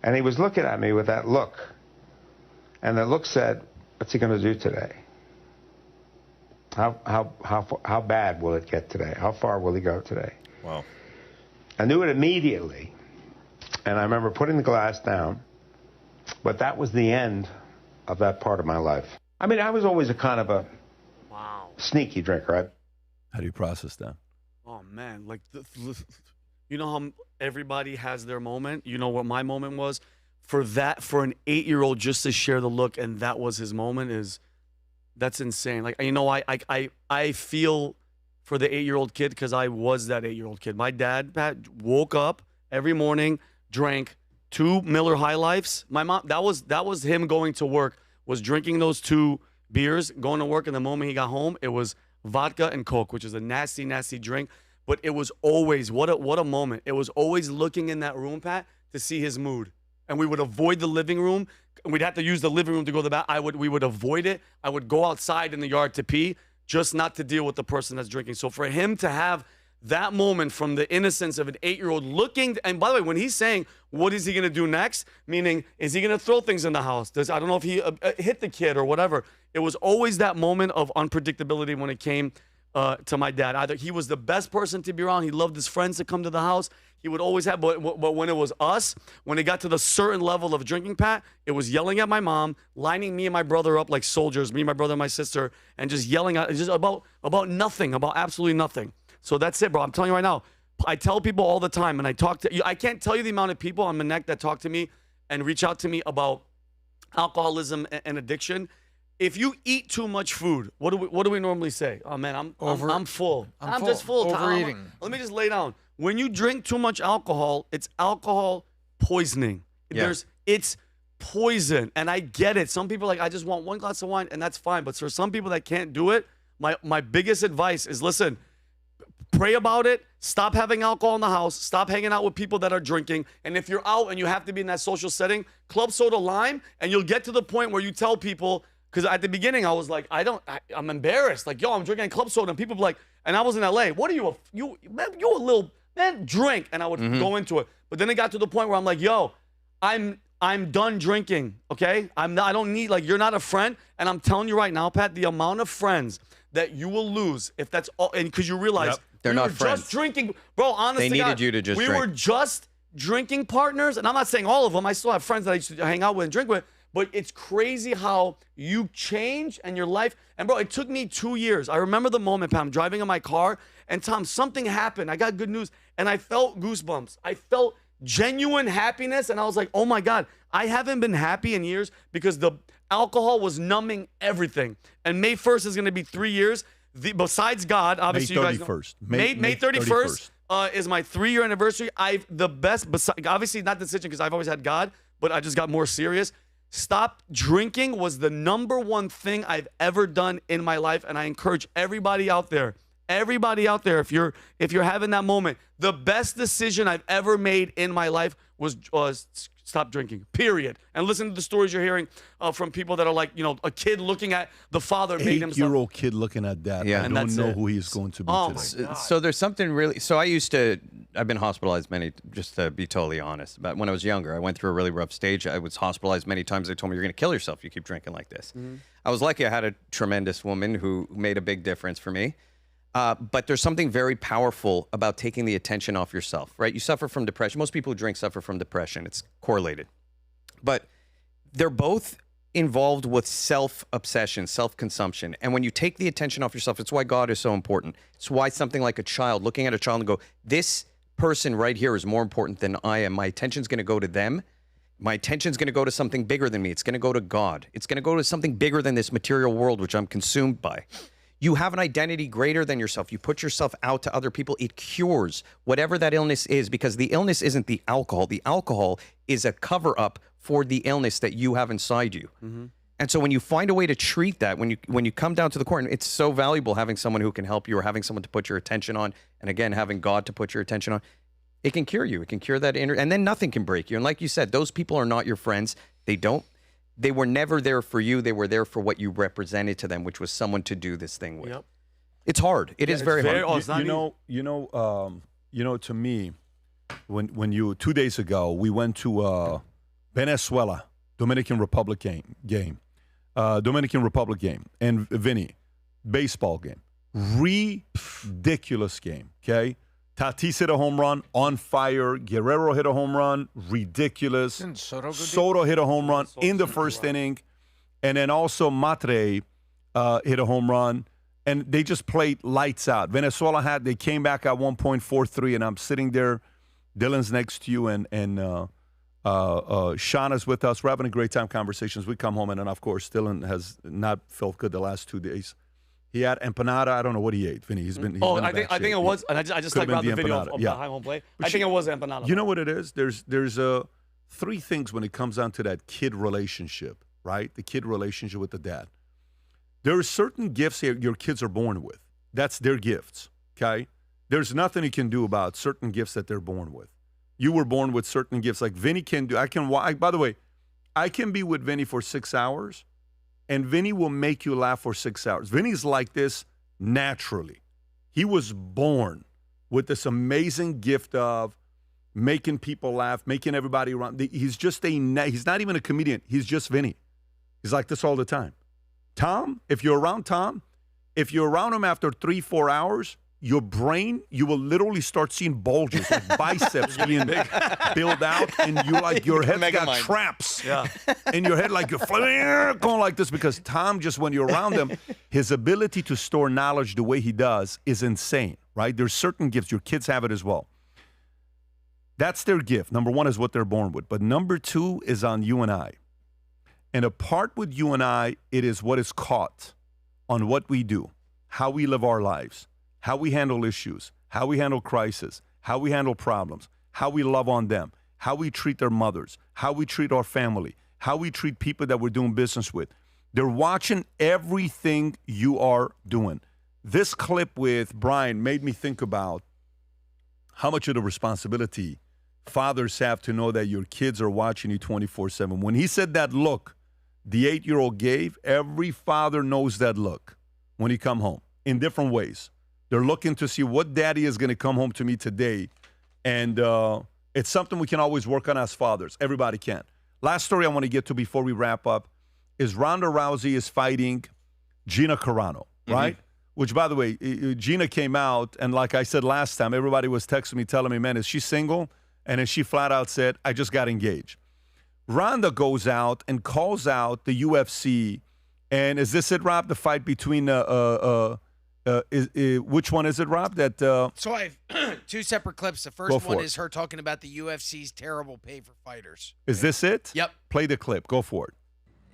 and he was looking at me with that look, and the look said, "What's he going to do today? How bad will it get today? How far will he go today?" Wow. I knew it immediately, and I remember putting the glass down, but that was the end of that part of my life. I mean, I was always a kind of a sneaky drinker. How do you process that? Oh man, like you know how everybody has their moment. You know what my moment was? For an 8-year-old just to share the look and that was his moment that's insane. Like, you know, I feel for the 8-year-old kid because I was that 8-year-old kid. My dad, Pat, woke up every morning, drank 2 Miller High Lifes. My mom, that was him going to work, was drinking those 2 beers, going to work, and the moment he got home, it was vodka and Coke, which is a nasty, nasty drink. But it was always, what a moment. It was always looking in that room, Pat, to see his mood. And we would avoid the living room. We'd have to use the living room to go to the bathroom. We would avoid it. I would go outside in the yard to pee, just not to deal with the person that's drinking. So for him to have that moment from the innocence of an 8-year-old looking, and by the way, when he's saying, what is he going to do next? Meaning, is he going to throw things in the house? I don't know if he hit the kid or whatever. It was always that moment of unpredictability when it came to my dad. Either he was the best person to be around. He loved his friends to come to the house. He would always have, but when it was us, when it got to the certain level of drinking, Pat, it was yelling at my mom, lining me and my brother up like soldiers, me, my brother, and my sister, and just yelling at, just about nothing, about absolutely nothing. So that's it, bro. I'm telling you right now. I tell people all the time, and I talk to you. I can't tell you the amount of people on my neck that talk to me and reach out to me about alcoholism and addiction. If you eat too much food, what do we normally say? Oh man, I'm full. I'm just full. Overeating. Let me just lay down. When you drink too much alcohol, it's alcohol poisoning. Yeah. It's poison, and I get it. Some people are like, I just want 1 glass of wine, and that's fine. But for some people that can't do it, my biggest advice is listen. Pray about it. Stop having alcohol in the house. Stop hanging out with people that are drinking. And if you're out and you have to be in that social setting, club soda lime, and you'll get to the point where you tell people, because at the beginning I was like, I'm embarrassed. Like, yo, I'm drinking club soda, and people be like, and I was in LA. What are you, you a little, man, drink. And I would go into it. But then it got to the point where I'm like, yo, I'm done drinking, okay? I don't need, like, you're not a friend. And I'm telling you right now, Pat, the amount of friends that you will lose if that's all, and because you realize They're not were friends. just drinking, bro. Honestly, They needed you to just we drink. were just drinking partners, and I'm not saying all of them. I still have friends that I used to hang out with and drink with. But it's crazy how you change and your life. And bro, it took me 2 years. I remember the moment, Pat, I'm driving in my car, and Tom, something happened. I got good news, and I felt goosebumps. I felt genuine happiness, and I was like, oh my God, I haven't been happy in years because the alcohol was numbing everything. And May 1st is going to be 3 years. Besides God, obviously, May you guys 31st. know, May 31st is my 3-year anniversary. I've the best, obviously not decision because I've always had God, but I just got more serious. Stop drinking was the #1 thing I've ever done in my life, and I encourage everybody out there, if you're having that moment, the best decision I've ever made in my life was stop drinking, period. And listen to the stories you're hearing from people that are like, a kid looking at the father made himself. 8-year-old kid looking at dad. Yeah. I And don't know who he's going to be today. So there's something really. So I've been hospitalized just to be totally honest. But when I was younger, I went through a really rough stage. I was hospitalized many times. They told me you're going to kill yourself if you keep drinking like this. I was lucky I had a tremendous woman who made a big difference for me. But there's something very powerful about taking the attention off yourself, right? You suffer from depression. Most people who drink suffer from depression. It's correlated. But they're both involved with self-obsession, self-consumption. And when you take the attention off yourself, it's why God is so important. It's why something like a child, looking at a child and go, this person right here is more important than I am. My attention's going to go to them. My attention's going to go to something bigger than me. It's going to go to God. It's going to go to something bigger than this material world, which I'm consumed by. You have an identity greater than yourself. You put yourself out to other people. It cures whatever that illness is, because the illness isn't the alcohol. The alcohol is a cover-up for the illness that you have inside you. And so when you find a way to treat that, when you come down to the core, it's so valuable having someone who can help you, or having someone to put your attention on, and again, having God to put your attention on. It can cure you. It can cure that inner, and then nothing can break you. And like you said, those people are not your friends. They were never there for you. They were there for what you represented to them, which was someone to do this thing with. It's hard. It is very hard. To me, when 2 days ago, we went to Venezuela, Dominican Republic game, and Vinny, baseball game. Ridiculous game, okay? Tatis hit a home run, on fire. Guerrero hit a home run, ridiculous. Soto hit a home run in the first inning. And then also Matre hit a home run. And they just played lights out. Venezuela they came back at 1.43, and I'm sitting there. Dylan's next to you, and Shauna's with us. We're having a great time conversations. We come home, and then, of course, Dylan has not felt good the last 2 days. He had empanada. I don't think it was. And I just like the video of the high home play. I think it was empanada. You know what it is? There's 3 things when it comes down to that kid relationship, right? The kid relationship with the dad. There are certain gifts your kids are born with. That's their gifts, okay? There's nothing you can do about certain gifts that they're born with. You were born with certain gifts. Like Vinny can do. By the way, I can be with Vinny for 6 hours, and Vinny will make you laugh for 6 hours. Vinny's like this naturally. He was born with this amazing gift of making people laugh, making everybody around. He's not even a comedian. He's just Vinny. He's like this all the time. Tom, if you're around him after 3-4 hours, your brain, you will literally start seeing bulges, like biceps being built out, and your head's got traps in your head, like you're going like this, because Tom, just when you're around him, his ability to store knowledge the way he does is insane, right? There's certain gifts. Your kids have it as well. That's their gift. Number 1 is what they're born with. But number 2 is on you and I. And apart with you and I, it is what is caught on what we do, how we live our lives, how we handle issues, how we handle crisis, how we handle problems, how we love on them, how we treat their mothers, how we treat our family, how we treat people that we're doing business with. They're watching everything you are doing. This clip with Brian made me think about how much of the responsibility fathers have to know that your kids are watching you 24/7. When he said that look the 8-year-old gave, every father knows that look when he come home in different ways. They're looking to see what daddy is going to come home to me today. And it's something we can always work on as fathers. Everybody can. Last story I want to get to before we wrap up is Ronda Rousey is fighting Gina Carano, right? Which, by the way, Gina came out, and like I said last time, everybody was texting me, telling me, man, is she single? And then she flat out said, I just got engaged. Ronda goes out and calls out the UFC. And is this it, Rob? The fight between which one is it, Rob? So I have 2 separate clips. The first one is her talking about the UFC's terrible pay for fighters. Is this it? Yep. Play the clip. Go for it.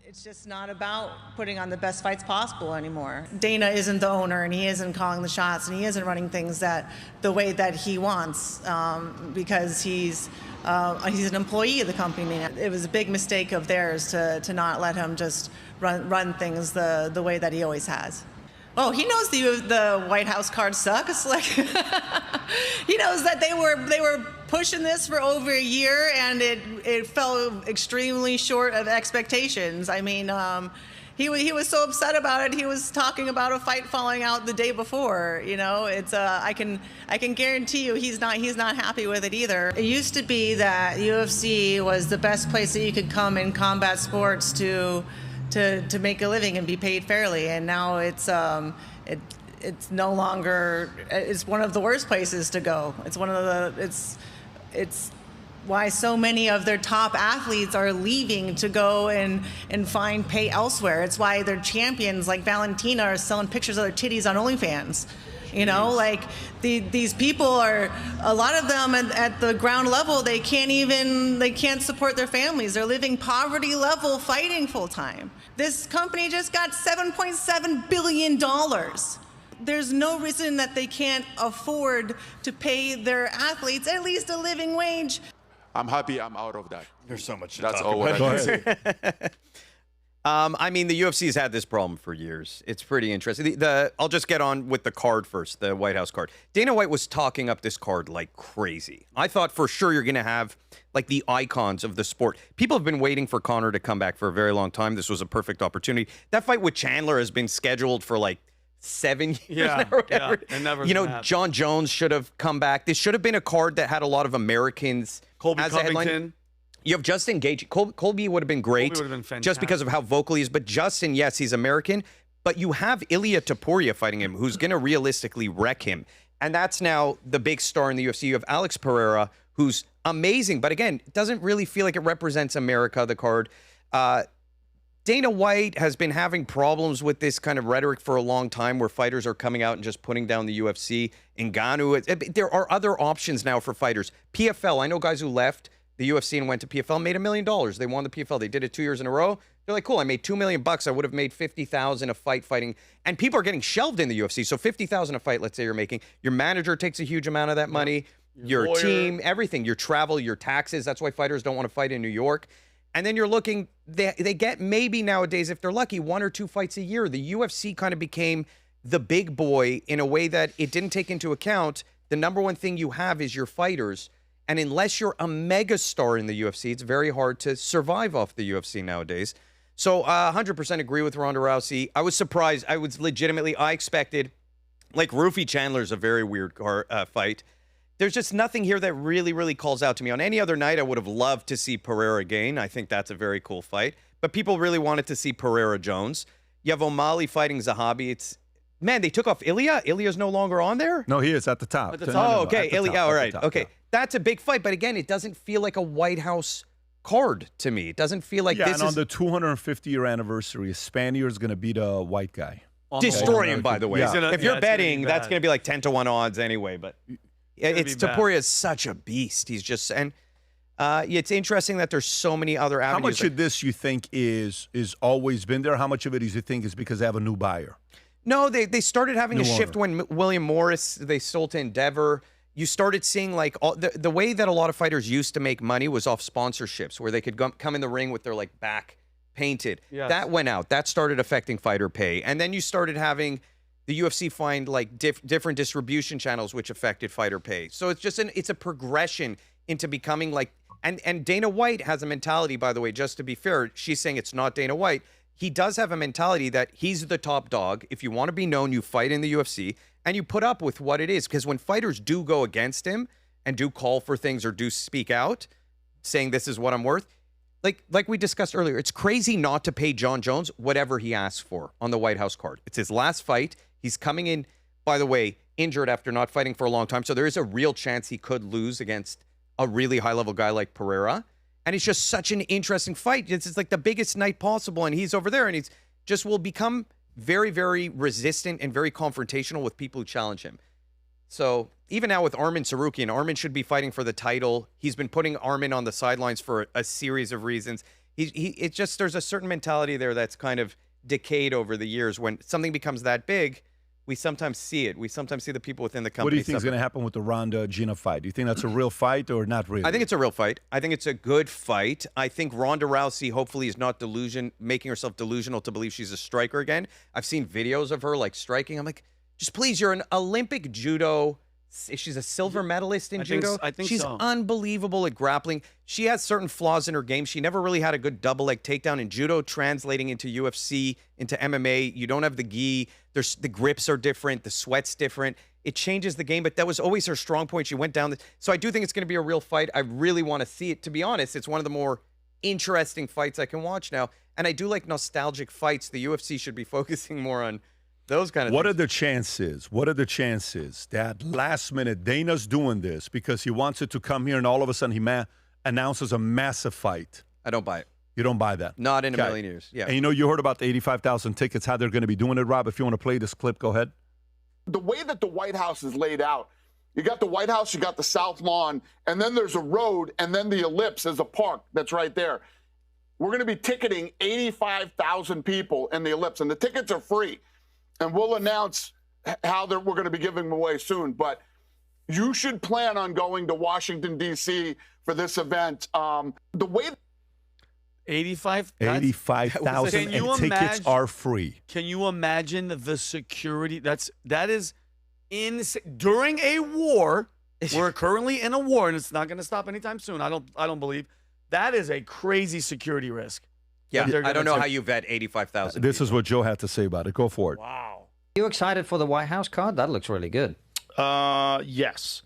It's just not about putting on the best fights possible anymore. Dana isn't the owner, and he isn't calling the shots, and he isn't running things the way that he wants, because he's He's an employee of the company. It was a big mistake of theirs to not let him just run things the way that he always has. Oh, he knows the White House card sucks. Like, he knows that they were pushing this for over a year, and it fell extremely short of expectations. I mean, he was so upset about it. He was talking about a fight falling out the day before. You know, it's I can guarantee you he's not happy with it either. It used to be that UFC was the best place that you could come in combat sports to make a living and be paid fairly, and now it's no longer. It's one of the worst places to go. It's one of the it's why so many of their top athletes are leaving to go and find pay elsewhere. It's why their champions like Valentina are selling pictures of their titties on OnlyFans. You know, like these people are, a lot of them at the ground level, they can't support their families. They're living poverty level fighting full time. This company just got $7.7 billion. There's no reason that they can't afford to pay their athletes at least a living wage. I'm happy I'm out of that. There's so much to That's talk all what about. I can say. I mean, the UFC's had this problem for years. It's pretty interesting. I'll just get on with the card first, the White House card. Dana White was talking up this card like crazy. I thought for sure you're going to have like the icons of the sport. People have been waiting for Conor to come back for a very long time. This was a perfect opportunity. That fight with Chandler has been scheduled for like 7 years now or whatever. And never you know, happened. John Jones should have come back. This should have been a card that had a lot of Americans Colby as a headline. Covington. You have Justin Gage. Colby would have been great. Colby would have been just because of how vocal he is. But Justin, yes, he's American. But you have Ilia Topuria fighting him, who's going to realistically wreck him. And that's now the big star in the UFC. You have Alex Pereira, who's amazing. But again, it doesn't really feel like it represents America, the card. Dana White has been having problems with this kind of rhetoric for a long time where fighters are coming out and just putting down the UFC. Ngannou. There are other options now for fighters. PFL, I know guys who left the UFC and went to PFL, made $1 million. They won the PFL. They did it 2 years in a row. They're like, cool, I made $2 million. I would have made $50,000 a fight fighting. And people are getting shelved in the UFC. So $50,000 a fight, let's say you're making. Your manager takes a huge amount of that money. Your lawyer. team, everything. Your travel, your taxes. That's why fighters don't want to fight in New York. And then you're looking, they get maybe nowadays, if they're lucky, 1 or 2 fights a year. The UFC kind of became the big boy in a way that it didn't take into account the number one thing you have is your fighters. And unless you're a megastar in the UFC, it's very hard to survive off the UFC nowadays. So 100% agree with Ronda Rousey. I was surprised. I expected, like Rufy Chandler's a very weird fight. There's just nothing here that really, really calls out to me. On any other night, I would have loved to see Pereira again. I think that's a very cool fight. But people really wanted to see Pereira Jones. You have O'Malley fighting Zahabi. Man, they took off Ilia. Ilia's no longer on there? No, he is at the top. At the top. Oh, okay. Ilia, all right. Okay. Yeah. That's a big fight. But again, it doesn't feel like a White House card to me. It doesn't feel like this and on is... the 250-year anniversary, a Spaniard's going to beat a white guy. Destroy him, by the way. Yeah. If you're betting, be that's bad. going to be like 10-1 odds anyway. But Topuria is such a beast. He's just... And it's interesting that there's so many other avenues. How much of this you think is always been there? How much of it is you think is because they have a new buyer? No, they started having New a shift owner. when William Morris, they sold to Endeavor. You started seeing like the way that a lot of fighters used to make money was off sponsorships where they could come in the ring with their like back painted. Yes. That went out. That started affecting fighter pay. And then you started having the UFC find like different distribution channels which affected fighter pay. So it's just it's a progression into becoming like and Dana White has a mentality, by the way, just to be fair, she's saying it's not Dana White. He does have a mentality that he's the top dog. If you want to be known, you fight in the UFC and you put up with what it is. Because when fighters do go against him and do call for things or do speak out, saying this is what I'm worth, like we discussed earlier, it's crazy not to pay John Jones whatever he asks for on the White House card. It's his last fight. He's coming in, by the way, injured after not fighting for a long time. So there is a real chance he could lose against a really high-level guy like Pereira. And it's just such an interesting fight. It's like the biggest night possible, and he's over there, and he's just will become very, very resistant and very confrontational with people who challenge him. So even now with Arman Tsarukyan, Arman should be fighting for the title. He's been putting Arman on the sidelines for a series of reasons. It's just there's a certain mentality there that's kind of decayed over the years. When something becomes that big, we sometimes see it. We sometimes see the people within the company. What do you think is suffer. going to happen with the Ronda Gina fight? Do you think that's a real fight or not really? I think it's a real fight. I think it's a good fight. I think Ronda Rousey hopefully is not making herself delusional to believe she's a striker again. I've seen videos of her like striking. I'm like, just please, you're an Olympic judo. She's a silver medalist in judo. I think she's so. unbelievable at grappling. She has certain flaws in her game. She never really had a good double leg takedown in judo, translating into UFC, into MMA. You don't have the gi. The grips are different. The sweat's different. It changes the game, but that was always her strong point. She went down. So I do think it's going to be a real fight. I really want to see it. To be honest, it's one of the more interesting fights I can watch now. And I do like nostalgic fights. The UFC should be focusing more on those kind of What things. are the chances? What are the chances that last minute Dana's doing this because he wants it to come here and all of a sudden he announces a massive fight? I don't buy it. You don't buy that? Not in a million years. Yeah. And you heard about the 85,000 tickets, how they're going to be doing it, Rob. If you want to play this clip, go ahead. The way that the White House is laid out, you got the White House, you got the South Lawn, and then there's a road, and then the ellipse is a park that's right there. We're going to be ticketing 85,000 people in the ellipse, and the tickets are free. And we'll announce how we're going to be giving them away soon. But you should plan on going to Washington, D.C. for this event. The way 85,000 and tickets are free. Can you imagine the security? That is insane. During a war, we're currently in a war, and it's not going to stop anytime soon. I don't believe. That is a crazy security risk. Yeah, I don't know how you vet 85,000. This is what Joe had to say about it. Go for it. Wow. You excited for the White House card? That looks really good. Yes.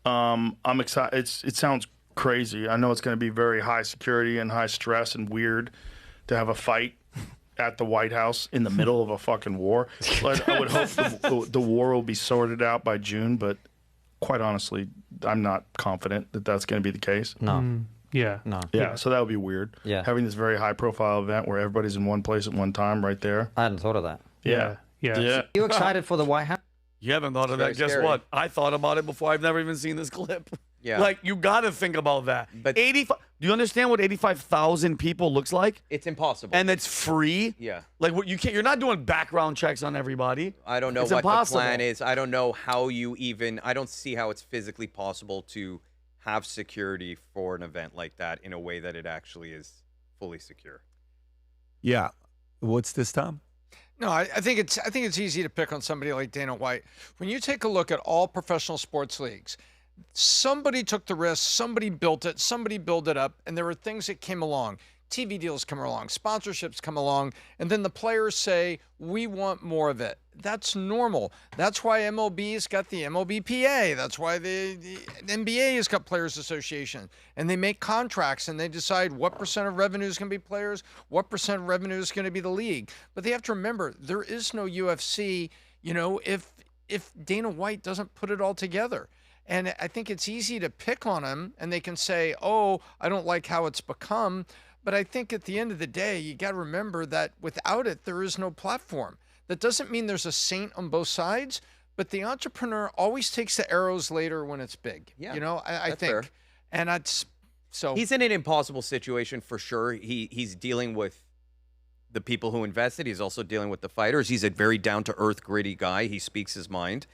I'm excited. It sounds crazy. I know it's going to be very high security and high stress and weird to have a fight at the White House in the middle of a fucking war. But I would hope the war will be sorted out by June, but quite honestly, I'm not confident that that's going to be the case. No. Yeah. No. Yeah, so that would be weird. Yeah. Having this very high-profile event where everybody's in one place at one time right there. I hadn't thought of that. Yeah. You excited for the White House? You haven't thought of that. It's Guess scary. what? I thought about it before. I've never even seen this clip. Yeah. Like, you got to think about that. But 85. Do you understand what 85,000 people looks like? It's impossible. And it's free? Yeah. Like, what you can't. You're not doing background checks on everybody. I don't know It's what impossible. the plan is. I don't know how I don't see how it's physically possible to have security for an event like that in a way that it actually is fully secure. Yeah. What's this, Tom? No, I think it's easy to pick on somebody like Dana White. When you take a look at all professional sports leagues, somebody took the risk, somebody built it, somebody built it up, and there were things that came along. TV deals come along, sponsorships come along, and then the players say, we want more of it. That's normal. That's why MLB's got the MLBPA. That's why the NBA has got Players Association. And they make contracts and they decide what % of revenue is going to be players, what % of revenue is going to be the league. But they have to remember, there is no UFC, if Dana White doesn't put it all together. And I think it's easy to pick on him and they can say, oh, I don't like how it's become. But I think at the end of the day, you got to remember that without it, there is no platform. That doesn't mean there's a saint on both sides, but the entrepreneur always takes the arrows later when it's big. Yeah, I that's think. fair. And that's so. He's in an impossible situation for sure. He's dealing with the people who invested. He's also dealing with the fighters. He's a very down-to-earth, gritty guy. He speaks his mind.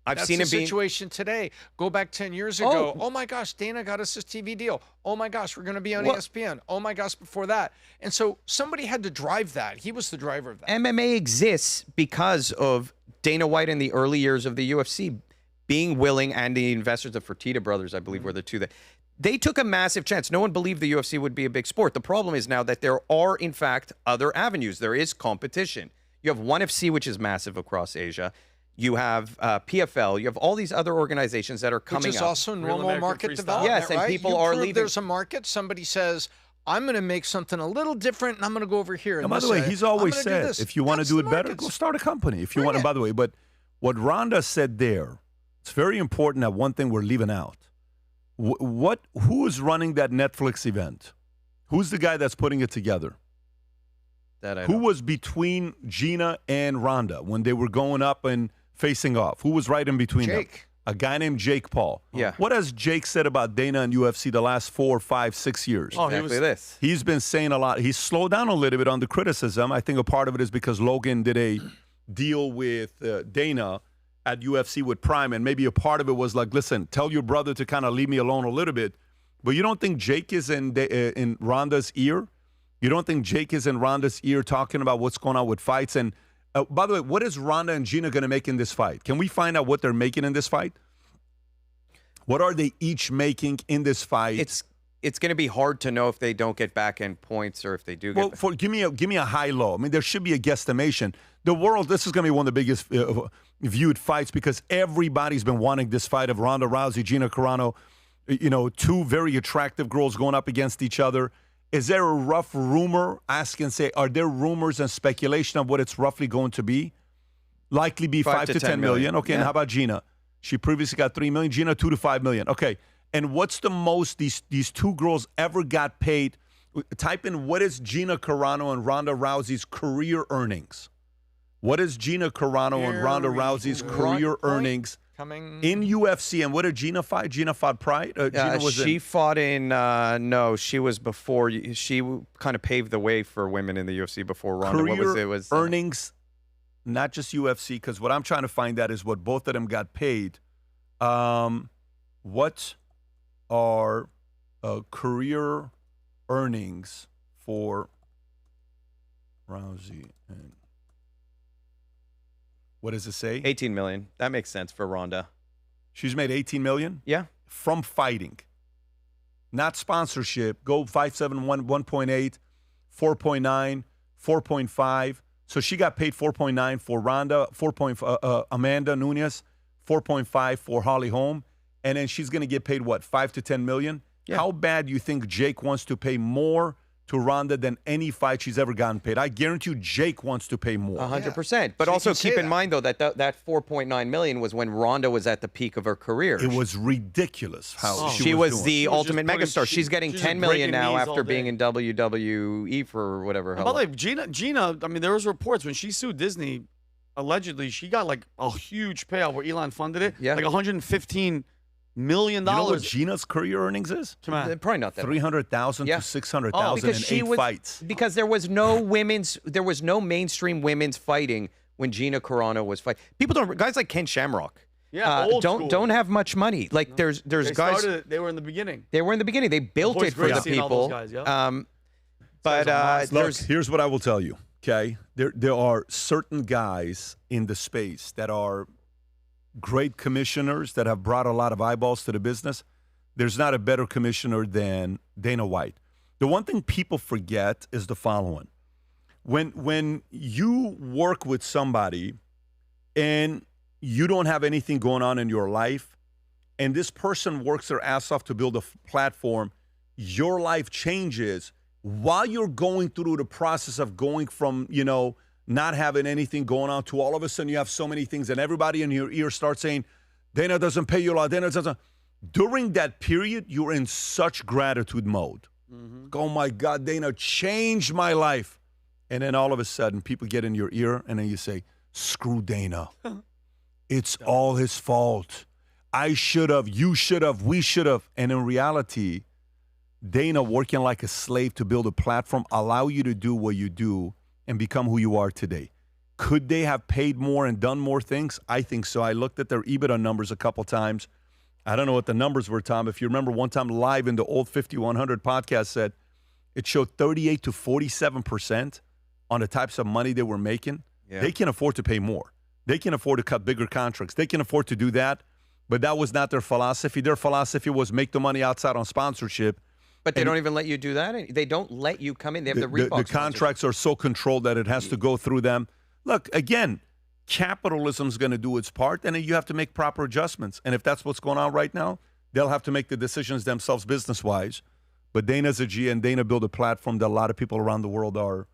I've That's seen the him being situation today. Go back 10 years ago. Oh my gosh, Dana got us this TV deal. Oh my gosh, we're going to be on ESPN. Oh my gosh, before that. And so somebody had to drive that. He was the driver of that. MMA exists because of Dana White in the early years of the UFC being willing, and the investors, the Fertitta brothers, I believe, were the two that they took a massive chance. No one believed the UFC would be a big sport. The problem is now that there are, in fact, other avenues. There is competition. You have ONE FC, which is massive across Asia. You have PFL. You have all these other organizations that are coming up. Which is also normal market development, Yes, and right? people You are prove leaving. There's a market. Somebody says, I'm going to make something a little different, and I'm going to go over here. And And by the way, he's always said, if you want to That's do the it better, markets. go start a company. If you want, and by the way, but what Ronda said there, it's very important that one thing we're leaving out. Who is running that Netflix event? Who's the guy that's putting it together? Who was between Gina and Ronda when they were going up and facing off? Who was right in between them? Jake. A guy named Jake Paul. Yeah. What has Jake said about Dana and UFC the last 4, 5, 6 years? Oh, exactly this. He's been saying a lot. He's slowed down a little bit on the criticism. I think a part of it is because Logan did a deal with Dana at UFC with Prime, and maybe a part of it was like, listen, tell your brother to kind of leave me alone a little bit. But you don't think Jake is in Ronda's ear? You don't think Jake is in Ronda's ear talking about what's going on with fights? And by the way, what is Ronda and Gina going to make in this fight? Can we find out what they're making in this fight? What are they each making in this fight? It's going to be hard to know if they don't get back end points or if they do get. Well, give me a high low. I mean, there should be a guesstimation. The world, this is going to be one of the biggest viewed fights because everybody's been wanting this fight of Ronda Rousey, Gina Carano. You know, two very attractive girls going up against each other. Is there a rough rumor? Say, are there rumors and speculation of what it's roughly going to be? Likely be 5 to 10 million. Okay, and how about Gina? She previously got 3 million. Gina, 2 to 5 million. Okay. And what's the most these two girls ever got paid? Type in what is Gina Carano and Ronda Rousey's career earnings? What is Gina Carano and Ronda Rousey's career earnings in UFC? And what did Gina fight? Gina fought Pride? She fought in, no, she was before. She kind of paved the way for women in the UFC before Ronda. Career earnings, not just UFC, because what I'm trying to find out is what both of them got paid. What are career earnings for Rousey and what does it say? 18 million. That makes sense for Ronda. She's made 18 million? Yeah. From fighting. Not sponsorship. Go 571, 1.8, 4.9, 4.5. So she got paid 4.9 for Ronda, Amanda Nunes, 4.5 for Holly Holm. And then she's going to get paid, what, 5 to 10 million? Yeah. How bad do you think Jake wants to pay more to Ronda than any fight she's ever gotten paid? I guarantee you Jake wants to pay more. 100%. But also keep in mind, though, that 4.9 million was when Ronda was at the peak of her career. It was ridiculous how she was the ultimate megastar. She's getting 10 million now after being in WWE for whatever. By the way, Gina, I mean, there was reports when she sued Disney, allegedly, she got like a huge payout where Elon funded it. Yeah. Like $115 million. You know what Gina's career earnings is? Probably not that. 300,000 to 600,000 in 8 fights. Because there was no mainstream women's fighting when Gina Carano was fighting. People don't, guys like Ken Shamrock. Yeah, don't have much money. Like there's guys. They were in the beginning. They were in the beginning. They built it for the people. Look, here's what I will tell you. Okay, there are certain guys in the space that are great commissioners that have brought a lot of eyeballs to the business. There's not a better commissioner than Dana White. The one thing people forget is the following. When you work with somebody and you don't have anything going on in your life, and this person works their ass off to build a platform, your life changes while you're going through the process of going from, not having anything going on to all of a sudden you have so many things and everybody in your ear starts saying, Dana doesn't pay you a lot, Dana doesn't. During that period, you're in such gratitude mode. Mm-hmm. Oh my God, Dana changed my life. And then all of a sudden people get in your ear and then you say, screw Dana. It's all his fault. I should have, you should have, we should have. And in reality, Dana working like a slave to build a platform allow you to do what you do and become who you are today. Could they have paid more and done more things? I think so. I looked at their EBITDA numbers a couple times. I don't know what the numbers were, Tom. If you remember one time live in the old 5100 podcast said it showed 38 to 47% on the types of money they were making. Yeah. They can afford to pay more. They can afford to cut bigger contracts. They can afford to do that, but that was not their philosophy. Their philosophy was make the money outside on sponsorship. But they don't even let you do that. They don't let you come in. They have the Reebok. The contracts are so controlled that it has to go through them. Look, again, capitalism's going to do its part, and then you have to make proper adjustments. And if that's what's going on right now, they'll have to make the decisions themselves business-wise. But Dana's a G, and Dana built a platform that a lot of people around the world are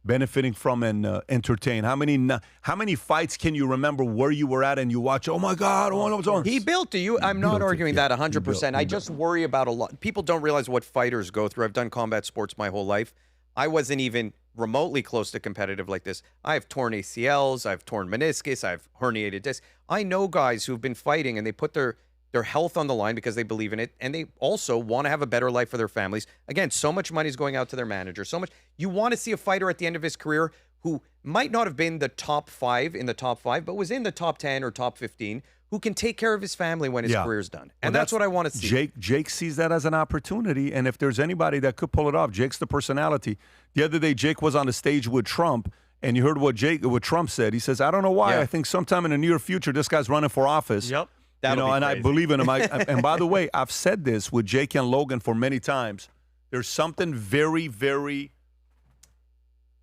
benefiting from and entertain. How many fights can you remember where you were at and you watch, oh my God, what's on? He built it. I'm not arguing that 100%. I just worry about a lot. People don't realize what fighters go through. I've done combat sports my whole life. I wasn't even remotely close to competitive like this. I've torn ACLs, I've torn meniscus, I've herniated discs. I know guys who've been fighting and they put their health on the line because they believe in it, and they also want to have a better life for their families. Again, so much money is going out to their manager. So much. You want to see a fighter at the end of his career who might not have been the top 5 in the top 5, but was in the top 10 or top 15, who can take care of his family when his career's done. And that's what I want to see. Jake sees that as an opportunity, and if there's anybody that could pull it off, Jake's the personality. The other day, Jake was on the stage with Trump, and you heard what Trump said. He says, I don't know why. I think sometime in the near future, this guy's running for office. Yep. And I believe in him. And by the way, I've said this with Jake and Logan for many times. There's something very, very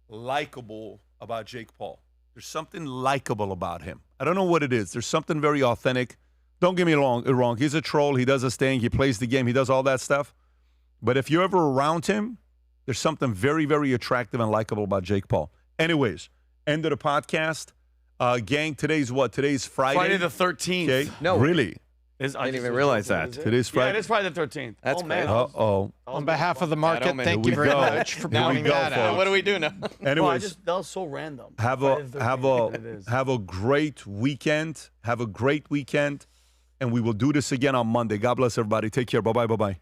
likable about Jake Paul. There's something likable about him. I don't know what it is. There's something very authentic. Don't get me wrong. He's a troll. He does his thing. He plays the game. He does all that stuff. But if you're ever around him, there's something very, very attractive and likable about Jake Paul. Anyways, end of the podcast. Gang, today's what? Today's Friday? Friday the 13th. Okay. No. Really? I didn't even realize that. Today's Friday? Yeah, it is Friday the 13th. That's man. Uh-oh. On behalf of the market, thank you very much for Here we pointing go, that out. folks. What do we do now? Anyways, that was so random. have a great weekend. Have a great weekend. And we will do this again on Monday. God bless everybody. Take care. Bye-bye. Bye-bye.